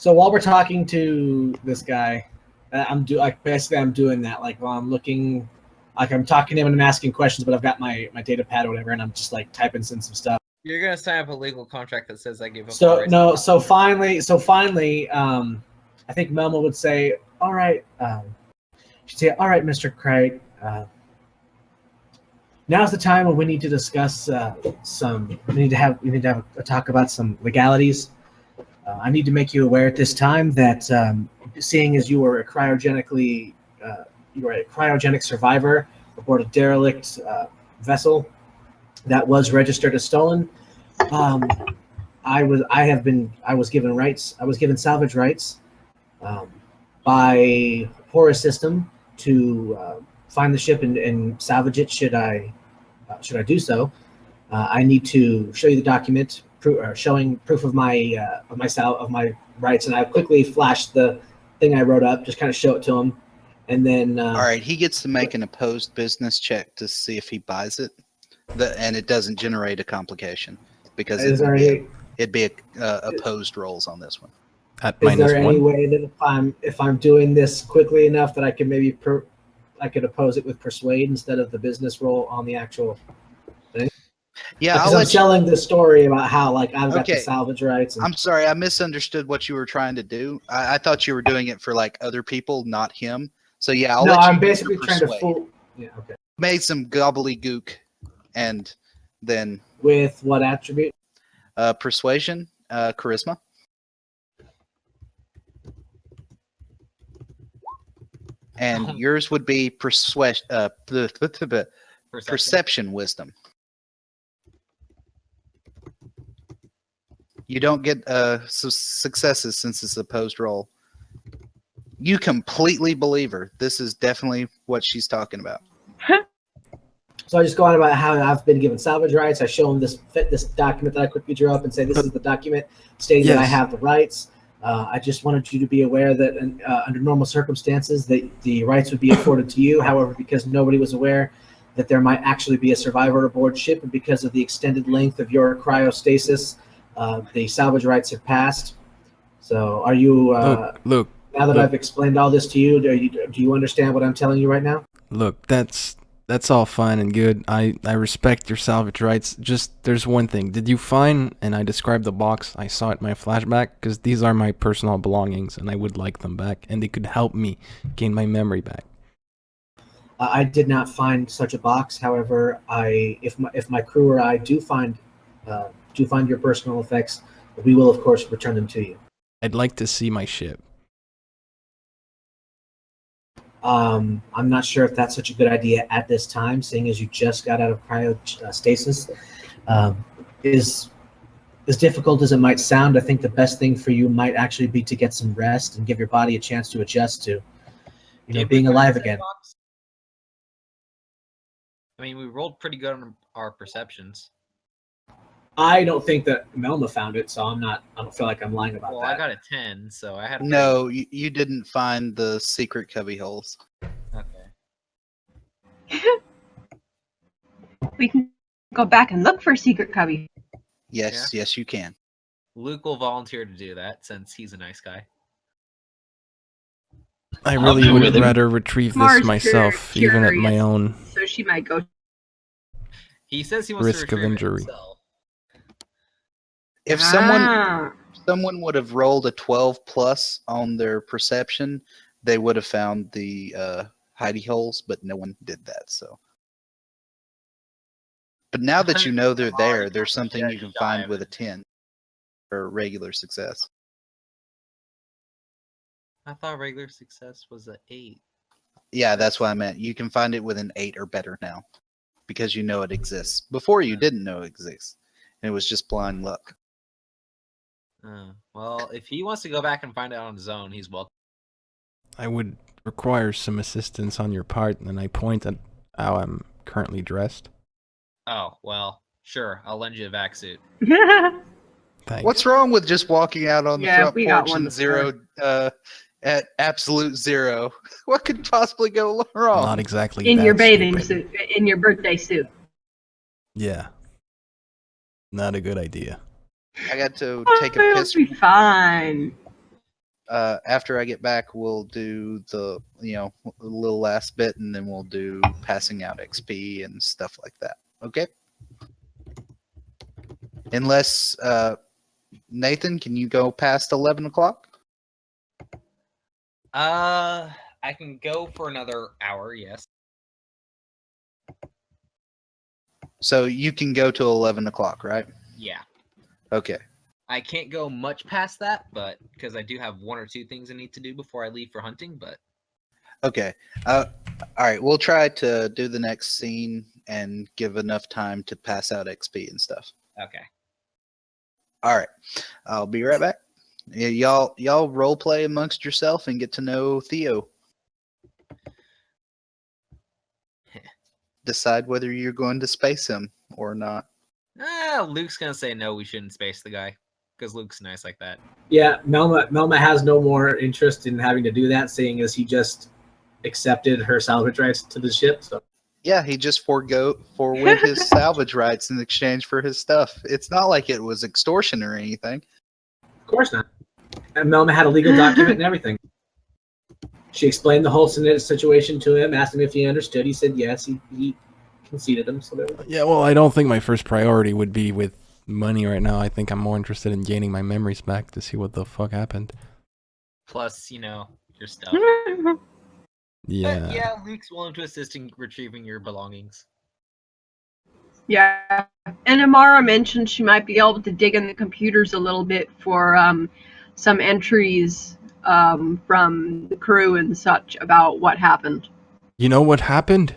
while we're talking to this guy, I'm doing that. Like while I'm looking, like I'm talking to him and I'm asking questions, but I've got my data pad or whatever, and I'm just like typing in some stuff. You're gonna sign up a legal contract that says I give up. So finally, I think Melma would say, "All right," she'd say, "All right, Mr. Craig. Now's the time when we need to discuss we need to have a talk about some legalities. I need to make you aware at this time that seeing as you were a cryogenic survivor aboard a derelict vessel that was registered as stolen, I was given salvage rights by Horus system to find the ship and salvage it. Should I do so? I need to show you the document showing proof of my rights, and I quickly flashed the thing I wrote up, just kind of show it to him, and then. All right, he gets to make an opposed business check to see if he buys it, and it doesn't generate a complication because it'd be opposed rolls on this one. At Is there any -1. way that if I'm doing this quickly enough that I can maybe I could oppose it with persuade instead of the business roll on the actual thing? Yeah, because I'm selling the story about how like I've got the salvage rights. I'm sorry, I misunderstood what you were trying to do. I thought you were doing it for like other people, not him. So yeah, I'm basically trying to fool. Yeah, okay. Made some gobbledygook, and then with what attribute? Persuasion, charisma. And yours would be perception wisdom. You don't get successes since it's opposed roll. You completely believe her. This is definitely what she's talking about. So I just go on about how I've been given salvage rights. I show him this document that I quickly drew up and say, this is the document stating that I have the rights. I just wanted you to be aware that under normal circumstances, that the rights would be afforded to you. However, because nobody was aware that there might actually be a survivor aboard ship, and because of the extended length of your cryostasis, the salvage rights have passed. So are you... Look. Now that I've explained all this to you, do you understand what I'm telling you right now? Look, that's all fine and good. I respect your salvage rights. Just, there's one thing. Did you find, and I described the box I saw at my flashback, because these are my personal belongings, and I would like them back, and they could help me gain my memory back. I did not find such a box. However, if my crew or I do find your personal effects, we will, of course, return them to you. I'd like to see my ship. I'm not sure if that's such a good idea at this time, seeing as you just got out of cryostasis. As difficult as it might sound, I think the best thing for you might actually be to get some rest and give your body a chance to adjust to, being alive again. I mean, we rolled pretty good on our perceptions. I don't think that Melma found it, so I don't feel like I'm lying about that. Well, I got a 10, so I had a... No, you didn't find the secret cubby holes. Okay. We can go back and look for secret cubby. Yes, yes, you can. Luke will volunteer to do that since he's a nice guy. I really would rather retrieve this myself, even at my own so she might go. He says he wants risk to of injury. If someone would have rolled a 12 plus on their perception, they would have found the hidey holes, but no one did that. So, but now that you know they're there, there's something you can find with a 10 for regular success. I thought regular success was an 8. Yeah, that's what I meant. You can find it with an 8 or better now, because you know it exists. Before you didn't know it exists, and it was just blind luck. Well, if he wants to go back and find it on his own, he's welcome. I would require some assistance on your part, and I point at how I'm currently dressed. Oh, well, sure. I'll lend you a vac suit. Thanks. What's wrong with just walking out on the Yeah, front we got porch one and before. at absolute zero? What could possibly go wrong? Not exactly In that your bathing stupid. suit, in your birthday suit. Yeah. Not a good idea. I got to take a It'll piss. be fine. After I get back, we'll do the little last bit, and then we'll do passing out XP and stuff like that. Okay. Unless Nathan, can you go past 11 o'clock? I can go for another hour, yes. So you can go to 11 o'clock, right? Yeah. Okay. I can't go much past that, but because I do have 1 or 2 things I need to do before I leave for hunting, but Okay. All right. We'll try to do the next scene and give enough time to pass out XP and stuff. okay. All right. I'll be right back. Yeah, y'all role play amongst yourself and get to know Theo. Decide whether you're going to space him or not. Luke's gonna say no, we shouldn't space the guy. Because Luke's nice like that. Yeah, Melma has no more interest in having to do that, seeing as he just accepted her salvage rights to the ship. So Yeah, he just forwent his salvage rights in exchange for his stuff. It's not like it was extortion or anything. of course not. And Melma had a legal document and everything. She explained the whole situation to him, asked him if he understood. He said yes. He conceded him. So Yeah, well, I don't think my first priority would be with money right now. I think I'm more interested in gaining my memories back to see what the fuck happened. Plus, your stuff. Yeah. But yeah, Luke's willing to assist in retrieving your belongings. Yeah. And Amara mentioned she might be able to dig in the computers a little bit for some entries from the crew and such about what happened. You know what happened?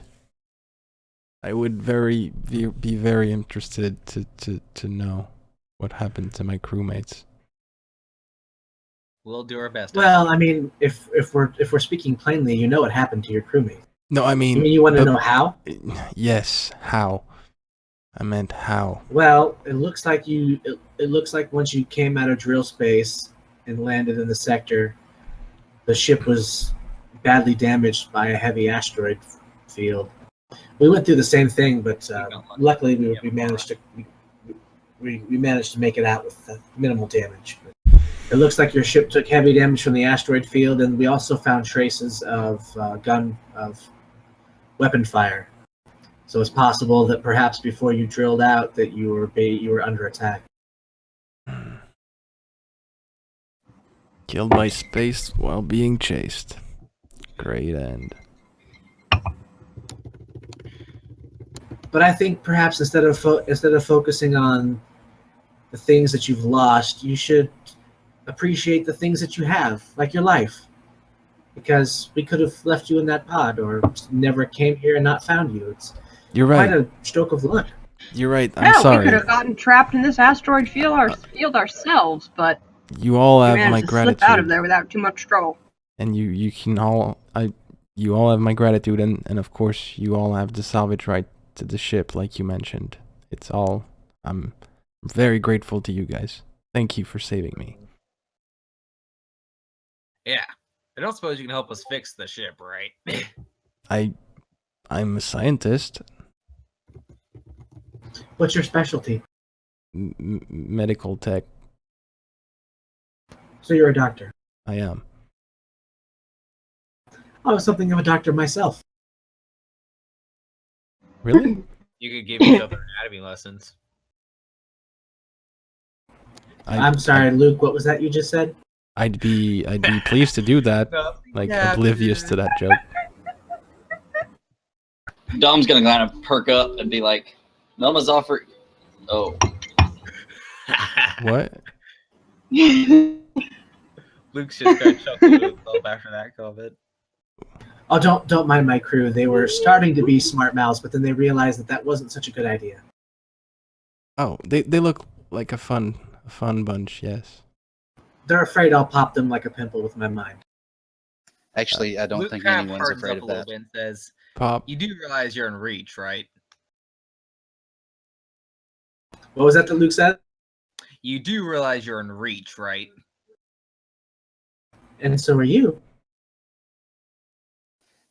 I would be very interested to know what happened to my crewmates. We'll do our best. well, I mean, if we're speaking plainly, you know what happened to your crewmate. No, I I mean, mean, you want to know how? Yes, how? I meant how. Well, it looks like it looks like once you came out of drill space and landed in the sector, the ship was badly damaged by a heavy asteroid field. We went through the same thing, but luckily we managed to make it out with minimal damage. It looks like your ship took heavy damage from the asteroid field, and we also found traces of weapon fire. So it's possible that perhaps before you drilled out, that you were under attack. Killed by space while being chased. Great end. But I think perhaps instead of focusing on the things that you've lost, you should appreciate the things that you have, like your life. Because we could have left you in that pod, or never came here and not found you. It's You're quite right. a stroke of luck. You're right. I'm Hell, we sorry. could have gotten trapped in this asteroid field ourselves, but You all we have managed my to gratitude. slip out of there without too much trouble. And you can all you all have my gratitude, and of course you all have the salvage right to the ship, like you mentioned. It's all I'm very grateful to you guys. Thank you for saving me. Yeah. I don't suppose you can help us fix the ship, right? I'm a scientist. What's your specialty? Medical tech. So you're a doctor. I am. I was something of a doctor myself. Really? You could give each other anatomy lessons. I'm sorry, Luke. What was that you just said? I'd be pleased to do that. Like oblivious to that joke. Dom's gonna kind of perk up and be like, "Melma's offer." Oh, What? Luke's just got chuckling to himself after that comment. Oh, don't mind my crew. They were starting to be smart mouths, but then they realized that wasn't such a good idea. Oh, they look like a fun bunch. Yes. They're afraid I'll pop them like a pimple with my mind. Actually, I don't Luke think kind of anyone's hardens afraid up of a little that. bit and says, Pop. You do realize you're in reach, right? What was that Luke said? You do realize you're in reach, right? And so are you.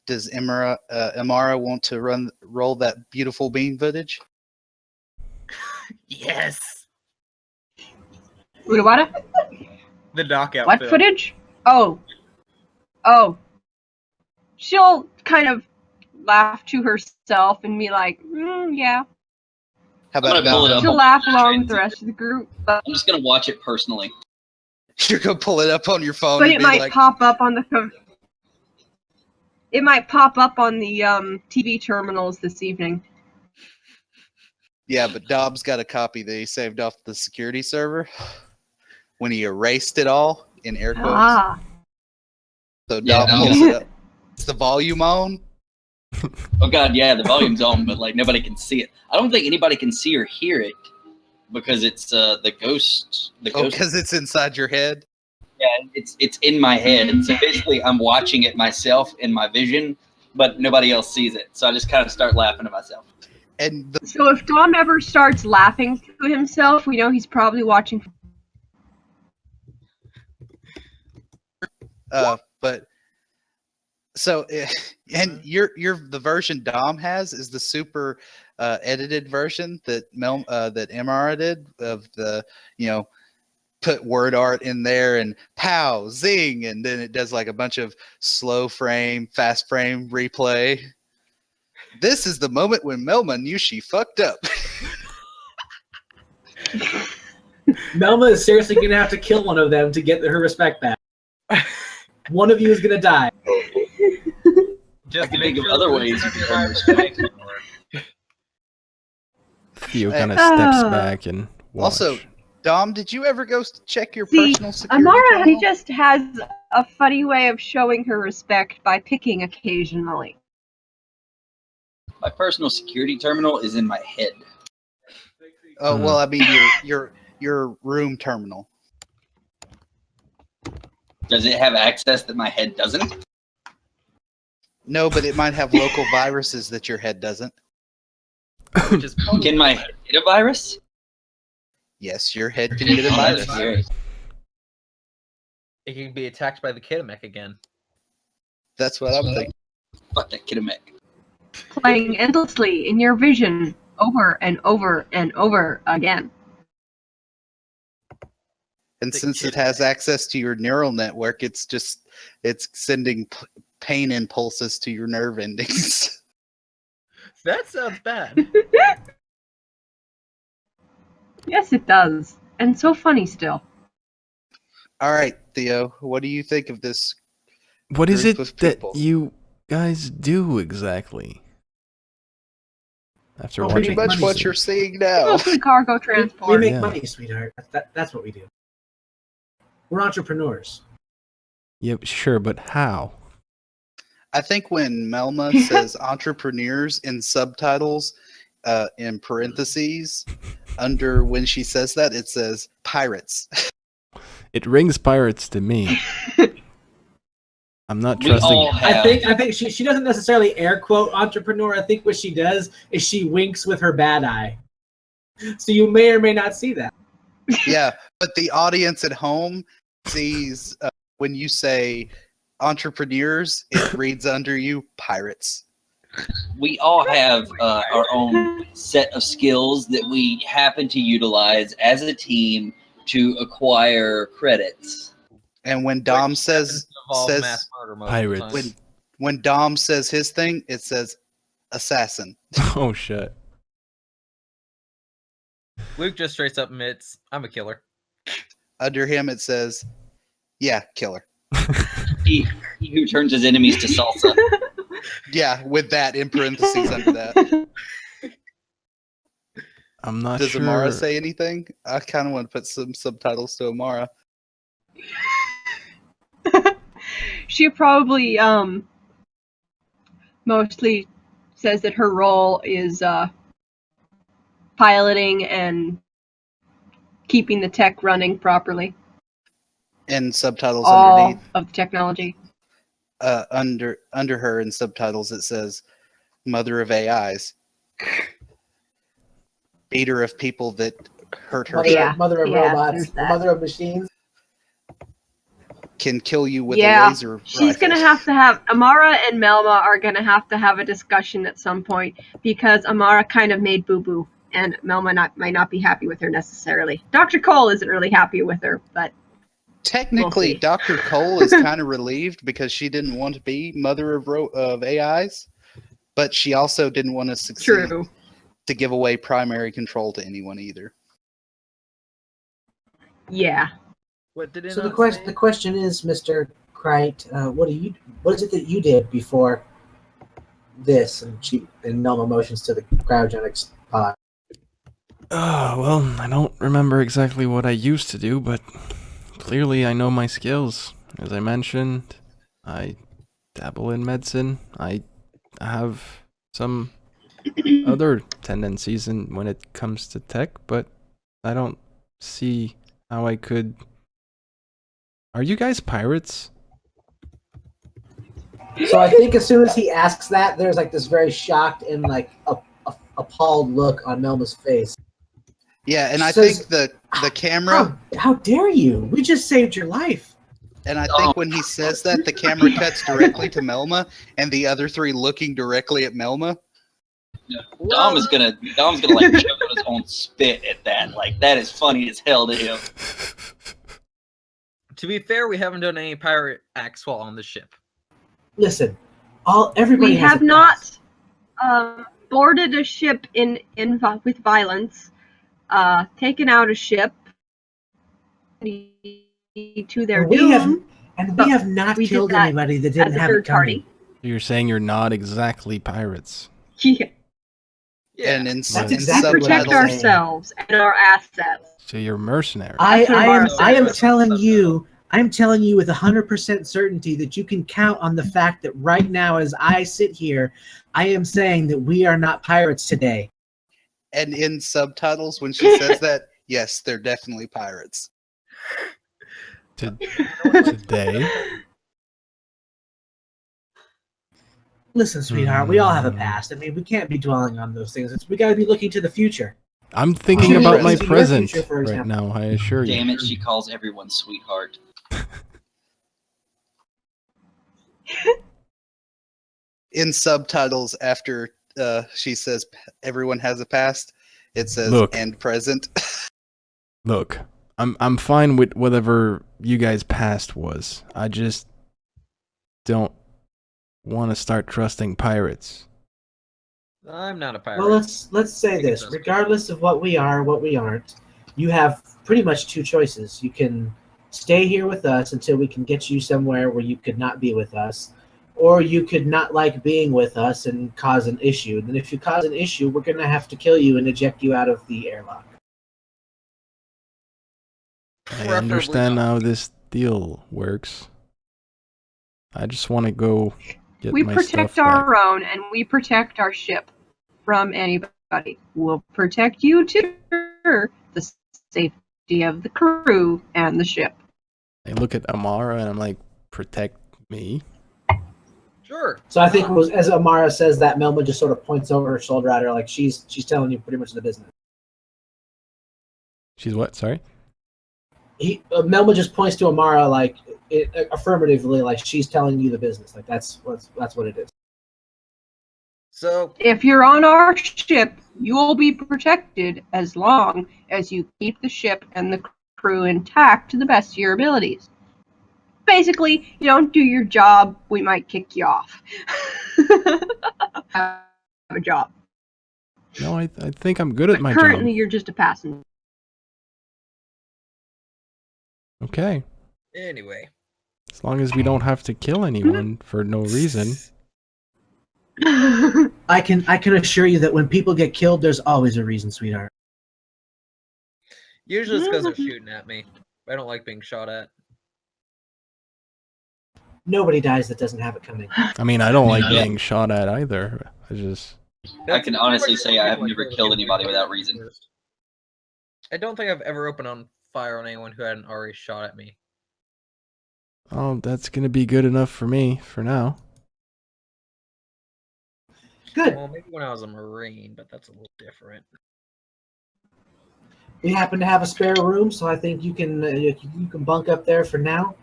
Does Imara want to roll that beautiful bean footage? Yes. Udawada? The knockout. What film. footage? Oh. She'll kind of laugh to herself and be like, yeah. How I'm gonna about pull it Dom? up. She'll laugh along with the rest of the group, but I'm just gonna watch it personally. You're gonna pull it up on your phone it and be might like, pop up on the it might pop up on the TV terminals this evening. yeah, but Dom's got a copy that he saved off the security server when he erased it all in air quotes. Ah. So Yeah, Dom no. pulls it up. It's the volume on. Oh god, yeah, the volume's on, but like nobody can see it. I don't think anybody can see or hear it because it's the ghost. The Oh, ghost. because it's inside your head. Yeah, it's in my head. So basically, I'm watching it myself in my vision, but nobody else sees it. So I just kind of start laughing to myself. And the, So if Dom ever starts laughing to himself, we know he's probably watching. but so and you're the version Dom has is the super edited version that that Imara did of the put word art in there and pow zing and then it does like a bunch of slow frame fast frame replay. This is the moment when Melma knew she fucked up. Melma is seriously going to have to kill one of them to get her respect back. One of you is going to die. Just I can make think of sure other Luke's ways gonna you be can right respect. Theo kind of steps Oh. back and watch. Also, Dom, did you ever go check your See, personal security Amara channel? just has a funny way of showing her respect by picking occasionally. My personal security terminal is in my head. Oh well, I mean your room terminal. Does it have access that my head doesn't? No, but it might have local viruses that your head doesn't. Which is Can my head get a virus? Yes, your head can get a Oh, that's virus. scary. it can be attacked by the Kidamek again. That's what I'm thinking. Fuck that Kidamek. Playing endlessly in your vision over and over and over again. And The since it kid- has access to your neural network, it's sending pain impulses to your nerve endings. That sounds bad. Yes, it does. And so funny still. All right, Theo, what do you think of this? What is group it of that people. you guys do exactly? After Oh, Pretty watching make much money, what so- you're seeing now. Mostly cargo We transport. make Yeah. money, sweetheart. That's what we do. We're entrepreneurs. Yep, sure, but how? I think when Melma says entrepreneurs in subtitles, in parentheses, under when she says that, it says pirates. It rings pirates to me. I'm not We trusting. all have. I think she doesn't necessarily air quote entrepreneur. I think what she does is she winks with her bad eye. So you may or may not see that. Yeah, but the audience at home sees when you say entrepreneurs, it reads under you pirates. We all have our own set of skills that we happen to utilize as a team to acquire credits. And when Dom Which says involves mass murder most Pirates. of the time. when Dom says his thing, it says assassin. Oh shit. Luke just straight up admits, I'm a killer. Under him, it says, yeah, killer. He who turns his enemies to salsa. Yeah, with that in parentheses under that. I'm not Does sure. Amara say anything? I kind of want to put some subtitles to Amara. She probably mostly says that her role is piloting and keeping the tech running properly. And subtitles All underneath. of the technology. Under her in subtitles, it says, mother of AIs, beater of people that hurt her, Mother of Yeah, robots, there's that. mother of machines. can kill you with a Yeah, laser she's rifle. gonna have to have Amara and Melma are gonna have to have a discussion at some point because Amara kind of made boo boo, and Melma might not be happy with her necessarily. Dr. Cole isn't really happy with her, but Technically, We'll see. Dr. Cole is kind of relieved because she didn't want to be mother of AIs, but she also didn't want to succeed true. to give away primary control to anyone either. Yeah. What did it So the not question say? the question is, Mr. Kreit, what is it that you did before this? And Melma motions to the cryogenics pod. Oh, well, I don't remember exactly what I used to do, but clearly I know my skills. As I mentioned, I dabble in medicine. I have some other tendencies when it comes to tech, but I don't see how I could. Are you guys pirates? So I think as soon as he asks that, there's like this very shocked and like appalled look on Melma's face. Yeah, and She I says, think the camera, How dare you? We just saved your life. and I think when he says that, the camera cuts directly to Melma, and the other three looking directly at Melma. Dom is gonna like choke on his own spit at that. Like that is funny as hell to him. To be fair, we haven't done any pirate acts while on the ship. Listen, everybody We has have a not past. boarded a ship with violence, taken out a ship to their doom. We have not we did killed that anybody that didn't as a have it third coming. party. You're saying you're not exactly pirates. Yeah. And in, That's in exactly We what I'm protect subtitles, saying. ourselves and our assets. So you're mercenaries. That's what Amara I am says. telling you, I'm telling you with 100% certainty that you can count on the fact that right now, as I sit here, I am saying that we are not pirates today. and in subtitles, when she says that, yes, they're definitely pirates. Today? Listen, sweetheart, we all have a past. I mean, we can't be dwelling on those things. We got to be looking to the future. I'm thinking Your about my present. present Future, for right example. now, I assure you. Damn it, she calls everyone sweetheart. In subtitles, after she says everyone has a past, it says Look. and present. Look, I'm fine with whatever you guys' past was. I just don't want to start trusting pirates. I'm not a pirate. Well, let's say this. trust Regardless of what we are, what we aren't, you have pretty much two choices. You can stay here with us until we can get you somewhere where you could not be with us, or you could not like being with us and cause an issue. And if you cause an issue, we're going to have to kill you and eject you out of the airlock. I understand how this deal works. I just want to go get We my protect stuff our back. own, and we protect our ship from anybody. We'll protect you too. The safety of the crew and the ship. I look at Amara and I'm like, protect me? Sure. So I think as Amara says that, Melma just sort of points over her shoulder at her like she's telling you pretty much the business. She's what? Sorry? Melma just points to Amara like affirmatively, like she's telling you the business. Like that's what it is. So If you're on our ship, you will be protected as long as you keep the ship and the crew intact to the best of your abilities. Basically, you don't do your job, we might kick you off. Have a job. No, I think I'm good at my Currently, job. you're just a passenger. Okay. anyway, As long as we don't have to kill anyone for no reason. I can assure you that when people get killed, there's always a reason, sweetheart. usually it's because they're shooting at me. I don't like being shot at. Nobody dies that doesn't have it coming. I mean, I don't like Yeah. being shot at either. I just... I can honestly say I have never killed anybody without reason. I don't think I've ever opened on fire on anyone who hadn't already shot at me. Oh, that's gonna be good enough for me, for now. Good. Well, maybe when I was a Marine, but that's a little different. We happen to have a spare room, so I think you can bunk up there for now.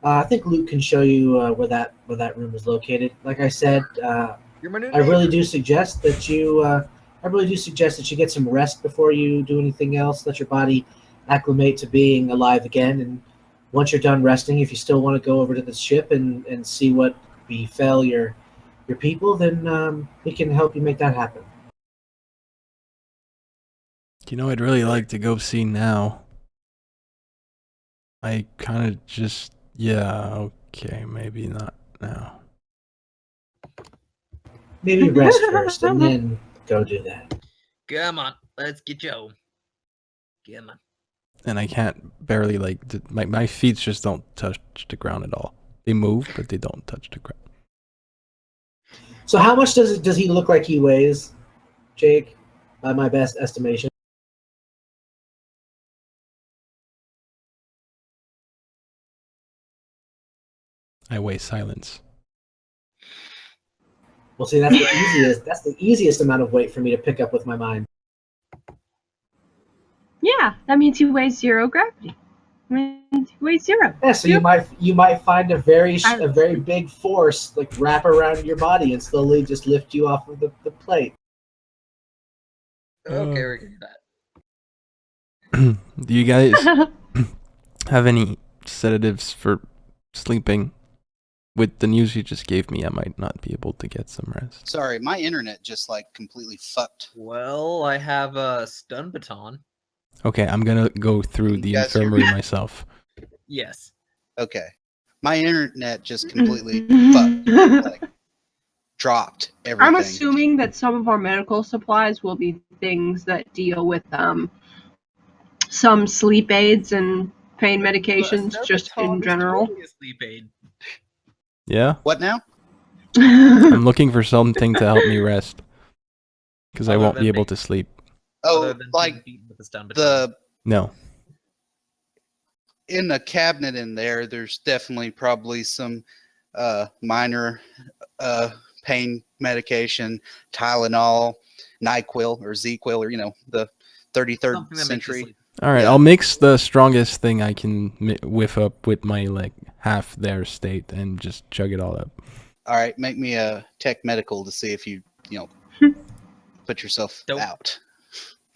I think Luke can show you where that room is located. Like I said, You're my new I really neighbor. do suggest that you get some rest before you do anything else. Let your body acclimate to being alive again, and once you're done resting, if you still want to go over to the ship and see what befell your people, then we can help you make that happen. You know, I'd really like to go see now. I kind of just, yeah, okay, maybe not now. Maybe rest first, and then go do that. Come on, let's get you home. Come on. And I can't barely, like, my feet just don't touch the ground at all. They move, but they don't touch the ground. So, how much does he look like he weighs, Jake? By my best estimation. I weigh silence. Well, see, that's the easiest. That's the easiest amount of weight for me to pick up with my mind. Yeah, that means he weighs 0 gravity. I mean, he weighs 0. Yeah, so you might find a very big force like wrap around your body and slowly just lift you off of the plate. Okay, we're gonna do that. Do you guys have any sedatives for sleeping? With the news you just gave me, I might not be able to get some rest. Sorry, my internet just like completely fucked. Well, I have a stun baton. Okay, I'm gonna go through You the guys hear infirmary me? myself. Yes. Okay, my internet just completely fucked. Like dropped everything. I'm assuming that some of our medical supplies will be things that deal with some sleep aids and pain medications Stun just baton in is general. totally a sleep aid. Yeah? What now? I'm looking for something to help me rest. Because I Other won't than be able being- to sleep. Oh, Other than like being beaten with a stun baton. the No. in the cabinet in there, there's definitely probably some minor pain medication, Tylenol, NyQuil or ZQuil, or the 33rd Something that makes you century. sleep. Alright, Yeah. I'll mix the strongest thing I can whiff up with my, like, half there state and just chug it all up. All right, make me a tech medical to see if you put yourself Don't out.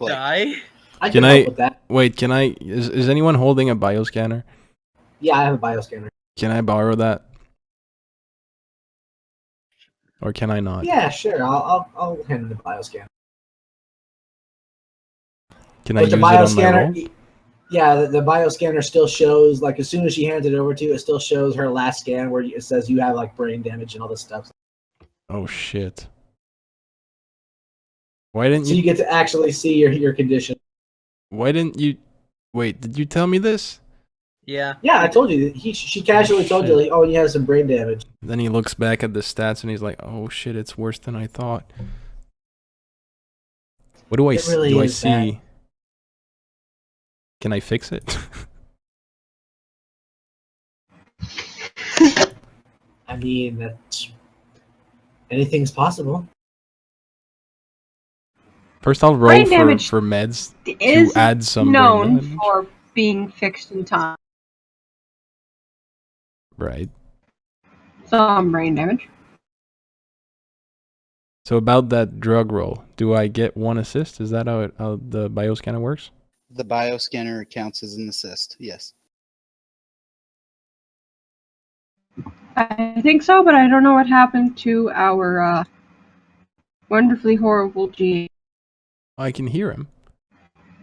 Like, Die? I Can can I- help with that. Wait, can I... Is anyone holding a bioscanner? Yeah, I have a bioscanner. Can I borrow that? Or can I not? Yeah, sure. I'll hand him the bioscanner. Can I With use the it on my roll? bioscanner, yeah, the bioscanner still shows, like, as soon as she hands it over to you, it still shows her last scan where it says you have, like, brain damage and all this stuff. Oh, shit. Why didn't So you you... get to actually see your condition. Why didn't you... Wait, did you tell me this? Yeah. Yeah, I told you. She casually told you, shit. like, oh, you have some brain damage. Then he looks back at the stats and he's like, "Oh shit, it's worse than I thought." What do I It really do? I is see? bad. Can I fix it? I mean, that's anything's possible. First, I'll roll Brain damage for meds is to add some brain known damage. for being fixed in time. Right. Some brain damage. So about that drug roll, do I get 1 assist? Is that how the bioscanner works? the bioscanner counts as an assist. Yes. I think so, but I don't know what happened to our wonderfully horrible GM. I can hear him.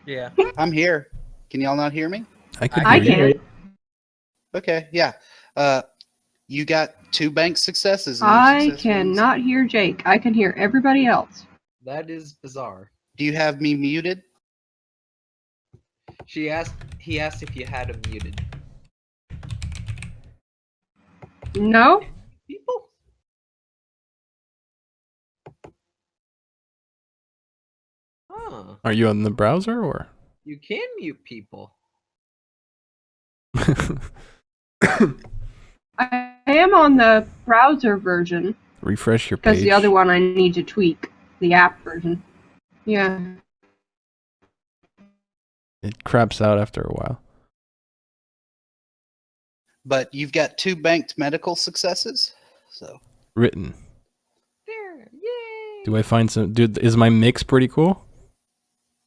Yeah. I'm here. Can y'all not hear me? I could I hear you. can. Okay, yeah. You got 2 bank successes. And I you successfully- cannot hear Jake. I can hear everybody else. That is bizarre. Do you have me muted? He asked if you had him muted. No? People? Huh. Are you on the browser or? You can mute people. I am on the browser version. refresh your Because page. the other one I need to tweak, the app version. Yeah. It craps out after a while. But you've got 2 banked medical successes. So Written. There, yay! Do I find some? Dude, is my mix pretty cool?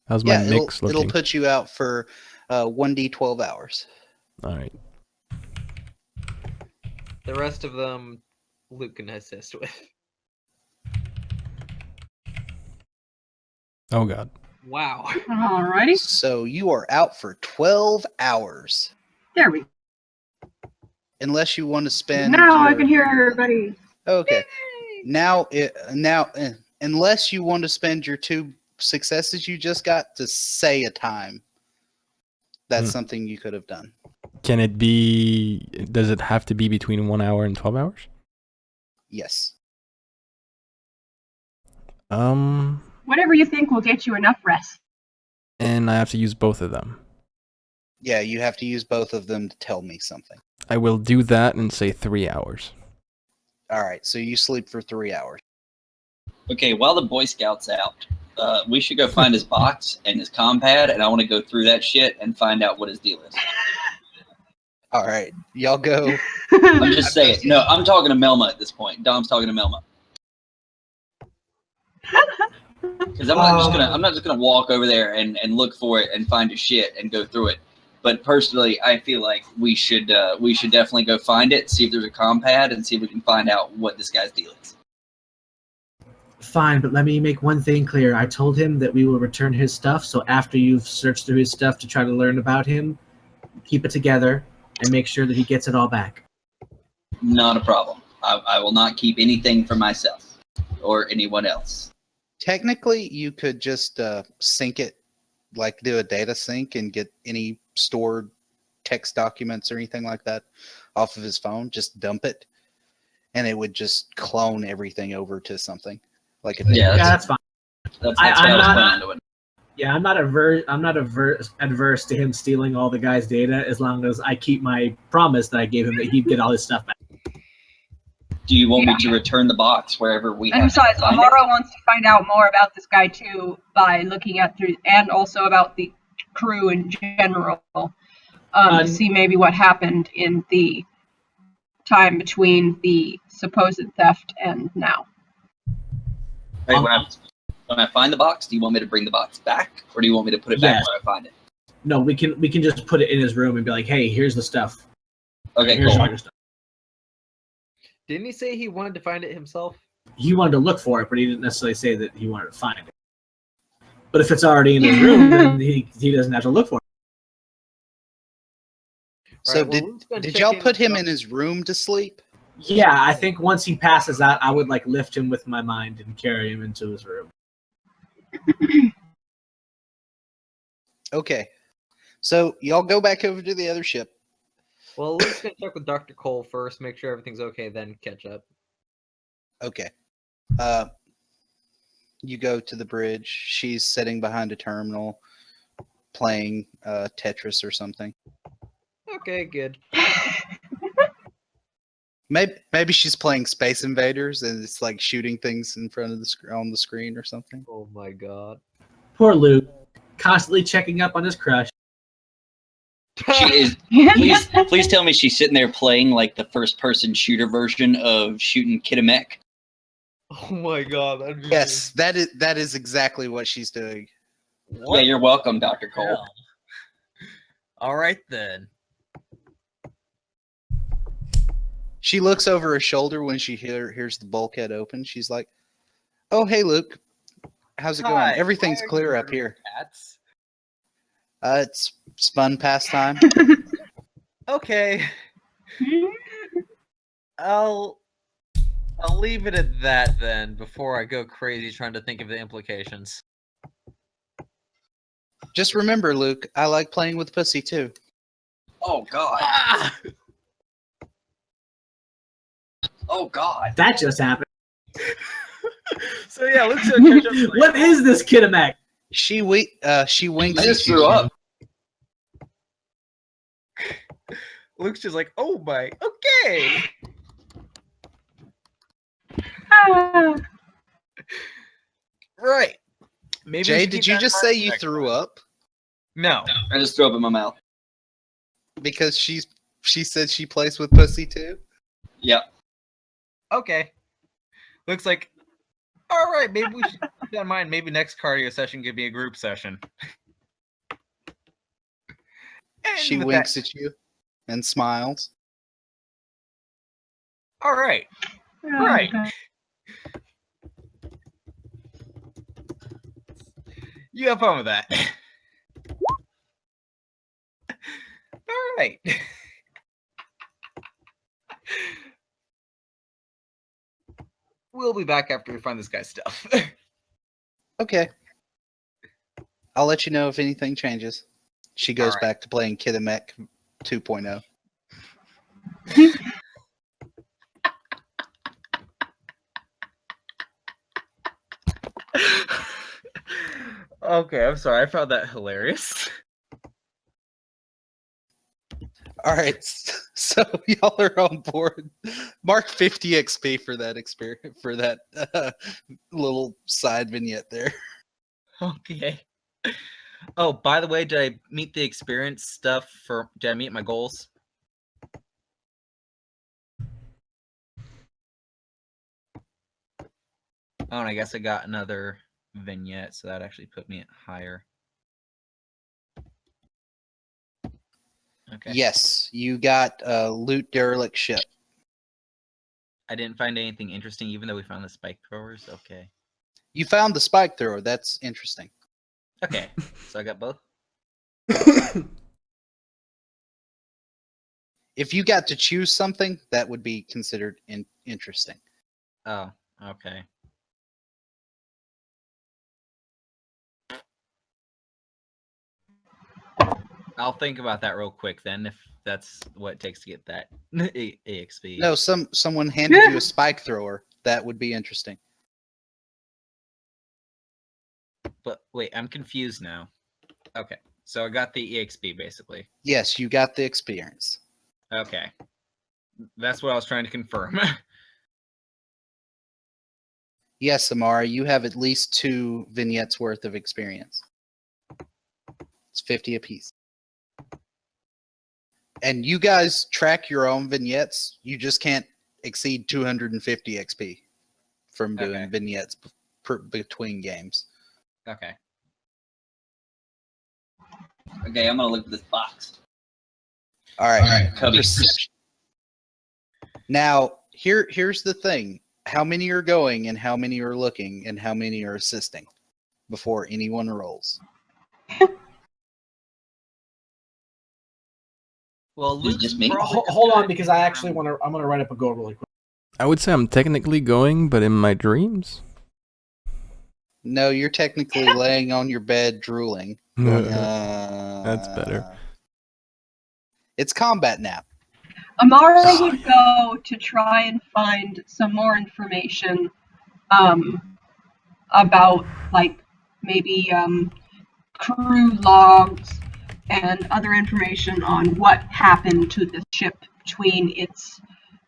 How's my yeah, mix it'll looking? put you out for 1d 12 hours. All right. The rest of them, Luke can assist with. Oh god. Wow. Alrighty. So you are out for 12 hours. There we go. Unless you want to spend. Now I your- can hear everybody. Okay. Unless you want to spend your 2 successes you just got to say a time. That's something you could have done. Can it be? Does it have to be between 1 hour and 12 hours? Yes. Whatever you think will get you enough rest. And I have to use both of them. Yeah, you have to use both of them to tell me something. I will do that and say 3 hours. All right, so you sleep for 3 hours. Okay, while the Boy Scout's out, we should go find his box and his compad, and I want to go through that shit and find out what his deal is. All right, y'all go. I'm just saying. No, I'm talking to Melma at this point. Dom's talking to Melma. Because I'm not just gonna walk over there and look for it and find his shit and go through it. But personally, I feel like we should definitely go find it, see if there's a compad, and see if we can find out what this guy's deal is. Fine, but let me make one thing clear. I told him that we will return his stuff, so after you've searched through his stuff to try to learn about him, keep it together and make sure that he gets it all back. Not a problem. I will not keep anything for myself or anyone else. Technically, you could just sync it, like do a data sync and get any stored text documents or anything like that off of his phone. Just dump it, and it would just clone everything over to something like a Yeah, Yeah, that's fine. That's I'm what I was not- planning on doing. Yeah, I'm not adverse to him stealing all the guy's data as long as I keep my promise that I gave him that he'd get all his stuff back. Do you want me to return the box wherever we And have to besides, find it? Amara wants to find out more about this guy too by looking at through, and also about the crew in general, to see maybe what happened in the time between the supposed theft and now. Hey, when I find the box, do you want me to bring the box back, or do you want me to put it back Yes. where I find it? No, we can just put it in his room and be like, hey, here's the stuff. Okay, Here's cool. all your stuff. Didn't he say he wanted to find it himself? He wanted to look for it, but he didn't necessarily say that he wanted to find it. But if it's already in his room, then he doesn't have to look for it. So Right, well, Luke's gonna did check y'all in put him with- in his room to sleep? Yeah, I think once he passes out, I would like lift him with my mind and carry him into his room. Okay. So y'all go back over to the other ship. Well, Luke's gonna check with Dr. Cole first, make sure everything's okay, then catch up. Okay. You go to the bridge. She's sitting behind a terminal playing Tetris or something. Okay, good. Maybe she's playing Space Invaders and it's like shooting things in front of on the screen or something. Oh my god. Poor Luke, constantly checking up on his crush. She is. Please tell me she's sitting there playing like the first-person shooter version of shooting Kitamek. Oh my god. that'd be Yes, that is exactly what she's doing. What? Yeah, you're welcome, Dr. Cole. hell? Alright then. She looks over her shoulder when she hears the bulkhead open. She's like, "Oh, hey, Luke. How's it going? Hi, Everything's why are clear you up here. Cats? It's fun pastime." Okay. I'll leave it at that then before I go crazy trying to think of the implications. Just remember, Luke, I like playing with pussy too. Oh God. Ah! Oh God. That just happened. So yeah, Luke's gonna catch up. What is this Kitamek? She winks. I just threw up. Luke's just like, oh my, okay. Ah. Right. Maybe we Jay, should did keep you that in just mind say for you next threw time. up? No. I just threw up in my mouth. Because she said she plays with pussy too? Yep. Okay. Looks like. All right. Maybe we should keep that in mind. Maybe next cardio session could be a group session. And She with winks that, at you and smiles. all right. Right. You have fun with that. All right. We'll be back after we find this guy's stuff. Okay. I'll let you know if anything changes. She goes Alright. back to playing Kid Mech 2.0. Okay, I'm sorry. I found that hilarious. All right, so y'all are on board. Mark 50 XP for that experience, for that little side vignette there. Okay. Oh, by the way, did I meet the experience stuff for? Did I meet my goals? Oh, and I guess I got another vignette, so that actually put me at higher. Okay. Yes, you got a loot derelict ship. I didn't find anything interesting, even though we found the spike throwers. Okay. You found the spike thrower. That's interesting. Okay. So I got both. If you got to choose something, that would be considered interesting. Oh, okay. I'll think about that real quick then, if that's what it takes to get that EXP. No, someone handed you a spike thrower. That would be interesting. But wait, I'm confused now. Okay, so I got the EXP basically. Yes, you got the experience. Okay, that's what I was trying to confirm. Yes, Amara, you have at least 2 vignettes worth of experience. It's 50 apiece. And you guys track your own vignettes. You just can't exceed 250 XP from doing Okay. vignettes between games. Okay. Okay, I'm gonna look at this box. All right. Cubby. Perception. Now, here's the thing. How many are going and how many are looking and how many are assisting before anyone rolls? Well, Is it Luke's just me? probably just Hold gonna on, because I hang actually around. I'm gonna write up a goal really quick. I would say I'm technically going, but in my dreams. No, you're technically laying on your bed drooling. That's better. It's combat nap. Amara would go to try and find some more information about, like, maybe crew logs and other information on what happened to the ship between its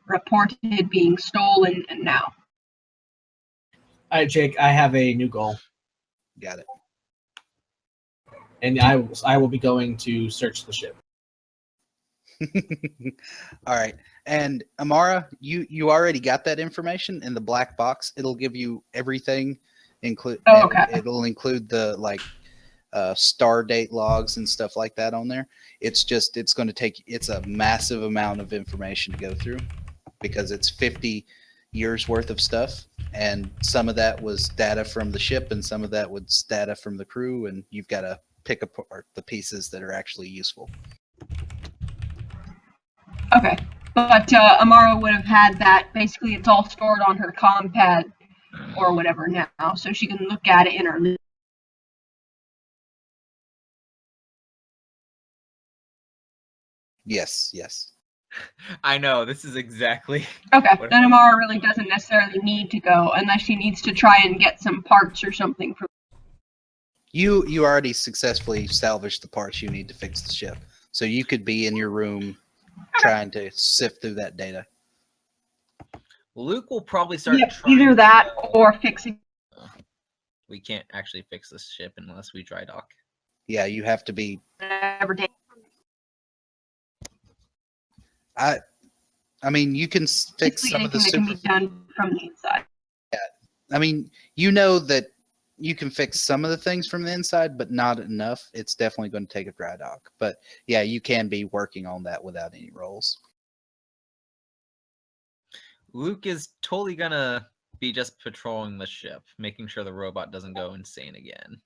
reported being stolen and now. All right, Jake, I have a new goal, Got it. and I will be going to search the ship. All right. And Amara, you already got that information in the black box. It'll give you everything, Okay. it'll include the star date logs and stuff like that on there. It's a massive amount of information to go through because it's 50 years worth of stuff, and some of that was data from the ship and some of that was data from the crew, and you've got to pick apart the pieces that are actually useful. Okay. But Amara would have had that. Basically, it's all stored on her compad or whatever now, so she can look at it in her. Yes. I know, this is exactly. Okay, What- then Amara really doesn't necessarily need to go unless she needs to try and get some parts or something from. You already successfully salvaged the parts you need to fix the ship, so you could be in your room trying to sift through that data. Luke will probably start Yep, trying either that to- or fixing. We can't actually fix this ship unless we dry dock. Yeah, you have to be. Whatever day. I mean, you can fix Basically some of the anything that can super. be done from the inside. I mean, you know that you can fix some of the things from the inside, but not enough. It's definitely going to take a dry dock. But yeah, you can be working on that without any rolls. Luke is totally gonna be just patrolling the ship, making sure the robot doesn't go insane again.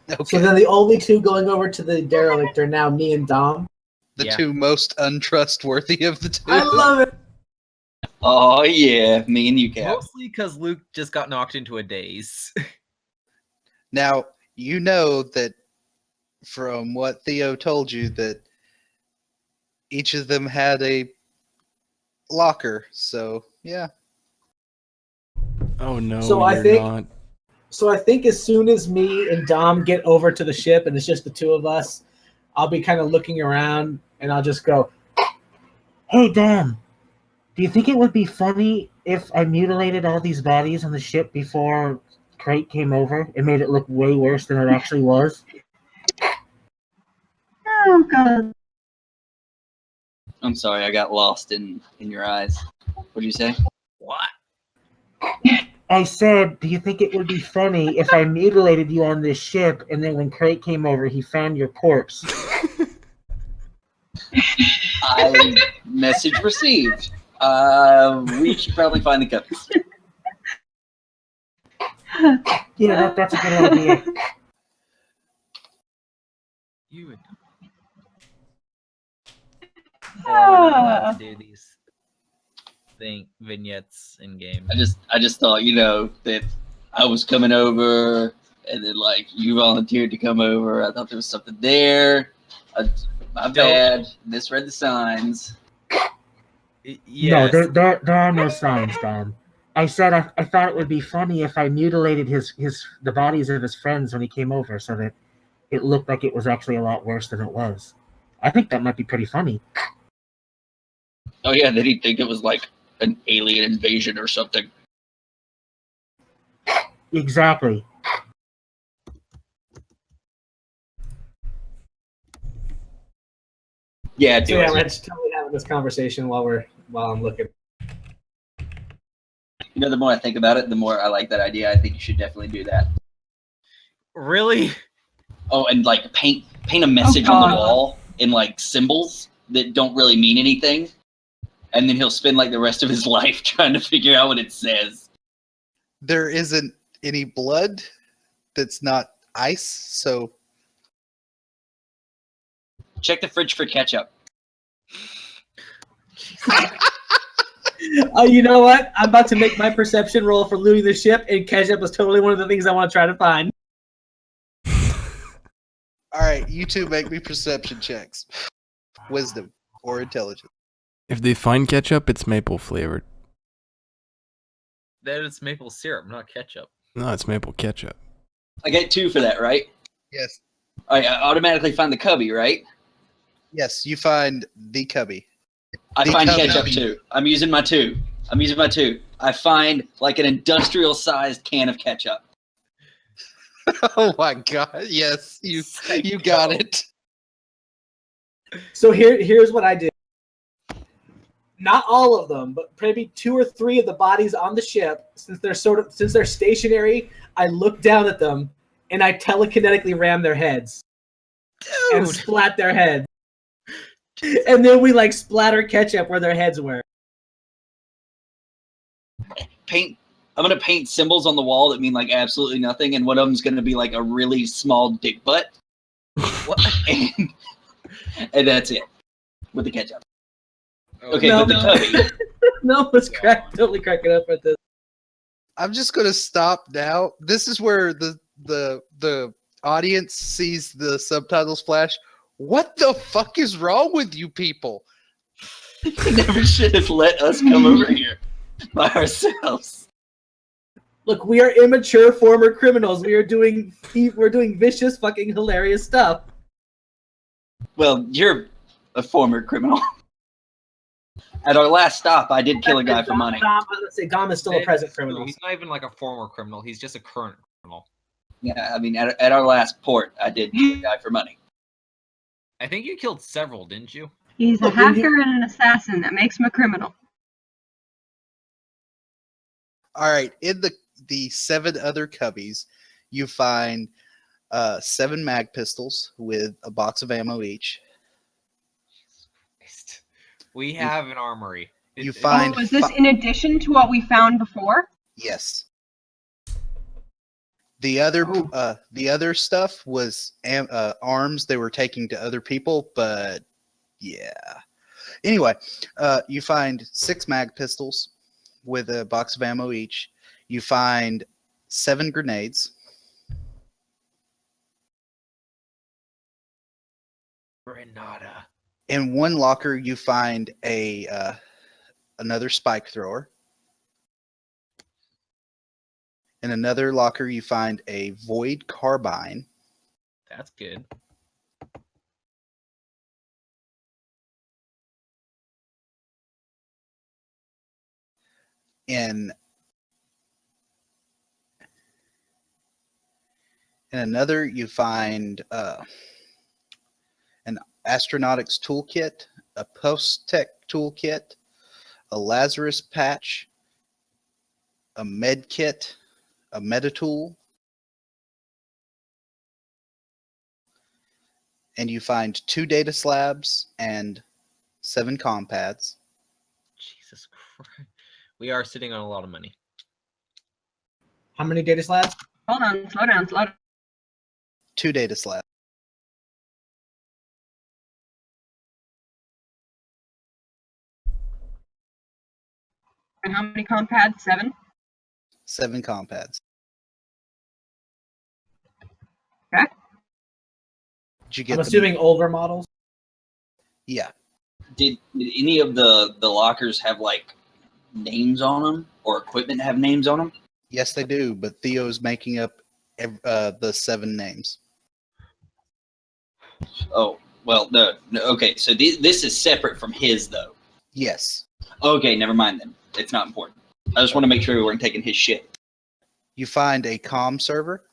Okay. So then the only two going over to the derelict are now me and Dom. The Yeah. two most untrustworthy of the two. I love it. Oh yeah, me and you, Cap. Mostly because Luke just got knocked into a daze. Now, you know that from what Theo told you that each of them had a locker. So, yeah. Oh no, So I you're think- not. So I think as soon as me and Dom get over to the ship and it's just the two of us, I'll be kind of looking around and I'll just go, "Hey, Dom, do you think it would be funny if I mutilated all these bodies on the ship before Crate came over and made it look way worse than it actually was?" Oh god. I'm sorry, I got lost in your eyes. What'd you say? What? I said, do you think it would be funny if I mutilated you on this ship and then when Crate came over, he found your corpse? Message received. We should probably find the copies. Yeah, that's a good idea. You would. Oh, we're not allowed to do these vignettes in game. I just thought, that I was coming over, and then like you volunteered to come over. I thought there was something there. My bad. Misread the signs. Yes. No, there are no signs, Dom. I said I thought it would be funny if I mutilated the bodies of his friends when he came over so that it looked like it was actually a lot worse than it was. I think that might be pretty funny. Oh yeah, then he'd think it was like an alien invasion or something. Exactly. Yeah, do it. we're just totally having this conversation while I'm looking. The more I think about it, the more I like that idea. I think you should definitely do that. Really? Oh, and like paint a message on the God. wall in like symbols that don't really mean anything, and then he'll spend like the rest of his life trying to figure out what it says. There isn't any blood that's not ice, so Check the fridge for ketchup. You know what? I'm about to make my perception roll for looting the ship, and ketchup was totally one of the things I want to try to find. all right, you two make me perception checks. Wisdom or intelligence. If they find ketchup, it's maple flavored. That is maple syrup, not ketchup. No, it's maple ketchup. I get 2 for that, right? Yes. All right, I automatically find the cubby, right? Yes, you find the cubby. I The find cubby. ketchup too. I'm using my 2. I find like an industrial-sized can of ketchup. Oh my god, yes, you got it. So here's what I did. Not all of them, but maybe 2 or 3 of the bodies on the ship, since they're stationary, I look down at them and I telekinetically ram their heads and Dude! splat their heads. And then we like splatter ketchup where their heads were. I'm gonna paint symbols on the wall that mean like absolutely nothing, and one of them's gonna be like a really small dick butt, What? and that's it with the ketchup. Okay, No, but the no. cubby. No, it's totally cracking up at this. I'm just gonna stop now. This is where the audience sees the subtitles flash. What the fuck is wrong with you people? You never should have let us come over here by ourselves. Look, we are immature former criminals. We're doing vicious, fucking hilarious stuff. Well, you're a former criminal. At our last stop, I did kill a guy for money. I was gonna say Gom is still a present criminal. He's not even like a former criminal. He's just a current criminal. Yeah, I mean, at our last port, I did kill a guy for money. I think you killed several, didn't you? He's a Look, when hacker and an assassin. That makes him a criminal. All right, in the 7 other cubbies, you find 7 mag pistols with a box of ammo each. We have an armory. You find Oh, is this in addition to what we found before? yes. The other stuff was arms they were taking to other people, but yeah. Anyway, you find 6 mag pistols with a box of ammo each. You find 7 grenades. Grenada. In one locker, you find another spike thrower. In another locker, you find a void carbine. That's good. In another, you find an astronautics toolkit, a post-tech toolkit, a Lazarus patch, a med kit, a metatool, and you find 2 data slabs and 7 compads. Jesus Christ. We are sitting on a lot of money. How many data slabs? Hold on, slow down, slow down. 2 data slabs. And how many compads? 7? 7 compads. Okay. Did you get I'm the- assuming older models. Yeah. Did any of the lockers have like names on them or equipment have names on them? Yes, they do, but Theo's making up the 7 names. Oh, well, no. Okay, so this is separate from his though. Yes. Okay, never mind then. It's not important. I just want to make sure we weren't taking his shit. You find a comm server.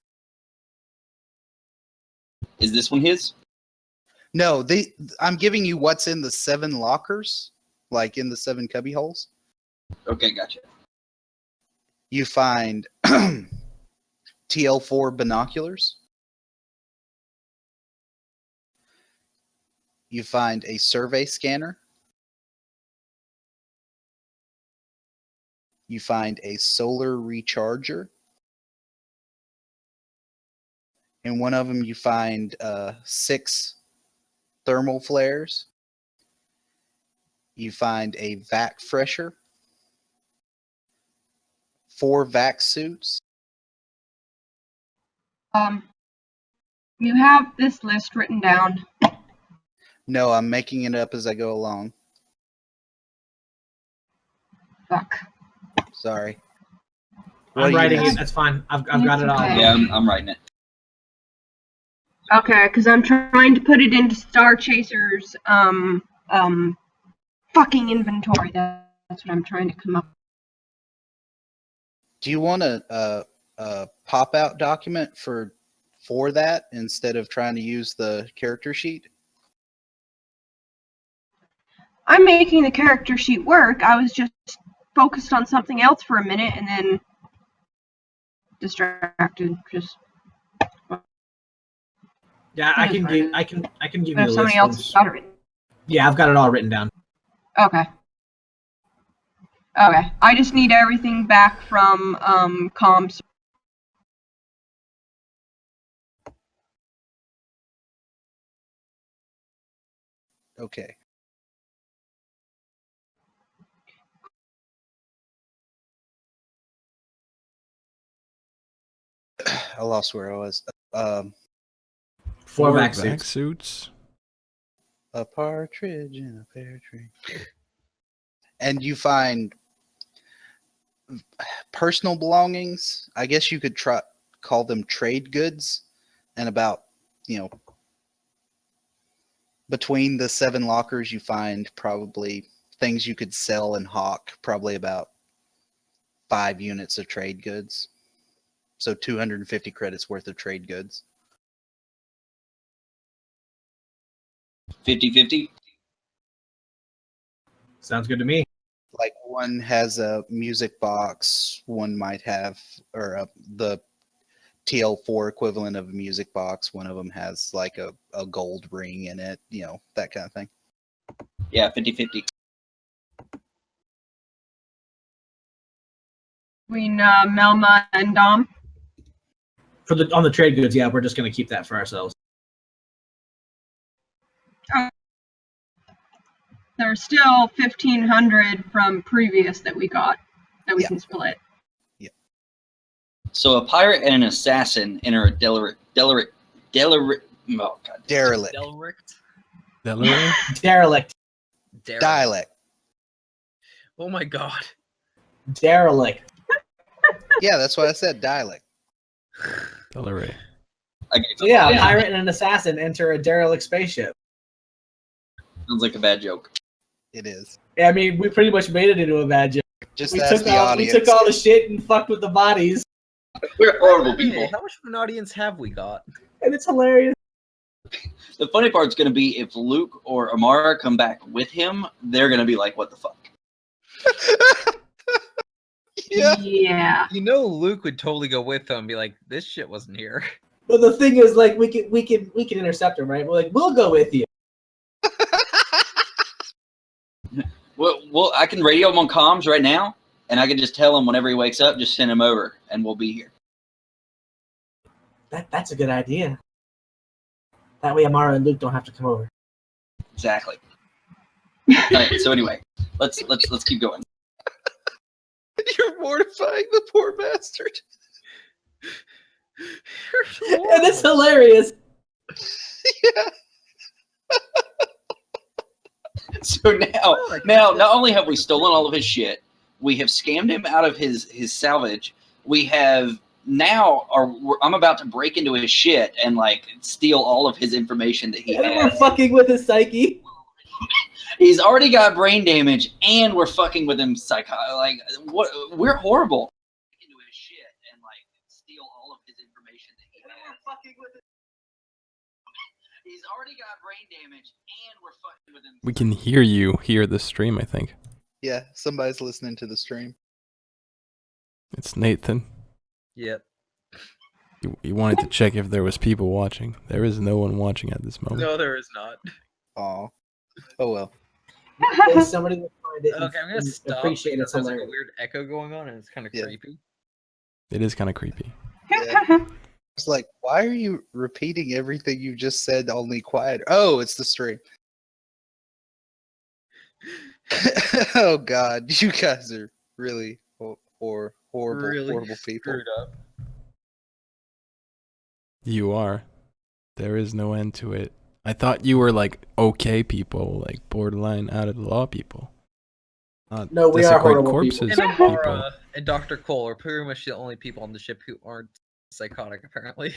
Is this one his? No, I'm giving you what's in the 7 lockers, like in the 7 cubby holes. Okay, gotcha. You find TL4 binoculars. You find a survey scanner. You find a solar recharger. In one of them, you find 6 thermal flares. You find a vac fresher. 4 vac suits. You have this list written down. No, I'm making it up as I go along. Fuck. Sorry. What I'm do you writing need? it. That's fine. I've got it all. Okay. Yeah, I'm writing it. Okay, because I'm trying to put it into Star Chaser's fucking inventory. That's what I'm trying to come up. Do you want a pop-out document for that instead of trying to use the character sheet? I'm making the character sheet work. I was just focused on something else for a minute and then distracted. Just Yeah, I can give you if the somebody list. else has got it written. Yeah, I've got it all written down. Okay. Okay. I just need everything back from comms. Okay. I lost where I was. 4 vac vac suits. suits. A partridge in a pear tree. And you find personal belongings. I guess you could call them trade goods. And about, between the 7 lockers, you find probably things you could sell and hawk, probably about 5 units of trade goods. So 250 credits worth of trade goods. 50-50. Sounds good to me. Like one has a music box, one might have, or the TL4 equivalent of a music box. One of them has like a gold ring in it, that kind of thing. Yeah, 50-50. Between Melma and Dom. On the trade goods, yeah, we're just going to keep that for ourselves. There's still 1,500 from previous that we got that we Yeah. can split. So a pirate and an assassin enter a derelict. Oh god. Derelict. Derelict. Delaware? Derelict. Dialect. Oh my god. Derelict. Yeah, that's what I said. Dialect. Delaware. So yeah, a pirate and an assassin enter a derelict spaceship. Sounds like a bad joke. It is. Yeah, I mean, we pretty much made it into a bad joke. Just We ask took, the all, we audience. took all the shit and fucked with the bodies, We're horrible Hey, people. how much of an audience have we got? and it's hilarious. The funny part's going to be if Luke or Amara come back with him, they're going to be like, what the fuck? Yeah. Yeah. You know, Luke would totally go with them and be like, "This shit wasn't here." But the thing is, like, we can intercept him, right? We're like, we'll go with you. Well, I can radio him on comms right now, and I can just tell him whenever he wakes up, just send him over, and we'll be here. That's a good idea. That way, Amara and Luke don't have to come over. Exactly. All right. So anyway, let's keep going. You're mortifying the poor bastard. And it's hilarious. Yeah. So now, not only have we stolen all of his shit, we have scammed him out of his salvage. We have I'm about to break into his shit and like steal all of his information that he And we're has. fucking with his psyche. He's already got brain damage, and we're fucking with him like what? We're horrible. Into his shit and like steal all of his information that he has. He's already got brain damage, and we're fucking with him. We can hear the stream, I think. Yeah, somebody's listening to the stream. It's Nathan. Yep. He wanted to check if there was people watching. There is no one watching at this moment. No, there is not. Aw. Oh well. There's somebody that find it Okay, I'm gonna and stop. appreciate because it's there's like a hilarious. weird echo going on, and it's kind of Yeah. creepy. It is kind of creepy. Yeah. It's like, why are you repeating everything you just said only quiet? Oh, it's the stream. Oh God, you guys are really horrible Really people. screwed up. You are. There is no end to it. I thought you were like okay people, like borderline out of the law people. Not No, we are desecrate horrible corpses And people. Amara and Dr. Cole are pretty much the only people on the ship who aren't psychotic, apparently.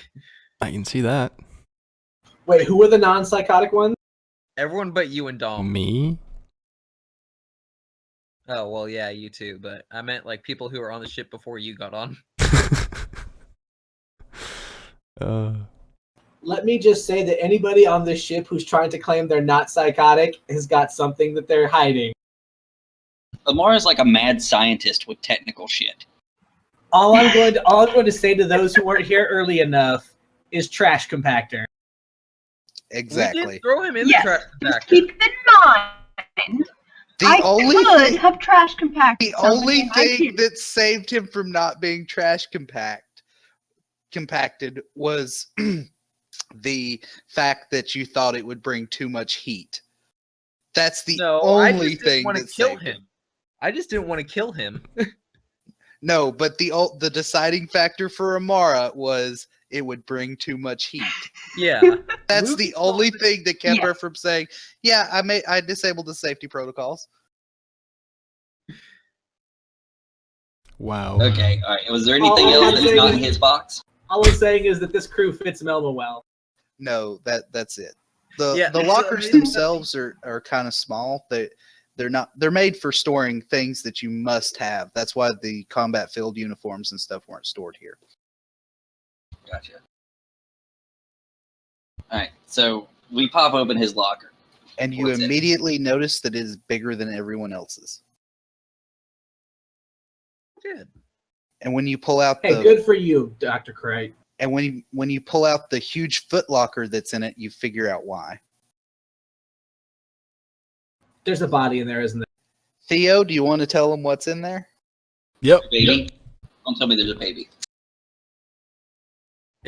I can see that. Wait, who were the non-psychotic ones? Everyone but you and Dom. Me? Oh, well, yeah, you too, but I meant like people who were on the ship before you got on. Let me just say that anybody on this ship who's trying to claim they're not psychotic has got something that they're hiding. Amara's like a mad scientist with technical shit. All I'm going to say to those who weren't here early enough is trash compactor. We Exactly. did throw him in Yes, the trash just compactor. keep in mind, The I only could thing, have trash compacted the somebody only and I thing didn't. that saved him from not being compacted was the fact that you thought it would bring too much heat. That's the No, I only just didn't thing want to that kill saved him. I just didn't want to kill him. No, but the deciding factor for Amara was it would bring too much heat. Yeah. That's Luke the told only me- thing that kept Yeah. her from saying, "Yeah, I disabled the safety protocols." Wow. Okay, all right. Was there anything All else I'm that's not in saying his box? All I'm saying is that this crew fits Melba well. No, that's it. Yeah, The so, lockers I mean- themselves are kind of small. They're made for storing things that you must have. That's why the combat field uniforms and stuff weren't stored here. Gotcha. All right, so we pop open his locker. And you What's it? immediately notice that it is bigger than everyone else's. Good. And when you pull out Hey, good for you, Dr. Craig. and when you pull out the huge foot locker that's in it, you figure out why. There's a body in there, isn't there? Theo, do you want to tell them what's in there? Yep. Baby? Don't tell me there's a baby.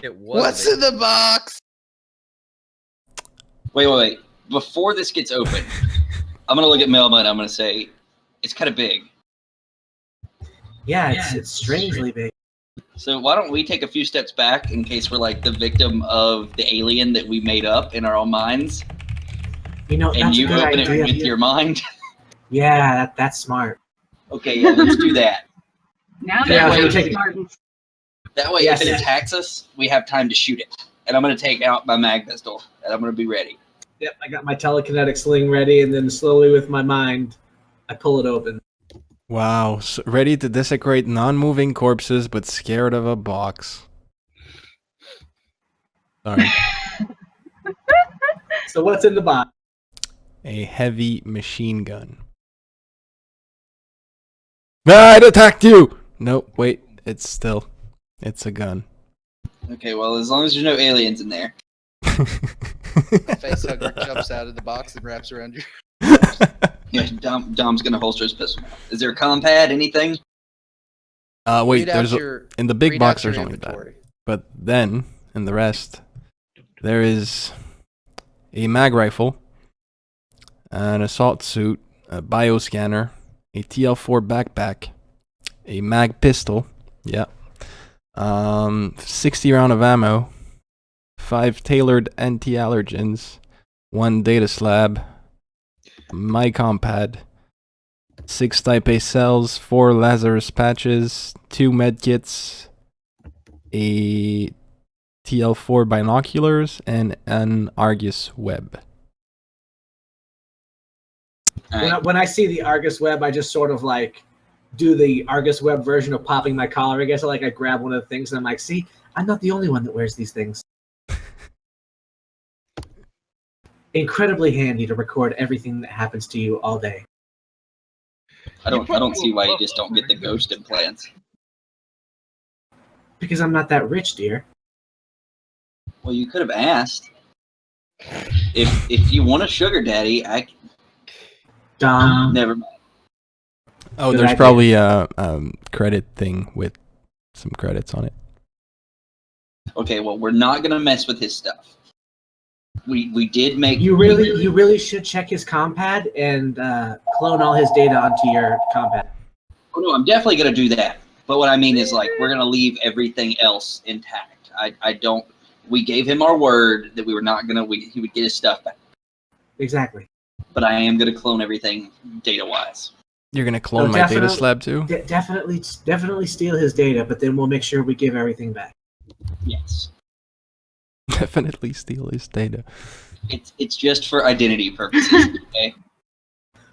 It was. What's in the box? Wait. Before this gets open, I'm going to look at Melba and I'm going to say, it's kind of big. Yeah, it's strangely big. So why don't we take a few steps back in case we're like the victim of the alien that we made up in our own minds? You know, And that's you a good open idea. it with your mind? Yeah, that's smart. Okay, yeah, let's do that. Now Yeah, that we'll we're take it. smart and That way, Yes. if it attacks us, we have time to shoot it. And I'm going to take out my mag pistol, and I'm going to be ready. Yep, I got my telekinetic sling ready, and then slowly with my mind, I pull it open. Wow. So ready to desecrate non-moving corpses, but scared of a box. Sorry. So what's in the box? A heavy machine gun. Ah, it attacked you! Nope, wait. It's a gun. Okay, well, as long as there's no aliens in there. Facehugger jumps out of the box and wraps around your. Yeah, Dom's going to holster his pistol. Is there a compad, anything? Wait, Read out there's your- in the big read box out your there's only that. inventory. But then, in the rest, there is a mag rifle, an assault suit, a bioscanner, a TL4 backpack, a mag pistol, 60 round of ammo, 5 tailored anti-allergens, 1 data slab, a MyCom pad, 6 Type A cells, 4 Lazarus patches, 2 medkits, a TL4 binoculars, and an Argus web. All right. When I see the Argus web, I just sort of like do the Argus web version of popping my collar. I guess I grab one of the things and I'm like, see, I'm not the only one that wears these things. Incredibly handy to record everything that happens to you all day. I don't see why you just don't get the ghost implants. Because I'm not that rich, dear. Well, you could have asked. If you want a sugar daddy, Dom. never mind. Oh, Good there's idea. probably a credit thing with some credits on it. Okay, well, we're not gonna mess with his stuff. We did make You really should check his compad and clone all his data onto your compad. Oh no, I'm definitely gonna do that. But what I mean is, like, we're gonna leave everything else intact. I don't. We gave him our word that we were not gonna. He would get his stuff back. Exactly. But I am gonna clone everything data wise. You're gonna clone No, my data definitely- slab too? Definitely steal his data, but then we'll make sure we give everything back. Yes, Definitely steal his data. it's just for identity purposes. Okay.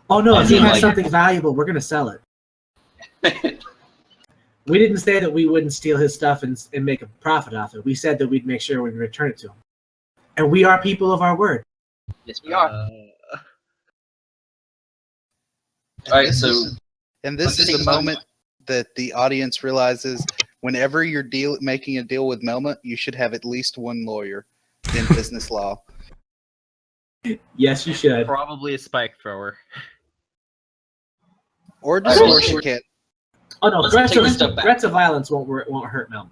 Oh no, I if he mean, has like- something valuable, we're gonna sell it. We didn't say that we wouldn't steal his stuff and make a profit off it. We said that we'd make sure we return it to him. And we are people of our word. Yes, we are. And All right, this so is- and this let's is take the a moment. moment that the audience realizes whenever you're making a deal with Melma, you should have at least one lawyer in business law. Yes, you should. Probably a spike thrower. Or All right, well, distortion kit. Oh no, Let's threats take this stuff back. of violence won't hurt Mel.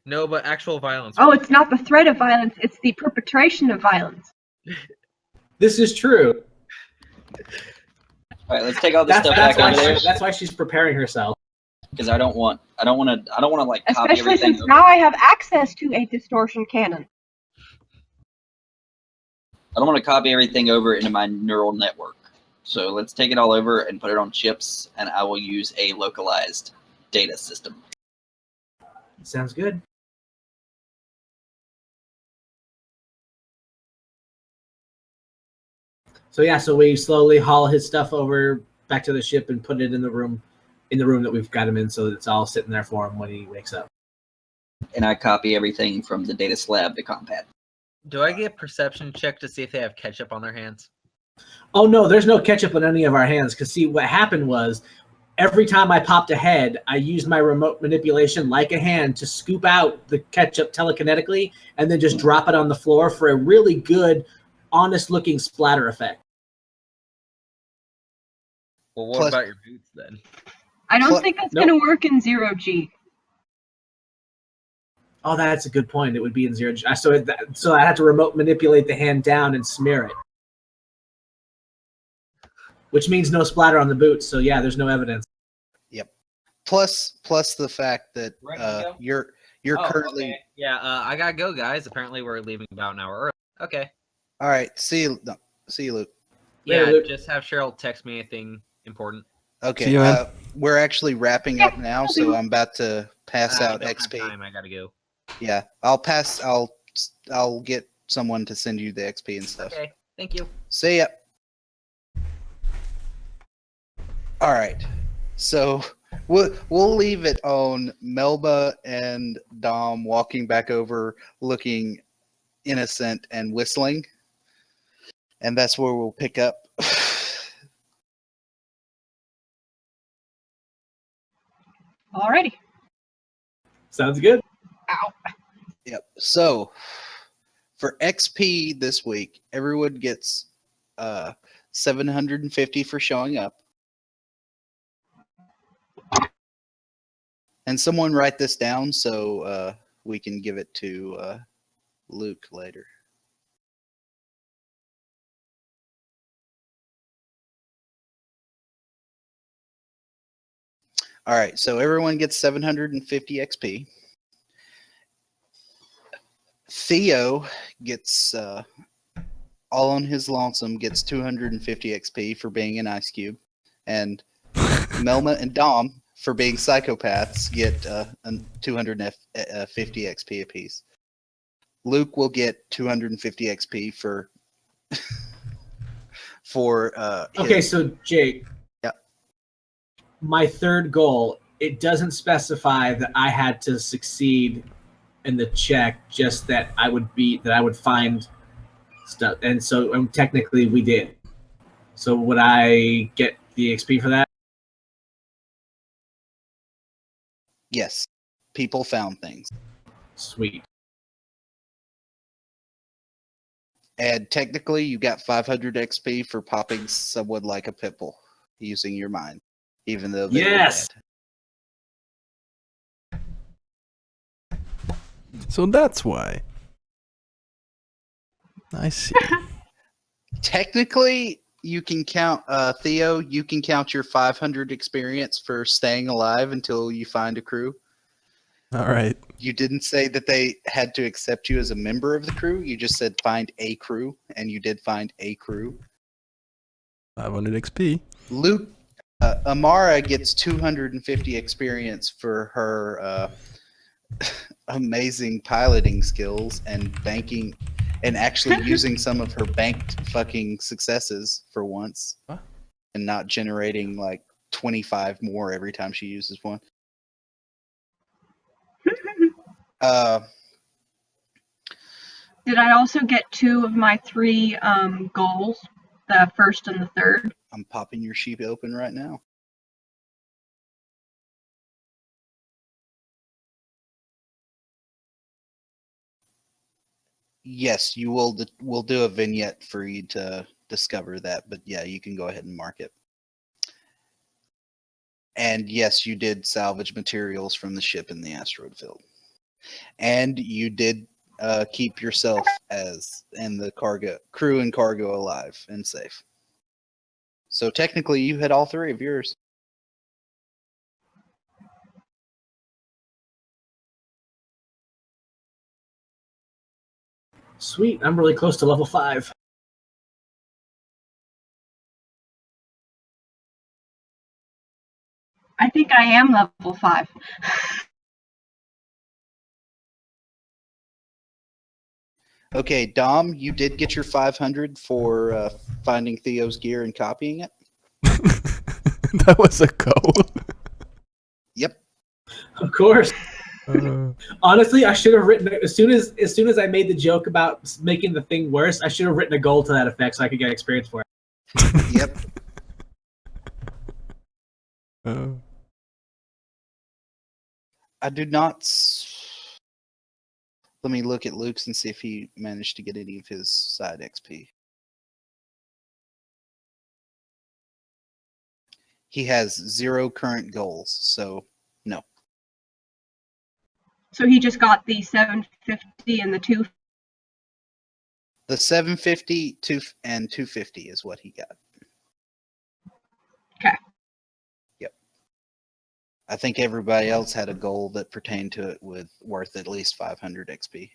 No, but actual violence. Oh, it's not the threat of violence, it's the perpetration of violence. This is true. all right, let's take all this stuff back over there That's why she's preparing herself. because I don't want to like copy Especially everything. since now I have access to a distortion cannon. I don't want to copy everything over into my neural network. So let's take it all over and put it on chips, and I will use a localized data system. Sounds good. So we slowly haul his stuff over back to the ship and put it in the room that we've got him in, so it's all sitting there for him when he wakes up. And I copy everything from the data slab to Compat. Do I get a perception check to see if they have ketchup on their hands? Oh no, there's no ketchup on any of our hands. Because see, what happened was, every time I popped a head, I used my remote manipulation like a hand to scoop out the ketchup telekinetically and then just drop it on the floor for a really good, honest-looking splatter effect. Well, what Plus- about your boots then? I don't think that's Nope. going to work in 0G. Oh, that's a good point. It would be in 0G. So I had to remote manipulate the hand down and smear it. Which means no splatter on the boots, so yeah, there's no evidence. Plus the fact that Ready to go? you're currently Okay. Yeah, I gotta go, guys. Apparently, we're leaving about an hour early. Okay. all right. See you, Luke. Later, Yeah, Luke. just have Cheryl text me anything important. Okay, See you, man. we're actually wrapping up now, so I'm about to pass I out don't have XP. time. I gotta go. Yeah, I'll get someone to send you the XP and stuff. Okay. Thank you. See ya. All right, so we'll leave it on Melba and Dom walking back over, looking innocent and whistling, and that's where we'll pick up. Alrighty. Sounds good. Yep. So for XP this week, everyone gets 750 for showing up. And someone write this down so we can give it to Luke later. All right, so everyone gets 750 XP. Theo gets all on his lonesome gets 250 XP for being an ice cube, and Melma and Dom for being psychopaths get 250 XP apiece. Luke will get 250 XP for Okay, his, so Jake. Yeah. My third goal, it doesn't specify that I had to succeed in the check, just that I would find stuff. And so technically we did. So would I get the XP for that? yes, people found things. Sweet. And technically, you got 500 XP for popping someone like a pimple using your mind, even though they Yes! were dead. So that's why. I see. Technically, you can count, Theo, you can count your 500 experience for staying alive until you find a crew. All right. You didn't say that they had to accept you as a member of the crew. You just said find a crew, and you did find a crew. 500 XP. Luke, Amara gets 250 experience for her amazing piloting skills and banking, and actually using some of her banked fucking successes for once, What? and not generating like 25 more every time she uses one. Did I also get 2 of my 3 goals? The first and the third? I'm popping your sheet open right now. Yes, you will. We'll do a vignette for you to discover that, but yeah, you can go ahead and mark it. And yes, you did salvage materials from the ship in the asteroid field, and you did keep yourself and the crew and cargo alive and safe. So technically, you had all 3 of yours. Sweet. I'm really close to level 5. I think I am level 5. Okay, Dom, you did get your 500 for finding Theo's gear and copying it. That was a go. Yep. Of course. Uh, Honestly, I should have written as soon as I made the joke about making the thing worse. I should have written a goal to that effect so I could get experience for it. Yep. uh, I do not. Let me look at Luke's and see if he managed to get any of his side XP. He has 0 current goals, so no. So he just got the 750 and the 2. The 750 and 250 is what he got. Okay. Yep. I think everybody else had a goal that pertained to it with worth at least 500 XP.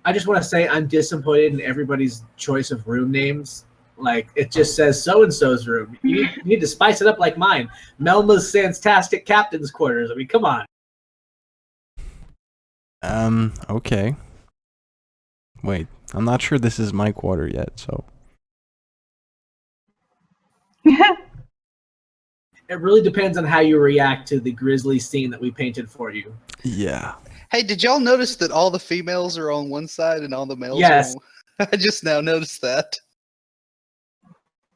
I just want to say I'm disappointed in everybody's choice of room names. Like, it just says so-and-so's room. You need to spice it up like mine. Melma's Fantastic Captain's Quarters. I mean, come on. okay. Wait, I'm not sure this is my quarter yet, so. It really depends on how you react to the grisly scene that we painted for you. Yeah. Hey, did y'all notice that all the females are on one side and all the males Yes. are on... I just now noticed that.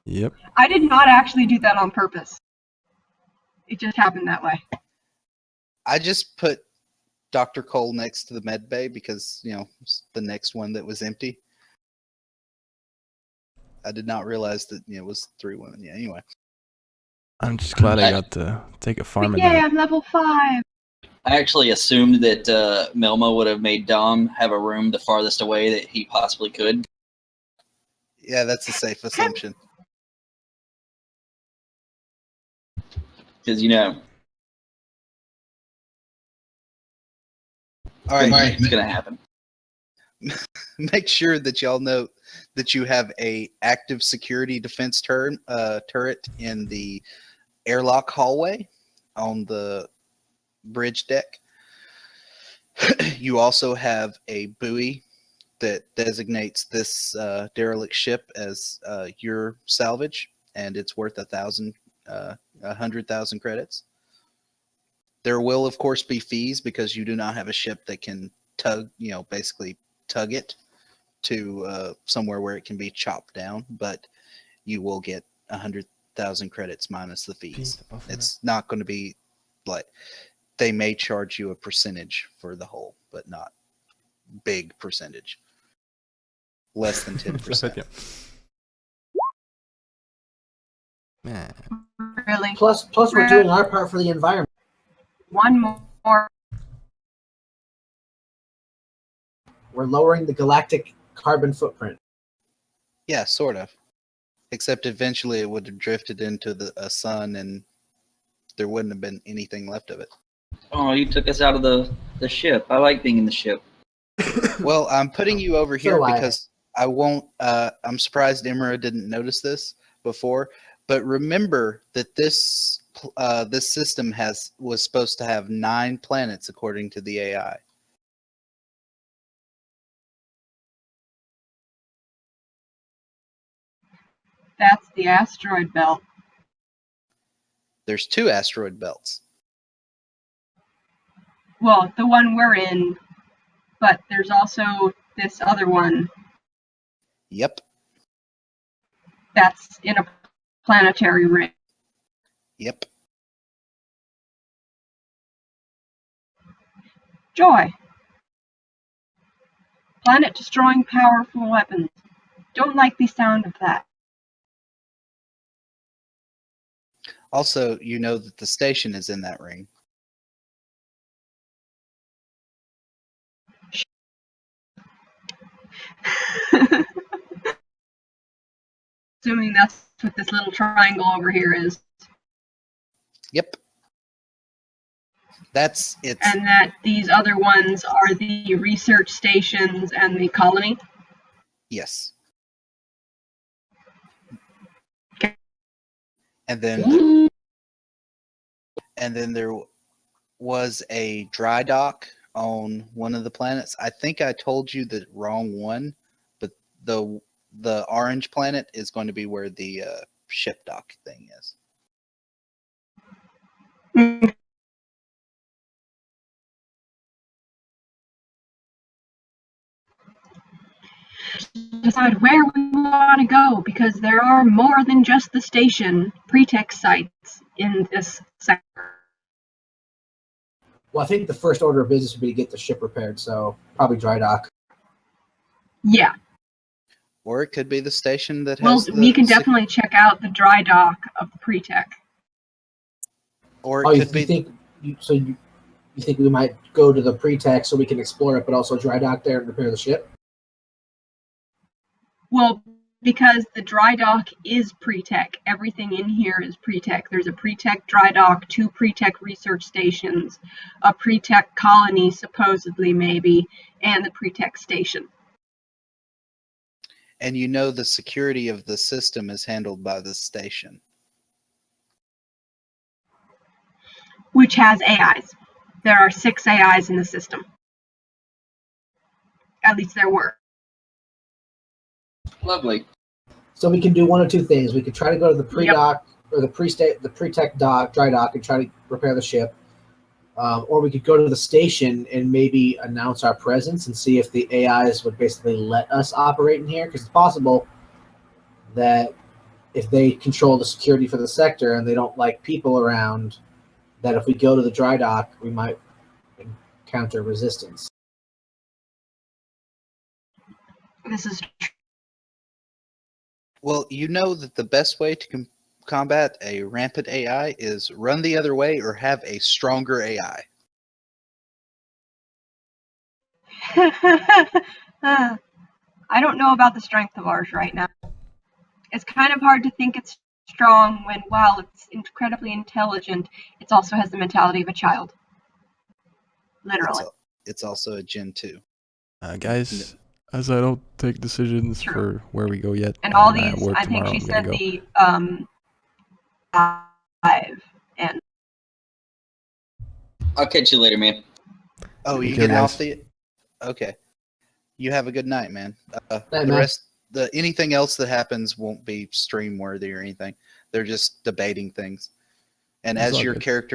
Yep. I did not actually do that on purpose. It just happened that way. I just put Dr. Cole next to the med bay because, you know, it's the next one that was empty. I did not realize that, you know, it was 3 women. Yeah, anyway. I'm just glad I got to take a farm But in yay, that. I'm level 5. I actually assumed that Melma would have made Dom have a room the farthest away that he possibly could. Yeah, that's a safe assumption. Because, you know, All right, it's going to happen. make sure that y'all know that you have a active security defense turret in the airlock hallway on the bridge deck. You also have a buoy that designates this derelict ship as your salvage, and it's worth 100,000 credits. There will, of course, be fees because you do not have a ship that can tug, you know, basically tug it to somewhere where it can be chopped down, but you will get 100,000 credits minus the fees. It's not going to be like they may charge you a percentage for the whole, but not big percentage. Less than 10%. Man. Really? Plus, we're doing our part for the environment. One more. We're lowering the galactic carbon footprint. Yeah, sort of. Except eventually it would have drifted into a sun and there wouldn't have been anything left of it. Oh, you took us out of the ship. I like being in the ship. Well, I'm putting you over here So because I won't. I'm surprised Imra didn't notice this before. But remember that this system was supposed to have 9 planets according to the AI. That's the asteroid belt. There's 2 asteroid belts. Well, the one we're in, but there's also this other one Yep. that's in a planetary ring. Yep. Joy. Planet destroying powerful weapons. Don't like the sound of that. Also, you know that the station is in that ring. Assuming that's what this little triangle over here is. Yep. It's And that these other ones are the research stations and the colony. yes. Okay. And then there was a dry dock on one of the planets. I think I told you the wrong one, but the orange planet is going to be where the ship dock thing is. Decide where we want to go, because there are more than just the station pretext sites in this sector. Well, I think the first order of business would be to get the ship repaired, so probably dry dock. Yeah, Or it could be the station that well, has we the. can definitely check out the dry dock of the pretech. Or Oh, it you could be. think you think we might go to the pretext so we can explore it, but also dry dock there and repair the ship? Well, because the dry dock is pretech. Everything in here is pretech. There's a pretech dry dock, 2 pretech research stations, a pretech colony, supposedly, maybe, and the pretech station. And you know the security of the system is handled by the station. Which has AIs. There are 6 AIs in the system. At least there were. Lovely. So we can do one of two things. We could try to go to the pre-dock or the pre-tech dock, dry dock, and try to repair the ship. Or we could go to the station and maybe announce our presence and see if the AIs would basically let us operate in here. Because it's possible that if they control the security for the sector and they don't like people around, that if we go to the dry dock, we might encounter resistance. This is Well, you know that the best way to combat a rampant AI is run the other way or have a stronger AI. I don't know about the strength of ours right now. It's kind of hard to think it's strong when, while it's incredibly intelligent, it also has the mentality of a child. Literally. It's also a Gen 2. Guys, as I don't take decisions True. for where we go yet, And all I have these, work I think tomorrow, she I'm gonna said go. the 5 and I'll catch you later, man. Oh, you Take care, getting off guys. the? Okay. You have a good night, man. Night, The man. rest, anything else that happens won't be stream worthy or anything. They're just debating things. And It's as all your good. character